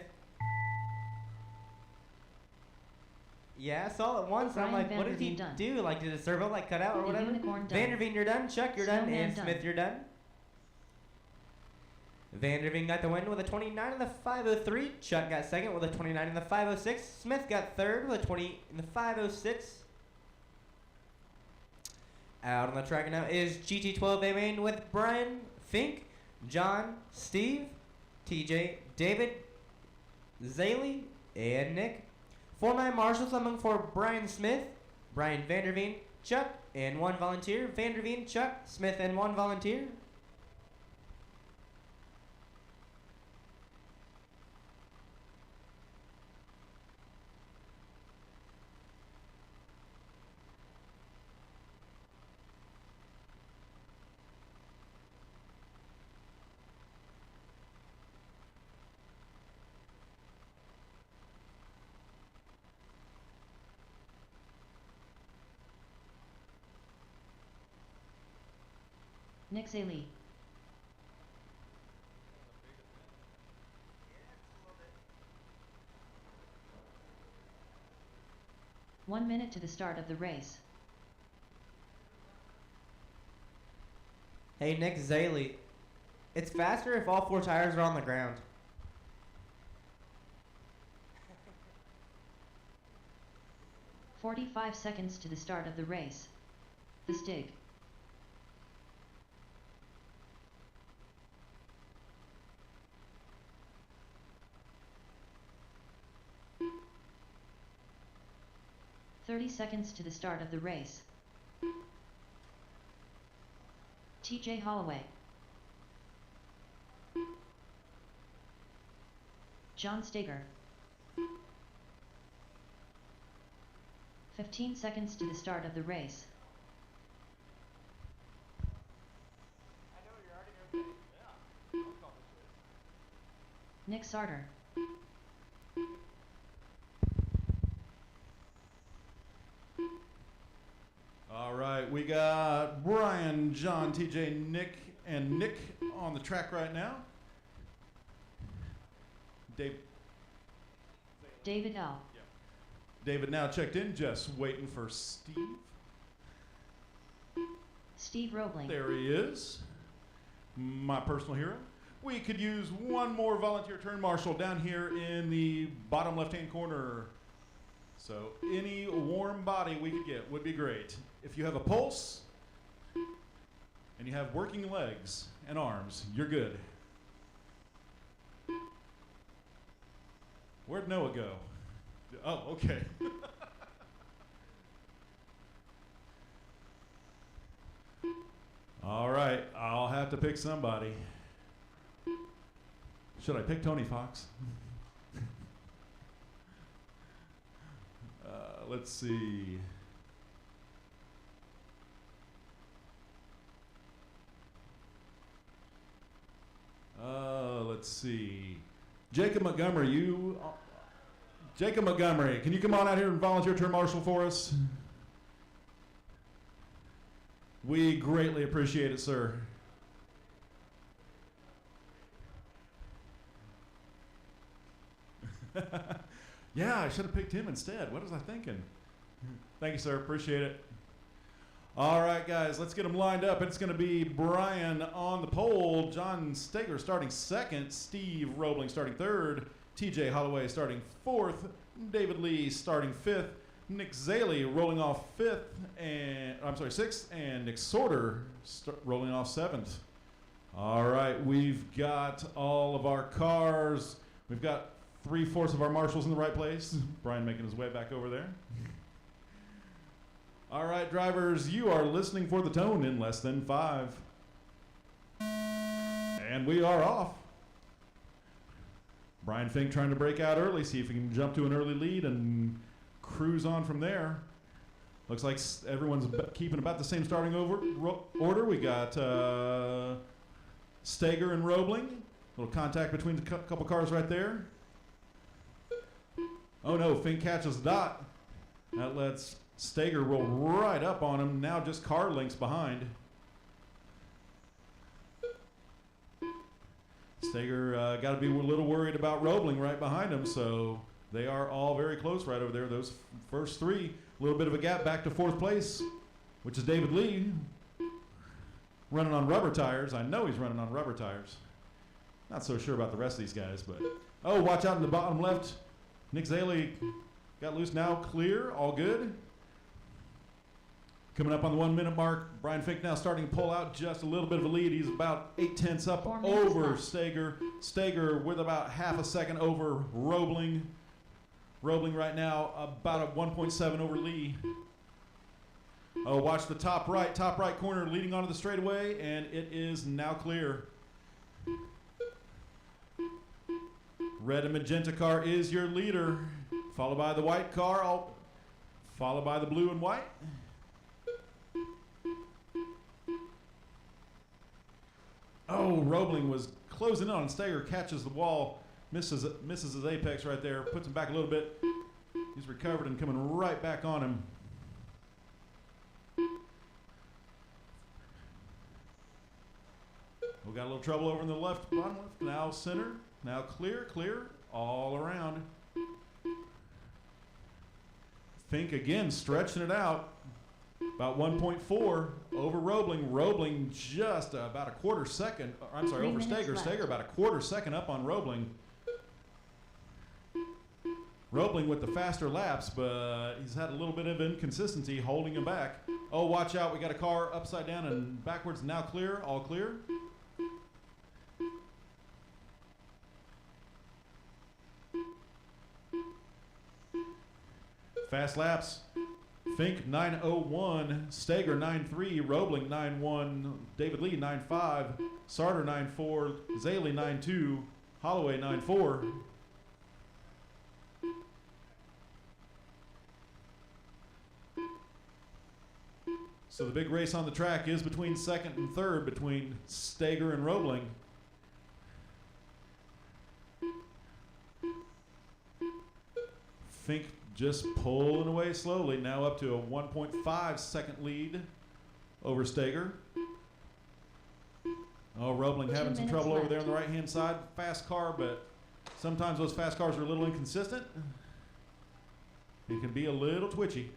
Yeah, I saw it once. And I'm Brian like, what did he Vanderveen done. do? Like, did the servo like cut out or The whatever? unicorn done. Vanderveen, you're done. Chuck, you're done. Snowman And done. Smith, you're done. Vanderveen got the win with a 29 in the 503. Chuck got second with a 29 in the 506. Smith got third with a 20 in the 506. Out on the track now is GT12A main with Brian, Fink, John, Steve, TJ, David, Zaley, and Nick. 4-9 marshals among for Brian Smith, Brian Vanderveen, Chuck, and 1 volunteer. Vanderveen, Chuck, Smith, and 1 volunteer. Nick Saley. One minute to the start of the race. Hey, Nick Zaley. It's faster if all 4 tires are on the ground. "45 seconds to the start of the race. The Stig. "30 seconds to the start of the race. TJ Holloway. John Steger. 15 seconds to the start of the race. I know you're already okay. Yeah. I'll call this Nick Sarter. All right, we got Brian, John, TJ, Nick, and Nick on the track right now. David L. David now checked in, just waiting for Steve. Steve Roebling. There he is, my personal hero. We could use one more volunteer turn marshal down here in the bottom left-hand corner. So any warm body we could get would be great. If you have a pulse and you have working legs and arms, you're good. Where'd Noah go? Oh, okay. All right, I'll have to pick somebody. Should I pick Tony Fox? Let's see. Let's see. Jacob Montgomery, Jacob Montgomery, can you come on out here and volunteer turn marshal for us? We greatly appreciate it, sir. Yeah, I should have picked him instead. What was I thinking? Thank you, sir. Appreciate it. All right, guys, let's get them lined up. It's going to be Brian on the pole, John Steger starting second, Steve Roebling starting third, TJ Holloway starting fourth, David Lee starting fifth, Nick Zaley rolling off sixth, and Nick Sorter rolling off seventh. All right, we've got all of our cars. We've got 3/4 of our marshals in the right place. Brian making his way back over there. All right, drivers, you are listening for the tone in less than 5. And we are off. Brian Fink trying to break out early, see if he can jump to an early lead and cruise on from there. Looks like everyone's keeping about the same starting order. We got Steger and Roebling. A little contact between the couple cars right there. Oh no, Fink catches the dot. That lets Steger roll right up on him, now just car lengths behind. Steger got to be a little worried about Roebling right behind him, so they are all very close right over there. Those first three, a little bit of a gap back to fourth place, which is David Lee, running on rubber tires. I know he's running on rubber tires. Not so sure about the rest of these guys, but oh, watch out in the bottom left. Nick Zaley got loose now, clear, all good. Coming up on the 1 minute mark, Brian Fink now starting to pull out just a little bit of a lead. He's about 8/10 up 4 minutes over left. Steger. Steger with about half a second over Roebling. Roebling right now about a 1.7 over Lee. Oh, watch the top right corner leading onto the straightaway, and it is now clear. Red and magenta car is your leader, followed by the white car, followed by the blue and white. Oh, Roebling was closing in on Steger, catches the wall, misses his apex right there, puts him back a little bit. He's recovered and coming right back on him. We got a little trouble over in the left, bottom left. Now center, now clear, all around. Fink again stretching it out. About 1.4 over Roebling. Roebling just about a quarter second. I'm sorry, 3 over minutes Steger. left. Steger about a quarter second up on Roebling. Roebling with the faster laps, but he's had a little bit of inconsistency holding him back. Oh, watch out. We got a car upside down and backwards. Now clear. All clear. Fast laps. Fink 9:01, Steger 9:3, Roebling 9:1, David Lee 9:5, Sarter 9:4, Zaley 9:2, Holloway 9:4. So the big race on the track is between second and third, between Steger and Roebling. Fink just pulling away slowly, now up to a 1.5 second lead over Steger. Oh, Roebling 2 having some minutes trouble over left. there on the right-hand side. Fast car, but sometimes those fast cars are a little inconsistent. It can be a little twitchy.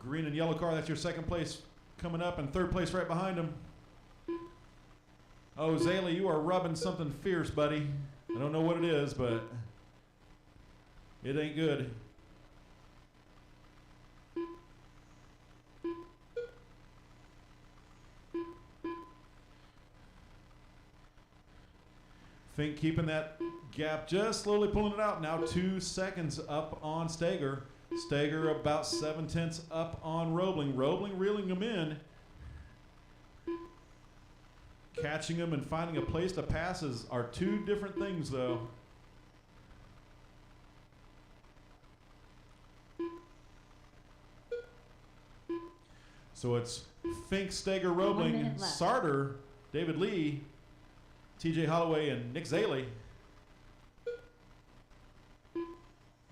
Green and yellow car, that's your second place coming up, and third place right behind him. Oh, Zaley, you are rubbing something fierce, buddy. I don't know what it is, but it ain't good. Fink keeping that gap, just slowly pulling it out. Now 2 seconds up on Steger. Steger about 7/10 up on Roebling. Roebling reeling him in. Catching him and finding a place to pass are two different things, though. So it's Fink, Steger, 1 Roebling, minute left. Sarter, David Lee, TJ Holloway, and Nick Zaley.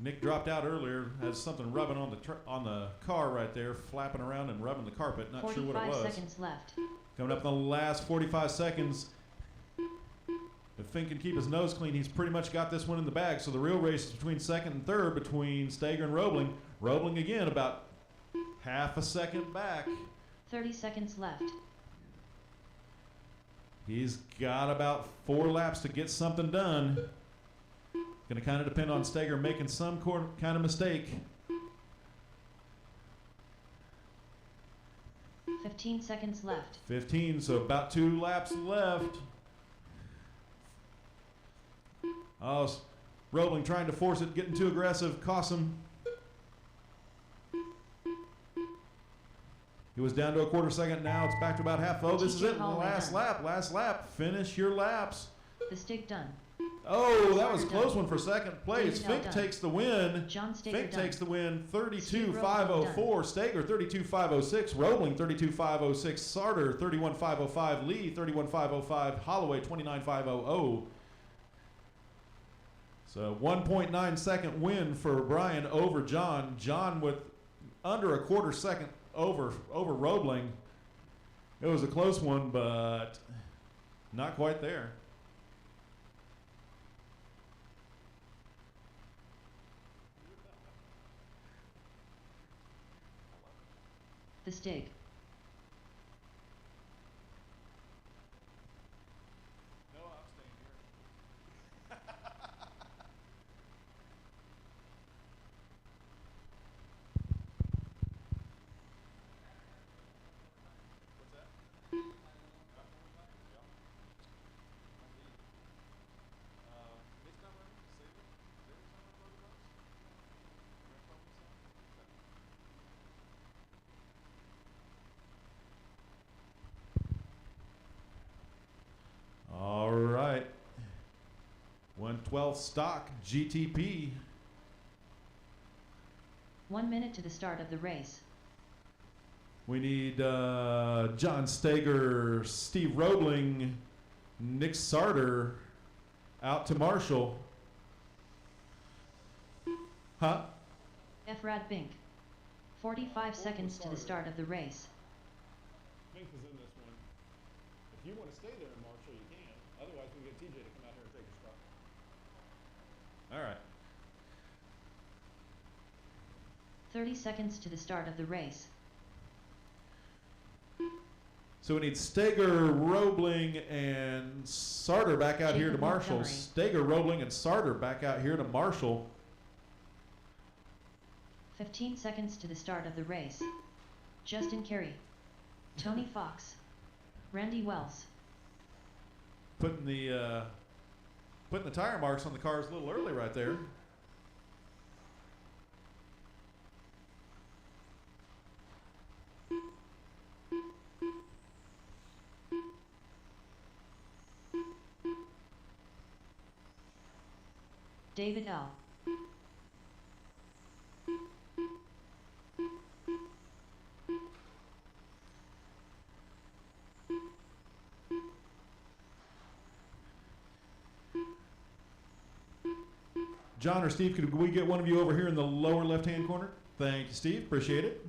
Nick dropped out earlier, has something rubbing on the car right there, flapping around and rubbing the carpet. Not sure what it 45 was. seconds left. Coming up in the last 45 seconds. If Fink can keep his nose clean, he's pretty much got this one in the bag. So the real race is between second and third, between Steger and Roebling. Roebling again about half a second back. 30 seconds left. He's got about 4 laps to get something done. Going to kind of depend on Steger making some kind of mistake. 15 seconds left. 15, so about 2 laps left. Oh, Roebling trying to force it, getting too aggressive, cost him. He was down to a quarter second, now it's back to about half. Oh, this is TJ it, Holloway last done. lap. Finish your laps. The stick done. Oh, that was a Sarter close done. one for second place. David L Fink done. takes the win. John Steger Fink done. takes the win, Steve 32.504. Steger, 32.506. Roebling, 32.506. Sarter, 31.505. Lee, 31.505. Holloway, 29.500. So 1.9 second win for Brian over John. John with under a quarter second over Roebling. It was a close one, but not quite there. The Stig. No, I'm staying here. What's that? All right. 112 stock GTP. 1 minute to the start of the race. We need John Steger, Steve Roebling, Nick Sarter out to Marshall. Huh? Efrad Bink. 45 seconds to the start of the race. Mink is in this one. If you want to stay there in Marshall, you can. Otherwise, we can get TJ to come out here and take your spot. All right. 30 seconds to the start of the race. So we need Steger, Roebling, and Sarter back out here to Jacob Marshall. Montgomery. Steger, Roebling, and Sarter back out here to Marshall. 15 seconds to the start of the race. Justin Carey. Tony Fox. Randy Wells. Putting the tire marks on the cars a little early right there. David L. John or Steve, could we get one of you over here in the lower left-hand corner? Thank you, Steve. Appreciate it.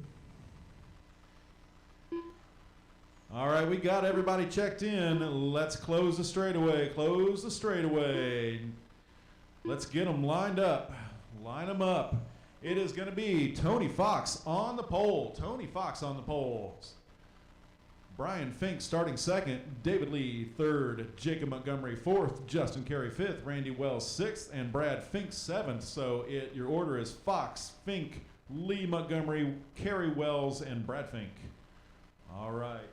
All right, we got everybody checked in. Let's close the straightaway. Close the straightaway. Let's get them lined up. Line them up. It is going to be Tony Fox on the pole. Tony Fox on the poles. Brian Fink starting second, David Lee third, Jacob Montgomery fourth, Justin Carey fifth, Randy Wells sixth, and Brad Fink seventh. So your order is Fox, Fink, Lee Montgomery, Carey Wells, and Brad Fink. All right.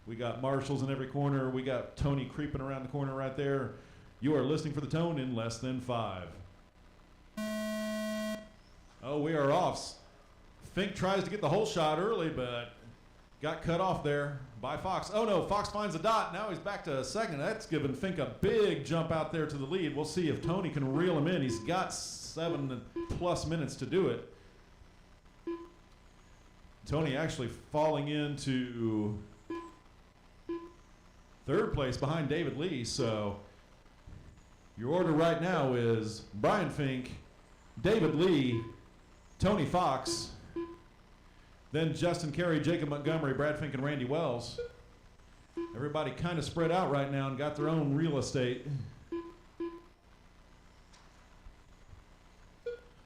We got marshals in every corner. We got Tony creeping around the corner right there. You are listening for the tone in less than 5. Oh, we are off. Fink tries to get the whole shot early, but got cut off there by Fox. Oh no, Fox finds a dot. Now he's back to second. That's giving Fink a big jump out there to the lead. We'll see if Tony can reel him in. He's got 7+ minutes to do it. Tony actually falling into third place behind David Lee. So your order right now is Brian Fink, David Lee, Tony Fox, then Justin Carey, Jacob Montgomery, Brad Fink, and Randy Wells. Everybody kind of spread out right now and got their own real estate.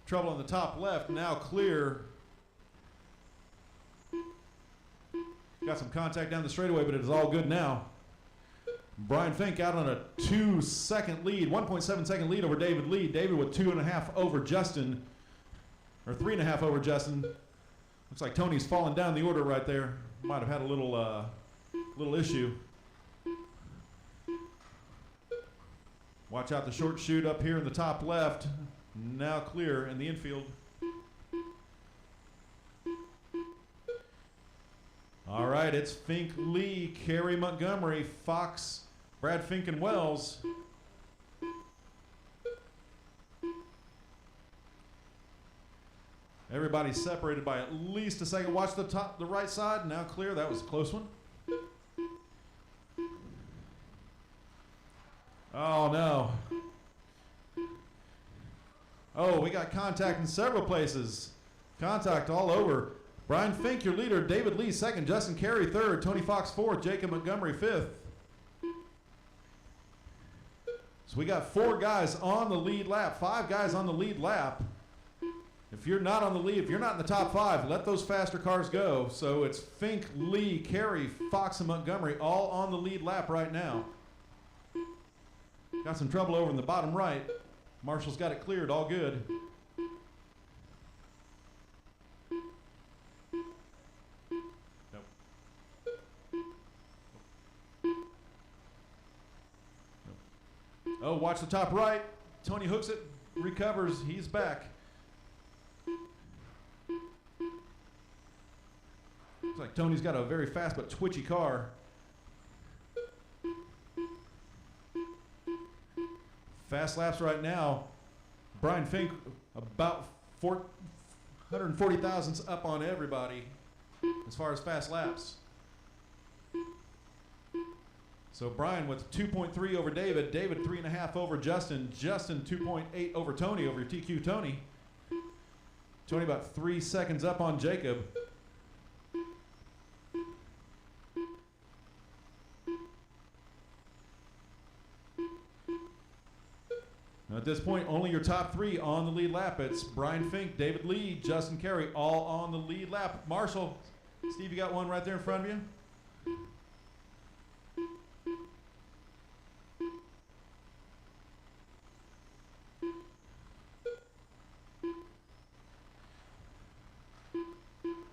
Trouble on the top left, now clear. Got some contact down the straightaway, but it is all good now. Brian Fink out on a 2-second lead, 1.7 second lead over David Lee. David with 2.5 over Justin, or 3.5 over Justin. Looks like Tony's falling down the order right there. Might have had a little issue. Watch out the short chute up here in the top left. Now clear in the infield. All right, it's Fink, Lee, Carey, Montgomery, Fox, Brad Fink, and Wells. Everybody's separated by at least a second. Watch the right side. Now clear. That was a close one. Oh, no. Oh, we got contact in several places. Contact all over. Brian Fink, your leader. David Lee, second. Justin Carey, third. Tony Fox, fourth. Jacob Montgomery, fifth. So we got 4 guys on the lead lap, 5 guys on the lead lap. If you're not on the lead, if you're not in the top 5, let those faster cars go. So it's Fink, Lee, Carey, Fox, and Montgomery all on the lead lap right now. Got some trouble over in the bottom right. Marshall's got it cleared, all good. Nope. Oh, watch the top right. Tony hooks it, recovers, he's back. Looks like Tony's got a very fast but twitchy car. Fast laps right now. Brian Fink about 140 thousandths up on everybody as far as fast laps. So Brian with 2.3 over David, David 3.5 over Justin, Justin 2.8 over Tony, over your TQ Tony. Tony about 3 seconds up on Jacob. Now at this point, only your top 3 on the lead lap. It's Brian Fink, David Lee, Justin Carey, all on the lead lap. Marshall, Steve, you got one right there in front of you?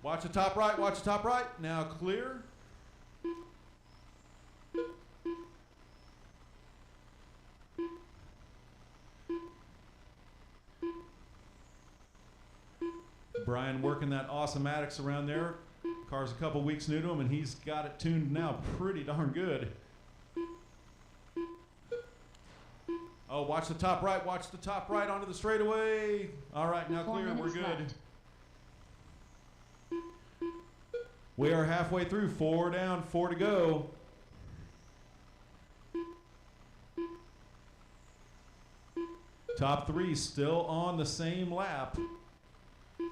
Watch the top right, watch the top right. Now clear. Brian working that Awesomatics around there. Car's a couple weeks new to him, and he's got it tuned now pretty darn good. Oh, watch the top right onto the straightaway. All right, now 4 clear, we're minutes good. left. We are halfway through, 4 down, 4 to go. Top 3 still on the same lap.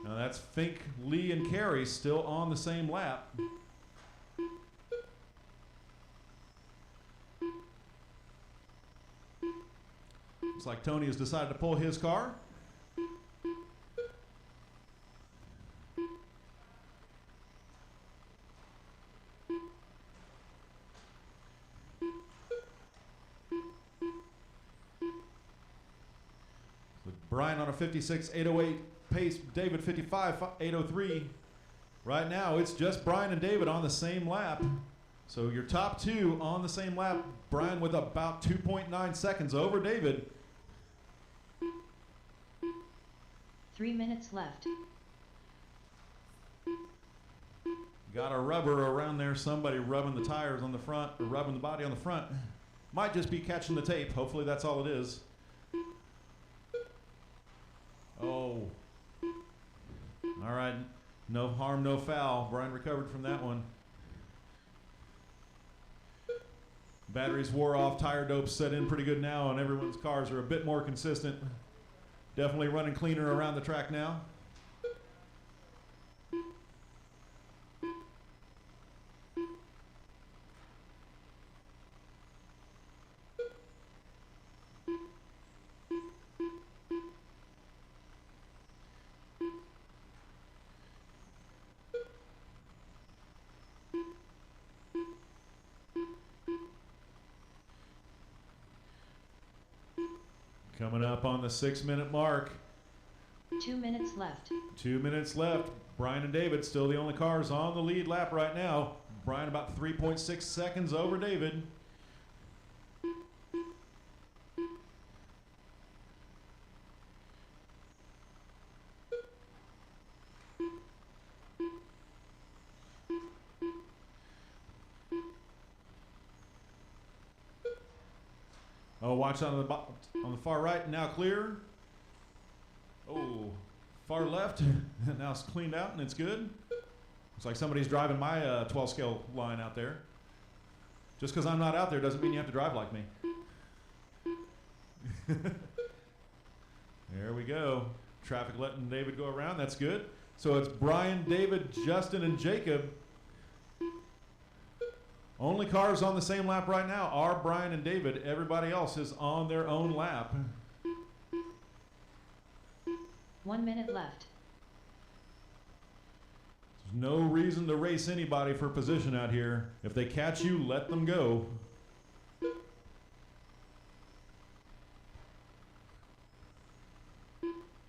Now that's Fink, Lee, and Carey still on the same lap. Looks like Tony has decided to pull his car. With Brian on a 56.808 pace, David 55.803. Right now, it's just Brian and David on the same lap. So your top 2 on the same lap. Brian with about 2.9 seconds over David. 3 minutes left. Got a rubber around there, somebody rubbing the tires on the front or rubbing the body on the front. Might just be catching the tape. Hopefully that's all it is. Oh. All right. No harm, no foul. Brian recovered from that one. Batteries wore off, tire dope set in pretty good now, and everyone's cars are a bit more consistent. Definitely running cleaner around the track now. Coming up on the 6-minute mark. 2 minutes left. 2 minutes left. Brian and David still the only cars on the lead lap right now. Brian about 3.6 seconds over David. Oh, watch on the far right, now clear. Oh, far left, now it's cleaned out and it's good. Looks like somebody's driving my 12 scale line out there. Just because I'm not out there doesn't mean you have to drive like me. There we go. Traffic letting David go around, that's good. So it's Brian, David, Justin, and Jacob. Only cars on the same lap right now are Brian and David. Everybody else is on their own lap. 1 minute left. There's no reason to race anybody for position out here. If they catch you, let them go.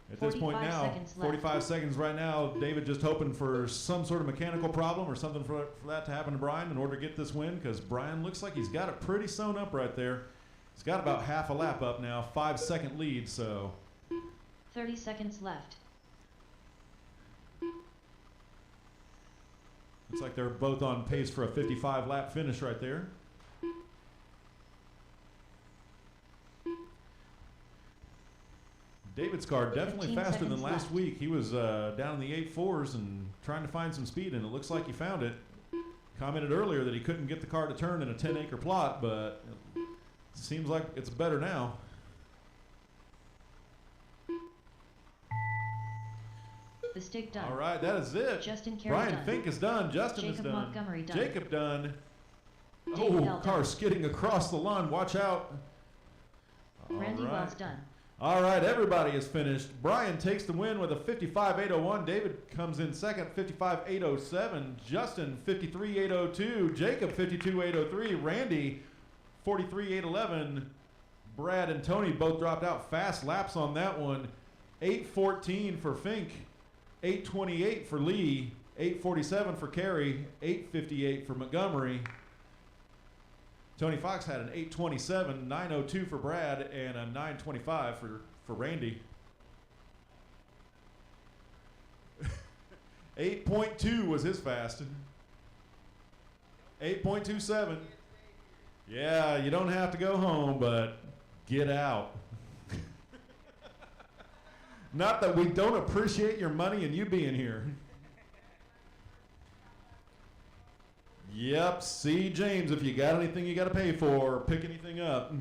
At this point 45 now, seconds left. 45 seconds right now, David just hoping for some sort of mechanical problem or something for that to happen to Brian in order to get this win, because Brian looks like he's got it pretty sewn up right there. He's got about half a lap up now, 5-second lead, so 30 seconds left. looks like they're both on pace for a 55 lap finish right there. David's car definitely 15 faster than seconds last left. week. He was down in the 8.4s and trying to find some speed, and it looks like he found it. Commented earlier that he couldn't get the car to turn in a 10-acre plot, but it seems like it's better now. The stick done. All right, that is it. Justin Carey Brian done. Fink is done. Justin is Jacob done. Montgomery done. Jacob done. David Oh, Bell car done. skidding across the lawn. Watch out. All Randy right. Wells done. All right, everybody is finished. Brian takes the win with a 55.801. David comes in second, 55.807. Justin, 53.802. Jacob, 52.803. Randy, 43.811. Brad and Tony both dropped out. Fast laps on that one. 8.14 for Fink. 8.28 for Lee. 8.47 for Carey. 8.58 for Montgomery. Tony Fox had an 8.27, 9.02 for Brad, and a 9.25 for Randy. 8.2 was his fast. 8.27. Yeah, you don't have to go home, but get out. Not that we don't appreciate your money and you being here. Yep, see James if you got anything you got to pay for, or pick anything up.